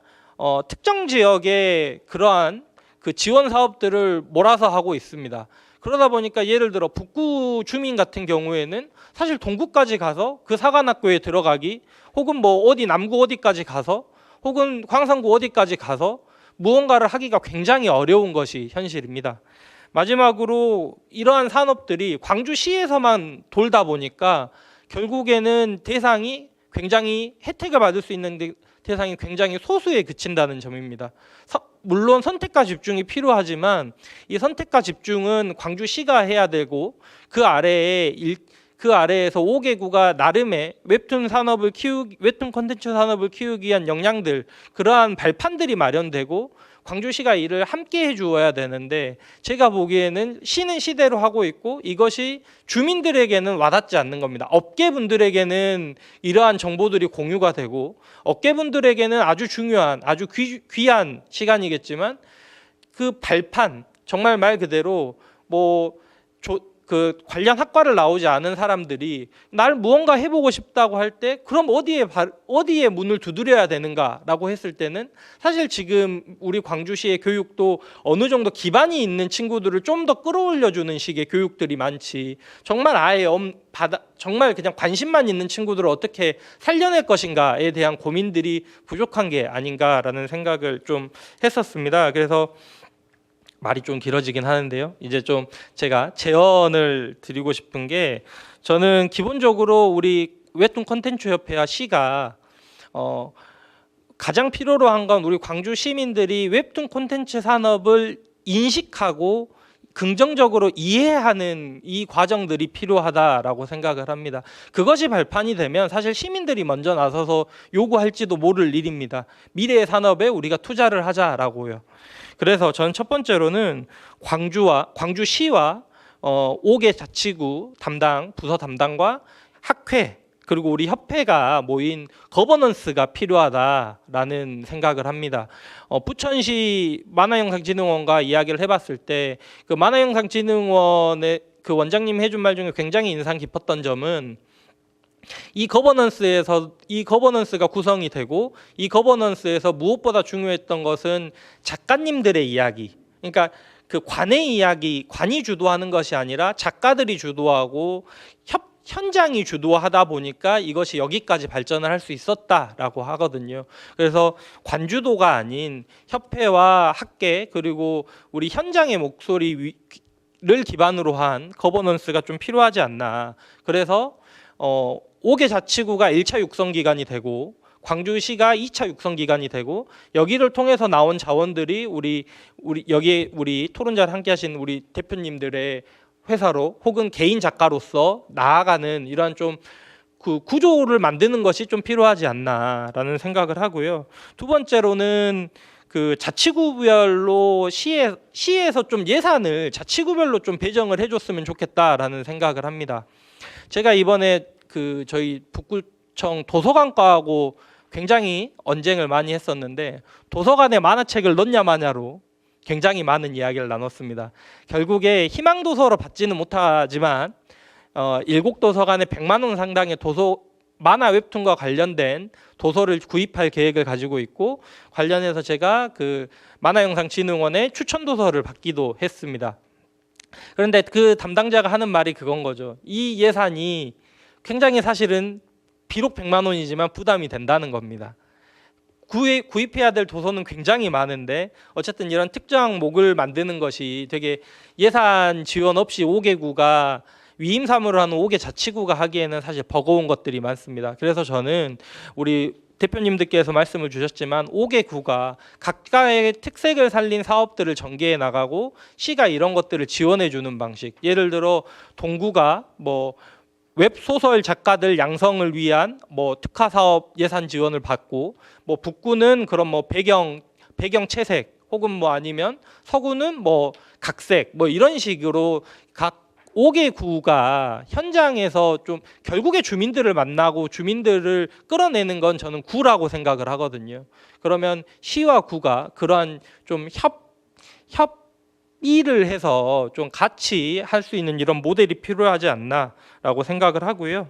특정 지역에 그러한 그 지원 사업들을 몰아서 하고 있습니다. 그러다 보니까 예를 들어 북구 주민 같은 경우에는 사실 동구까지 가서 그 사관학교에 들어가기, 혹은 뭐 어디 남구 어디까지 가서, 혹은 광산구 어디까지 가서 무언가를 하기가 굉장히 어려운 것이 현실입니다. 마지막으로 이러한 산업들이 광주시에서만 돌다 보니까 결국에는 대상이 굉장히 혜택을 받을 수 있는 대상이 굉장히 소수에 그친다는 점입니다. 물론 선택과 집중이 필요하지만 이 선택과 집중은 광주시가 해야 되고 그 아래에서 5개구가 나름의 웹툰 콘텐츠 산업을 키우기 위한 역량들, 그러한 발판들이 마련되고 광주시가 이를 함께 해주어야 되는데, 제가 보기에는 시는 시대로 하고 있고 이것이 주민들에게는 와닿지 않는 겁니다. 업계분들에게는 이러한 정보들이 공유가 되고, 업계분들에게는 아주 중요한, 아주 귀한 시간이겠지만 그 발판, 정말 말 그대로 그 관련 학과를 나오지 않은 사람들이 날 무언가 해보고 싶다고 할 때 그럼 어디에 문을 두드려야 되는가라고 했을 때는 사실 지금 우리 광주시의 교육도 어느 정도 기반이 있는 친구들을 좀 더 끌어올려주는 식의 교육들이 많지, 정말 정말 그냥 관심만 있는 친구들을 어떻게 살려낼 것인가에 대한 고민들이 부족한 게 아닌가라는 생각을 좀 했었습니다. 그래서 말이 좀 길어지긴 하는데요. 이제 좀 제가 제언을 드리고 싶은 게, 저는 기본적으로 우리 웹툰 콘텐츠 협회와 시가 가장 필요로 한 건 우리 광주 시민들이 웹툰 콘텐츠 산업을 인식하고 긍정적으로 이해하는 이 과정들이 필요하다라고 생각을 합니다. 그것이 발판이 되면 사실 시민들이 먼저 나서서 요구할지도 모를 일입니다. 미래의 산업에 우리가 투자를 하자라고요. 그래서 저는 첫 번째로는 광주시와 5개 자치구 부서 담당과 학회, 그리고 우리 협회가 모인 거버넌스가 필요하다라는 생각을 합니다. 부천시 만화영상진흥원과 이야기를 해봤을 때 그 만화영상진흥원의 그 원장님이 해준 말 중에 굉장히 인상 깊었던 점은, 이 거버넌스가 구성이 되고 이 거버넌스에서 무엇보다 중요했던 것은 작가님들의 이야기, 그러니까 그 관의 이야기, 관이 주도하는 것이 아니라 작가들이 주도하고 현장이 주도하다 보니까 이것이 여기까지 발전을 할 수 있었다라고 하거든요. 그래서 관주도가 아닌 협회와 학계, 그리고 우리 현장의 목소리를 기반으로 한 거버넌스가 좀 필요하지 않나. 그래서 5개 자치구가 1차 육성 기관이 되고 광주시가 2차 육성 기관이 되고, 여기를 통해서 나온 자원들이 우리 토론자를 함께하신 우리 대표님들의 회사로 혹은 개인 작가로서 나아가는 이러한 좀 그 구조를 만드는 것이 좀 필요하지 않나라는 생각을 하고요. 두 번째로는 그 자치구별로 시에서 좀 예산을 자치구별로 좀 배정을 해줬으면 좋겠다라는 생각을 합니다. 제가 이번에 그 저희 북구청 도서관과하고 굉장히 언쟁을 많이 했었는데, 도서관에 만화책을 넣냐 마냐로 굉장히 많은 이야기를 나눴습니다. 결국에 희망도서로 받지는 못하지만 일곡도서관에 100만 원 상당의 만화 웹툰과 관련된 도서를 구입할 계획을 가지고 있고, 관련해서 제가 그 만화영상진흥원에 추천 도서를 받기도 했습니다. 그런데 그 담당자가 하는 말이 그건 거죠. 이 예산이 굉장히 사실은 비록 100만 원이지만 부담이 된다는 겁니다. 구입해야 될 도서는 굉장히 많은데 어쨌든 이런 특정 목을 만드는 것이 되게 예산 지원 없이 5개구가 위임사무를 하는 5개 자치구가 하기에는 사실 버거운 것들이 많습니다. 그래서 저는 우리 대표님들께서 말씀을 주셨지만 5개 구가 각각의 특색을 살린 사업들을 전개해 나가고 시가 이런 것들을 지원해 주는 방식, 예를 들어 동구가 웹소설 작가들 양성을 위한 특화 사업 예산 지원을 받고, 북구는 그런 배경 채색, 혹은 아니면 서구는 각색 이런 식으로 각 5개 구가 현장에서 좀 결국에 주민들을 만나고 주민들을 끌어내는 건 저는 구라고 생각을 하거든요. 그러면 시와 구가 그러한 좀 협의를 해서 좀 같이 할 수 있는 이런 모델이 필요하지 않나라고 생각을 하고요.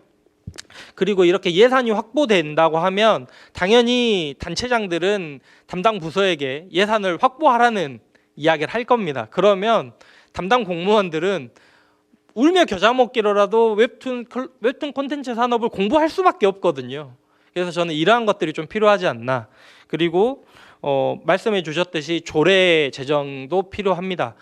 그리고 이렇게 예산이 확보된다고 하면 당연히 단체장들은 담당 부서에게 예산을 확보하라는 이야기를 할 겁니다. 그러면 담당 공무원들은 울며 겨자 먹기로라도 웹툰 콘텐츠 산업을 공부할 수밖에 없거든요. 그래서 저는 이러한 것들이 좀 필요하지 않나. 그리고 말씀해 주셨듯이 조례 제정도 필요합니다.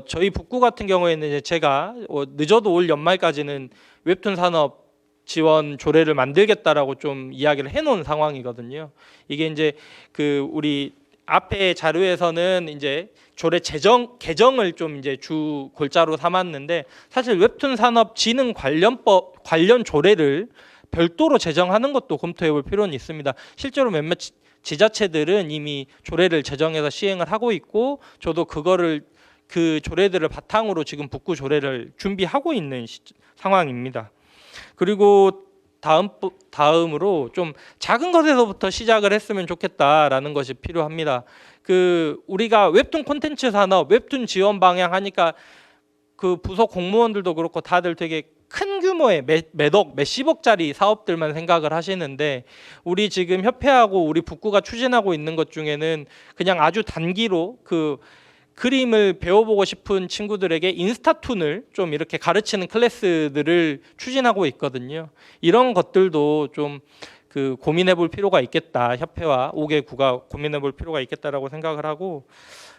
저희 북구 같은 경우에는 이제 제가 늦어도 올 연말까지는 웹툰 산업 지원 조례를 만들겠다라고 좀 이야기를 해놓은 상황이거든요. 이게 이제 그 우리 앞에 자료에서는 이제 조례 개정을 좀 이제 주 골자로 삼았는데 사실 웹툰 산업 진흥 관련 조례를 별도로 제정하는 것도 검토해 볼 필요는 있습니다. 실제로 몇몇 지자체들은 이미 조례를 제정해서 시행을 하고 있고 저도 그 조례들을 바탕으로 지금 북구 조례를 준비하고 있는 상황입니다. 그리고 다음으로 좀 작은 것에서부터 시작을 했으면 좋겠다라는 것이 필요합니다. 우리가 웹툰 콘텐츠 산업, 웹툰 지원 방향 하니까 그 부서 공무원들도 그렇고 다들 되게 큰 규모의 몇십억짜리 사업들만 생각을 하시는데 우리 지금 협회하고 우리 북구가 추진하고 있는 것 중에는 그냥 아주 단기로 그림을 배워보고 싶은 친구들에게 인스타툰을 좀 이렇게 가르치는 클래스들을 추진하고 있거든요. 이런 것들도 좀 고민해 볼 필요가 있겠다. 협회와 5개 구가 고민해 볼 필요가 있겠다라고 생각을 하고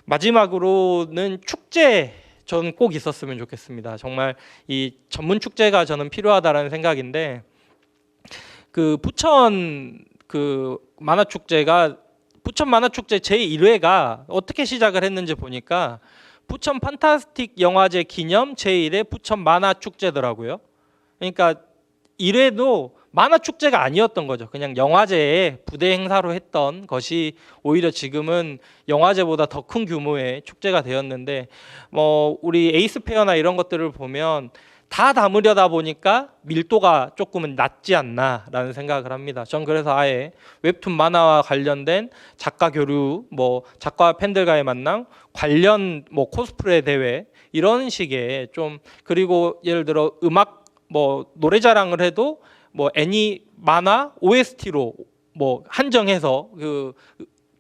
마지막으로는 축제 저는 꼭 있었으면 좋겠습니다. 정말 이 전문 축제가 저는 필요하다라는 생각인데 부천 부천 만화축제 제1회가 어떻게 시작을 했는지 보니까 부천 판타스틱 영화제 기념 제1회 부천 만화축제더라고요. 그러니까 1회도 만화축제가 아니었던 거죠. 그냥 영화제의 부대 행사로 했던 것이 오히려 지금은 영화제보다 더 큰 규모의 축제가 되었는데 우리 에이스페어나 이런 것들을 보면 다 담으려다 보니까 밀도가 조금은 낮지 않나라는 생각을 합니다. 전 그래서 아예 웹툰 만화와 관련된 작가 교류, 작가와 팬들과의 만남, 관련 코스프레 대회 이런 식의 좀 그리고 예를 들어 음악 노래 자랑을 해도 만화 OST로 한정해서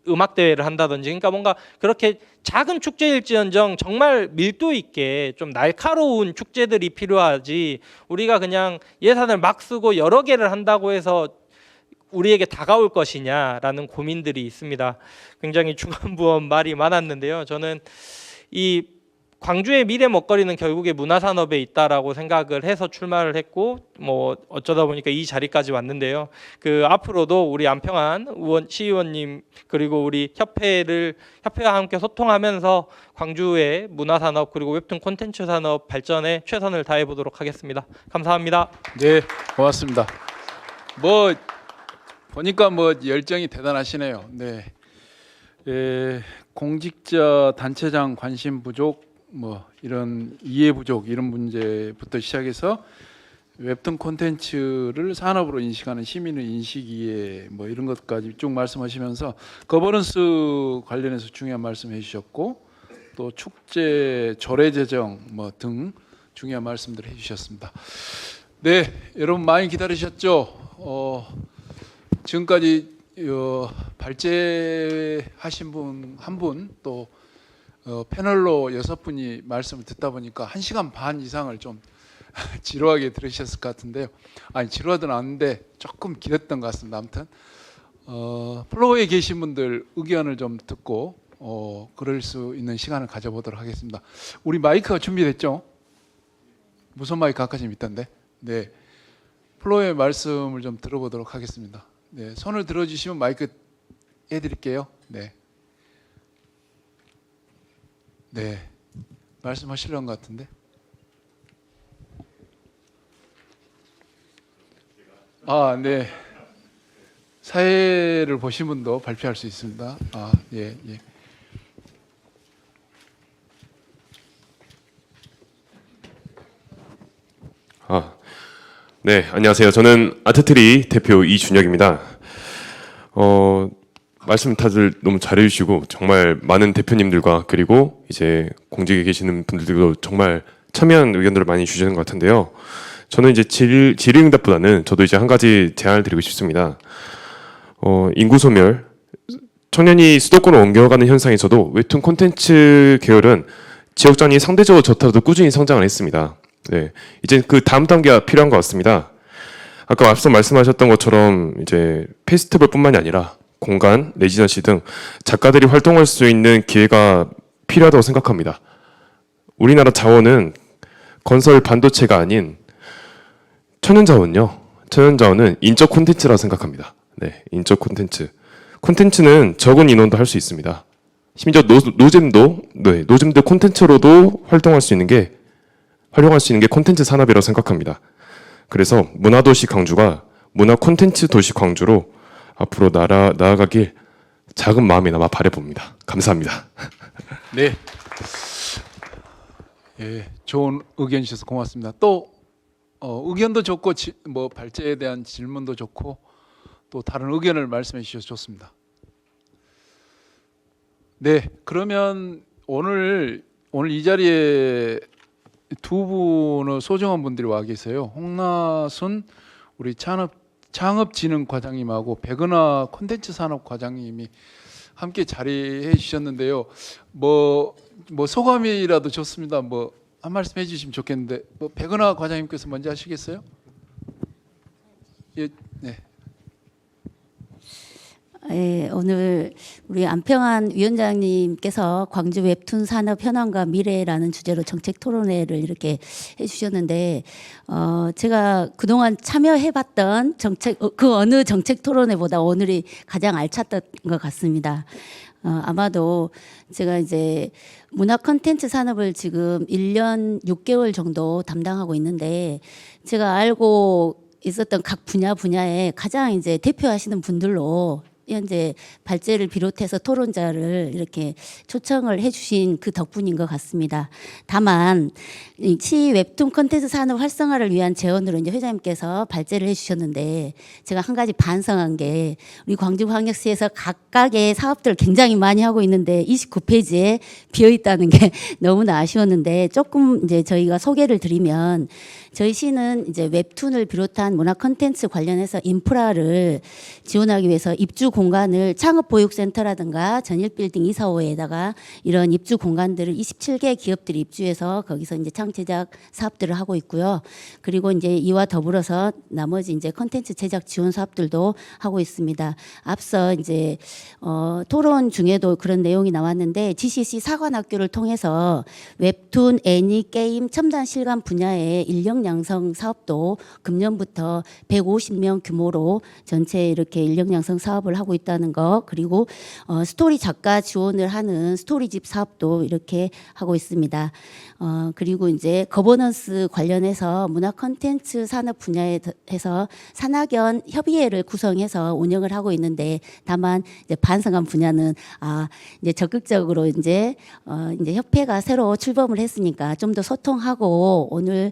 음악 대회를 한다든지 그러니까 뭔가 그렇게 작은 축제일지언정 정말 밀도 있게 좀 날카로운 축제들이 필요하지 우리가 그냥 예산을 막 쓰고 여러 개를 한다고 해서 우리에게 다가올 것이냐라는 고민들이 있습니다. 굉장히 중간부원 말이 많았는데요. 저는 이 광주의 미래 먹거리는 결국에 문화산업에 있다라고 생각을 해서 출마를 했고 어쩌다 보니까 이 자리까지 왔는데요. 앞으로도 우리 안평한 시의원님 그리고 우리 협회와 함께 소통하면서 광주의 문화산업 그리고 웹툰 콘텐츠 산업 발전에 최선을 다해 보도록 하겠습니다. 감사합니다. 네, 고맙습니다. 보니까 열정이 대단하시네요. 네. 공직자 단체장 관심 부족 이런 이해 부족 이런 문제부터 시작해서 웹툰 콘텐츠를 산업으로 인식하는 시민의 인식 이해 이런 것까지 쭉 말씀하시면서 거버넌스 관련해서 중요한 말씀해 주셨고 또 축제 조례 제정 등 중요한 말씀들을 해주셨습니다. 네, 여러분 많이 기다리셨죠? 지금까지 발제하신 분 한 분 또 패널로 6분이 말씀을 듣다 보니까 1시간 반 이상을 좀 지루하게 들으셨을 것 같은데요. 아니 지루하든 않은데 조금 길었던 것 같습니다. 아무튼 플로어에 계신 분들 의견을 좀 듣고 그럴 수 있는 시간을 가져보도록 하겠습니다. 우리 마이크가 준비됐죠? 무선 마이크 아까 좀 있던데. 네, 플로어의 말씀을 좀 들어보도록 하겠습니다. 네, 손을 들어주시면 마이크 해드릴게요. 네. 네, 말씀하시려는 것 같은데. 네. 사회를 보신 분도 발표할 수 있습니다. 예. 네, 안녕하세요. 저는 아트트리 대표 이준혁입니다. 말씀 다들 너무 잘해주시고 정말 많은 대표님들과 그리고 이제 공직에 계시는 분들도 정말 첨예한 의견들을 많이 주시는 것 같은데요. 저는 이제 질의응답보다는 저도 이제 한 가지 제안을 드리고 싶습니다. 인구 소멸, 청년이 수도권으로 옮겨가는 현상에서도 웹툰 콘텐츠 계열은 지역장이 상대적으로 좋더라도 꾸준히 성장을 했습니다. 네, 이제 그 다음 단계가 필요한 것 같습니다. 아까 앞서 말씀하셨던 것처럼 이제 페스티벌뿐만이 아니라 공간, 레지던시 등 작가들이 활동할 수 있는 기회가 필요하다고 생각합니다. 우리나라 자원은 건설 반도체가 아닌 천연자원요. 천연자원은 인적 콘텐츠라고 생각합니다. 네, 인적 콘텐츠. 콘텐츠는 적은 인원도 할 수 있습니다. 심지어 노잼도 콘텐츠로도 활용할 수 있는 게 콘텐츠 산업이라고 생각합니다. 그래서 문화도시 광주가 문화 콘텐츠 도시 광주로 앞으로 나아가길 작은 마음이나마 바라봅니다. 감사합니다. 네. 예, 좋은 의견 주셔서 고맙습니다. 또 의견도 좋고 뭐 발제에 대한 질문도 좋고 또 다른 의견을 말씀해 주셔서 좋습니다. 네, 그러면 오늘 이 자리에 두 분의 소중한 분들이 와 계세요. 홍나순 우리 창업진흥과장님하고 백은하 콘텐츠 산업과장님이 함께 자리해 주셨는데요. 뭐 소감이라도 좋습니다. 뭐 한 말씀 해주시면 좋겠는데 뭐 백은하 과장님께서 먼저 하시겠어요? 예, 네. 예, 오늘 우리 안평한 위원장님께서 광주 웹툰 산업 현황과 미래라는 주제로 정책 토론회를 이렇게 해주셨는데 제가 그동안 참여해봤던 정책 그 어느 정책 토론회보다 오늘이 가장 알찼던 것 같습니다. 아마도 제가 이제 문화 콘텐츠 산업을 지금 1년 6개월 정도 담당하고 있는데 제가 알고 있었던 각 분야에 가장 이제 대표하시는 분들로 현재 발제를 비롯해서 토론자를 이렇게 초청을 해주신 그 덕분인 것 같습니다. 다만 시 웹툰 콘텐츠 산업 활성화를 위한 제언으로 이제 회장님께서 발제를 해주셨는데 제가 한 가지 반성한 게 우리 광주광역시에서 각각의 사업들을 굉장히 많이 하고 있는데 29페이지에 비어 있다는 게 너무나 아쉬웠는데 조금 이제 저희가 소개를 드리면 저희 시는 이제 웹툰을 비롯한 문화 콘텐츠 관련해서 인프라를 지원하기 위해서 입주 공간을 창업보육센터라든가 전일빌딩 245에다가 이런 입주 공간들을 27개 기업들이 입주해서 거기서 이제 창제작 사업들을 하고 있고요. 그리고 이제 이와 더불어서 나머지 이제 콘텐츠 제작 지원 사업들도 하고 있습니다. 앞서 이제 토론 중에도 그런 내용이 나왔는데 GCC 사관학교를 통해서 웹툰, 애니, 게임, 첨단 실감 분야의 인력 양성 사업도 금년부터 150명 규모로 전체 이렇게 인력 양성 사업을 하고 있다는 거, 그리고 스토리 작가 지원을 하는 스토리집 사업도 이렇게 하고 있습니다. 그리고 이제 거버넌스 관련해서 문화 콘텐츠 산업 분야에서 산학연 협의회를 구성해서 운영을 하고 있는데 다만 이제 반성한 분야는 이제 적극적으로 이제 협회가 새로 출범을 했으니까 좀 더 소통하고 오늘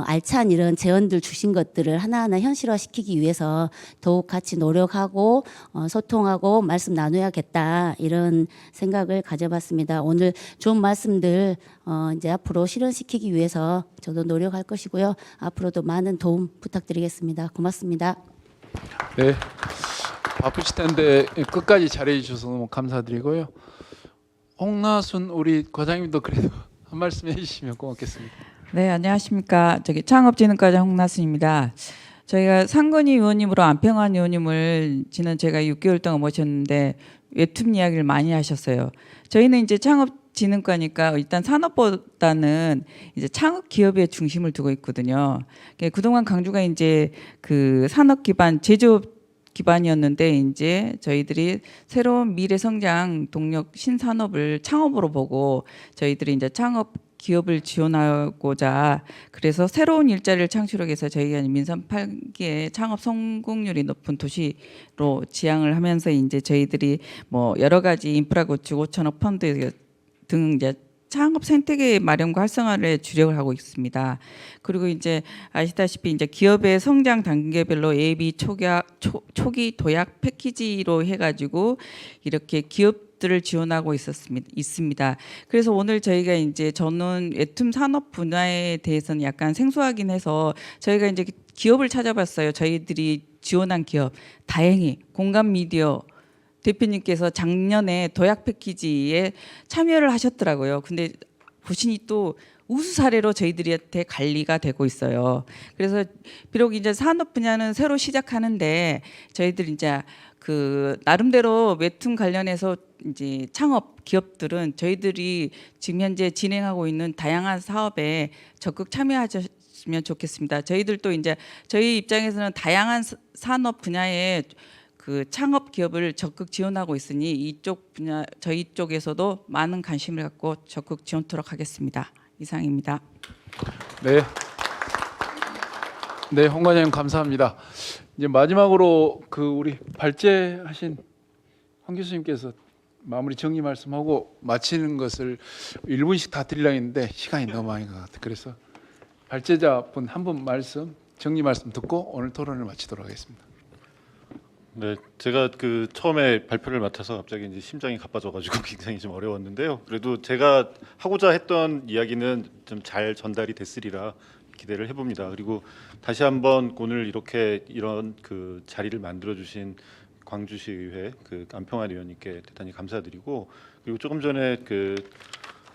알찬 이런 제언들 주신 것들을 하나하나 현실화시키기 위해서 더욱 같이 노력하고 소통하고 말씀 나눠야겠다 이런 생각을 가져봤습니다. 오늘 좋은 말씀들 이제 앞으로 실현시키기 위해서 저도 노력할 것이고요. 앞으로도 많은 도움 부탁드리겠습니다. 고맙습니다. 네, 바쁘실 텐데 끝까지 잘해 주셔서 너무 감사드리고요. 홍나순 우리 과장님도 그래도 한 말씀 해주시면 고맙겠습니다. 네, 안녕하십니까. 창업진흥과장 홍나순입니다. 저희가 상건희 의원님으로 안평한 의원님을 지난 제가 6개월 동안 모셨는데 웹툰 이야기를 많이 하셨어요. 저희는 이제 창업진흥과니까 일단 산업보다는 이제 창업 기업에 중심을 두고 있거든요. 그동안 광주가 이제 그 산업 기반 제조업 기반이었는데 이제 저희들이 새로운 미래 성장 동력 신산업을 창업으로 보고 저희들이 이제 창업 기업을 지원하고자 그래서 새로운 일자리를 창출하기 위해서 저희가 민선 8기의 창업 성공률이 높은 도시로 지향을 하면서 이제 저희들이 뭐 여러 가지 인프라 구축 5천억 펀드 등 이제 창업 생태계 마련과 활성화를 주력을 하고 있습니다. 그리고 이제 아시다시피 이제 기업의 성장 단계별로 A, B 초기 도약 패키지로 해가지고 이렇게 기업들을 지원하고 있습니다. 그래서 오늘 저희가 이제 저는 웹툰 산업 분야에 대해서는 약간 생소하긴 해서 저희가 이제 기업을 찾아봤어요. 저희들이 지원한 기업 다행히 공감 미디어 대표님께서 작년에 도약 패키지에 참여를 하셨더라고요. 근데 보시니 또 우수 사례로 저희들한테 관리가 되고 있어요. 그래서 비록 이제 산업 분야는 새로 시작하는데 저희들 이제 그 나름대로 웹툰 관련해서 이제 창업 기업들은 저희들이 지금 현재 진행하고 있는 다양한 사업에 적극 참여하셨으면 좋겠습니다. 저희들도 이제 저희 입장에서는 다양한 산업 분야에 그 창업 기업을 적극 지원하고 있으니 이쪽 분야 저희 쪽에서도 많은 관심을 갖고 적극 지원토록 하겠습니다. 이상입니다. 네. 네, 홍 과장님 감사합니다. 이제 마지막으로 그 우리 발제하신 황 교수님께서 마무리 정리 말씀하고 마치는 것을 1분씩 다 드리려고 했는데 시간이 너무 많은 것 같아요. 그래서 발제자분 한 분 말씀, 정리 말씀 듣고 오늘 토론을 마치도록 하겠습니다. 네, 제가 그 처음에 발표를 맡아서 갑자기 이제 심장이 가빠져가지고 굉장히 좀 어려웠는데요. 그래도 제가 하고자 했던 이야기는 좀 잘 전달이 됐으리라 기대를 해봅니다. 그리고 다시 한번 오늘 이렇게 이런 그 자리를 만들어 주신 광주시의회 그 안평환 의원님께 대단히 감사드리고, 그리고 조금 전에 그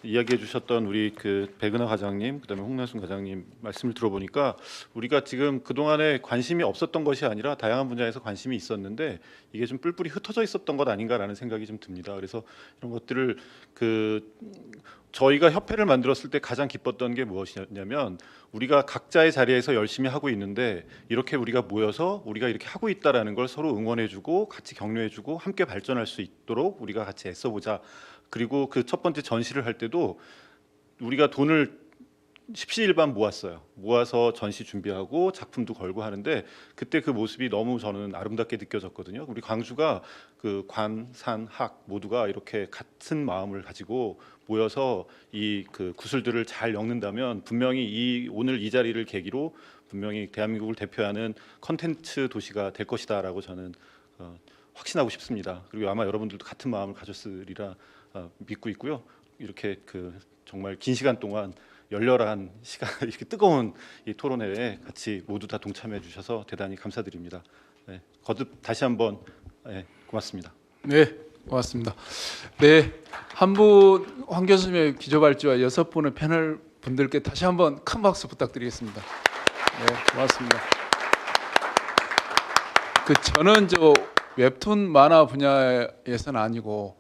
이야기해 주셨던 우리 그 백은하 과장님, 그다음에 홍나순 과장님 말씀을 들어보니까 우리가 지금 그동안에 관심이 없었던 것이 아니라 다양한 분야에서 관심이 있었는데 이게 좀 뿔뿔이 흩어져 있었던 것 아닌가라는 생각이 좀 듭니다. 그래서 이런 것들을 그 저희가 협회를 만들었을 때 가장 기뻤던 게 무엇이냐면 우리가 각자의 자리에서 열심히 하고 있는데 이렇게 우리가 모여서 우리가 이렇게 하고 있다라는 걸 서로 응원해주고 같이 격려해주고 함께 발전할 수 있도록 우리가 같이 애써보자. 그리고 그 첫 번째 전시를 할 때도 우리가 돈을 십시일반 모았어요. 모아서 전시 준비하고 작품도 걸고 하는데 그때 그 모습이 너무 저는 아름답게 느껴졌거든요. 우리 광주가 그 관, 산, 학 모두가 이렇게 같은 마음을 가지고 모여서 이 그 구슬들을 잘 엮는다면 분명히 오늘 이 자리를 계기로 분명히 대한민국을 대표하는 컨텐츠 도시가 될 것이다라고 저는 확신하고 싶습니다. 그리고 아마 여러분들도 같은 마음을 가졌으리라 믿고 있고요. 이렇게 그 정말 긴 시간 동안 열렬한 시간 이렇게 뜨거운 이 토론회에 같이 모두 다 동참해 주셔서 대단히 감사드립니다. 네, 거듭 다시 한번 고맙습니다. 네, 고맙습니다. 네, 한 분 황 교수님의 기조발주와 6분의 패널 분들께 다시 한번 큰 박수 부탁드리겠습니다. 네, 고맙습니다. 저는 웹툰 만화 분야에서는 아니고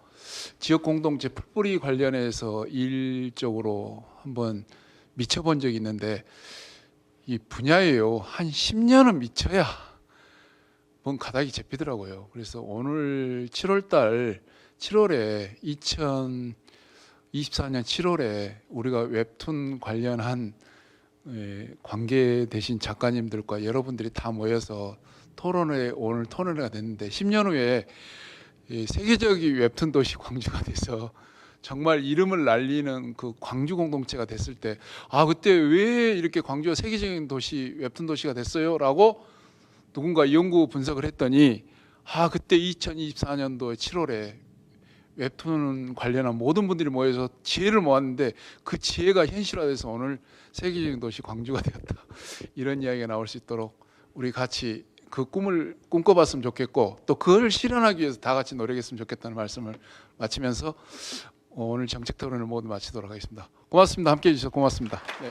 지역 공동체 풀뿌리 관련해서 일적으로 한번 미쳐본 적이 있는데 이 분야에요 한 10년은 미쳐야 뭔 가닥이 잡히더라고요. 그래서 오늘 7월에 2024년 7월에 우리가 웹툰 관련한 관계되신 작가님들과 여러분들이 다 모여서 오늘 토론회가 됐는데 10년 후에 세계적인 웹툰 도시 광주가 돼서 정말 이름을 날리는 그 광주 공동체가 됐을 때 그때 왜 이렇게 광주가 세계적인 도시 웹툰 도시가 됐어요? 라고 누군가 연구 분석을 했더니 그때 2024년도 7월에 웹툰 관련한 모든 분들이 모여서 지혜를 모았는데 그 지혜가 현실화돼서 오늘 세계적인 도시 광주가 되었다. 이런 이야기가 나올 수 있도록 우리 같이 그 꿈을 꿈꿔봤으면 좋겠고 또 그걸 실현하기 위해서 다 같이 노력했으면 좋겠다는 말씀을 마치면서 오늘 정책 토론을 모두 마치도록 하겠습니다. 고맙습니다. 함께해 주셔서 고맙습니다. 네.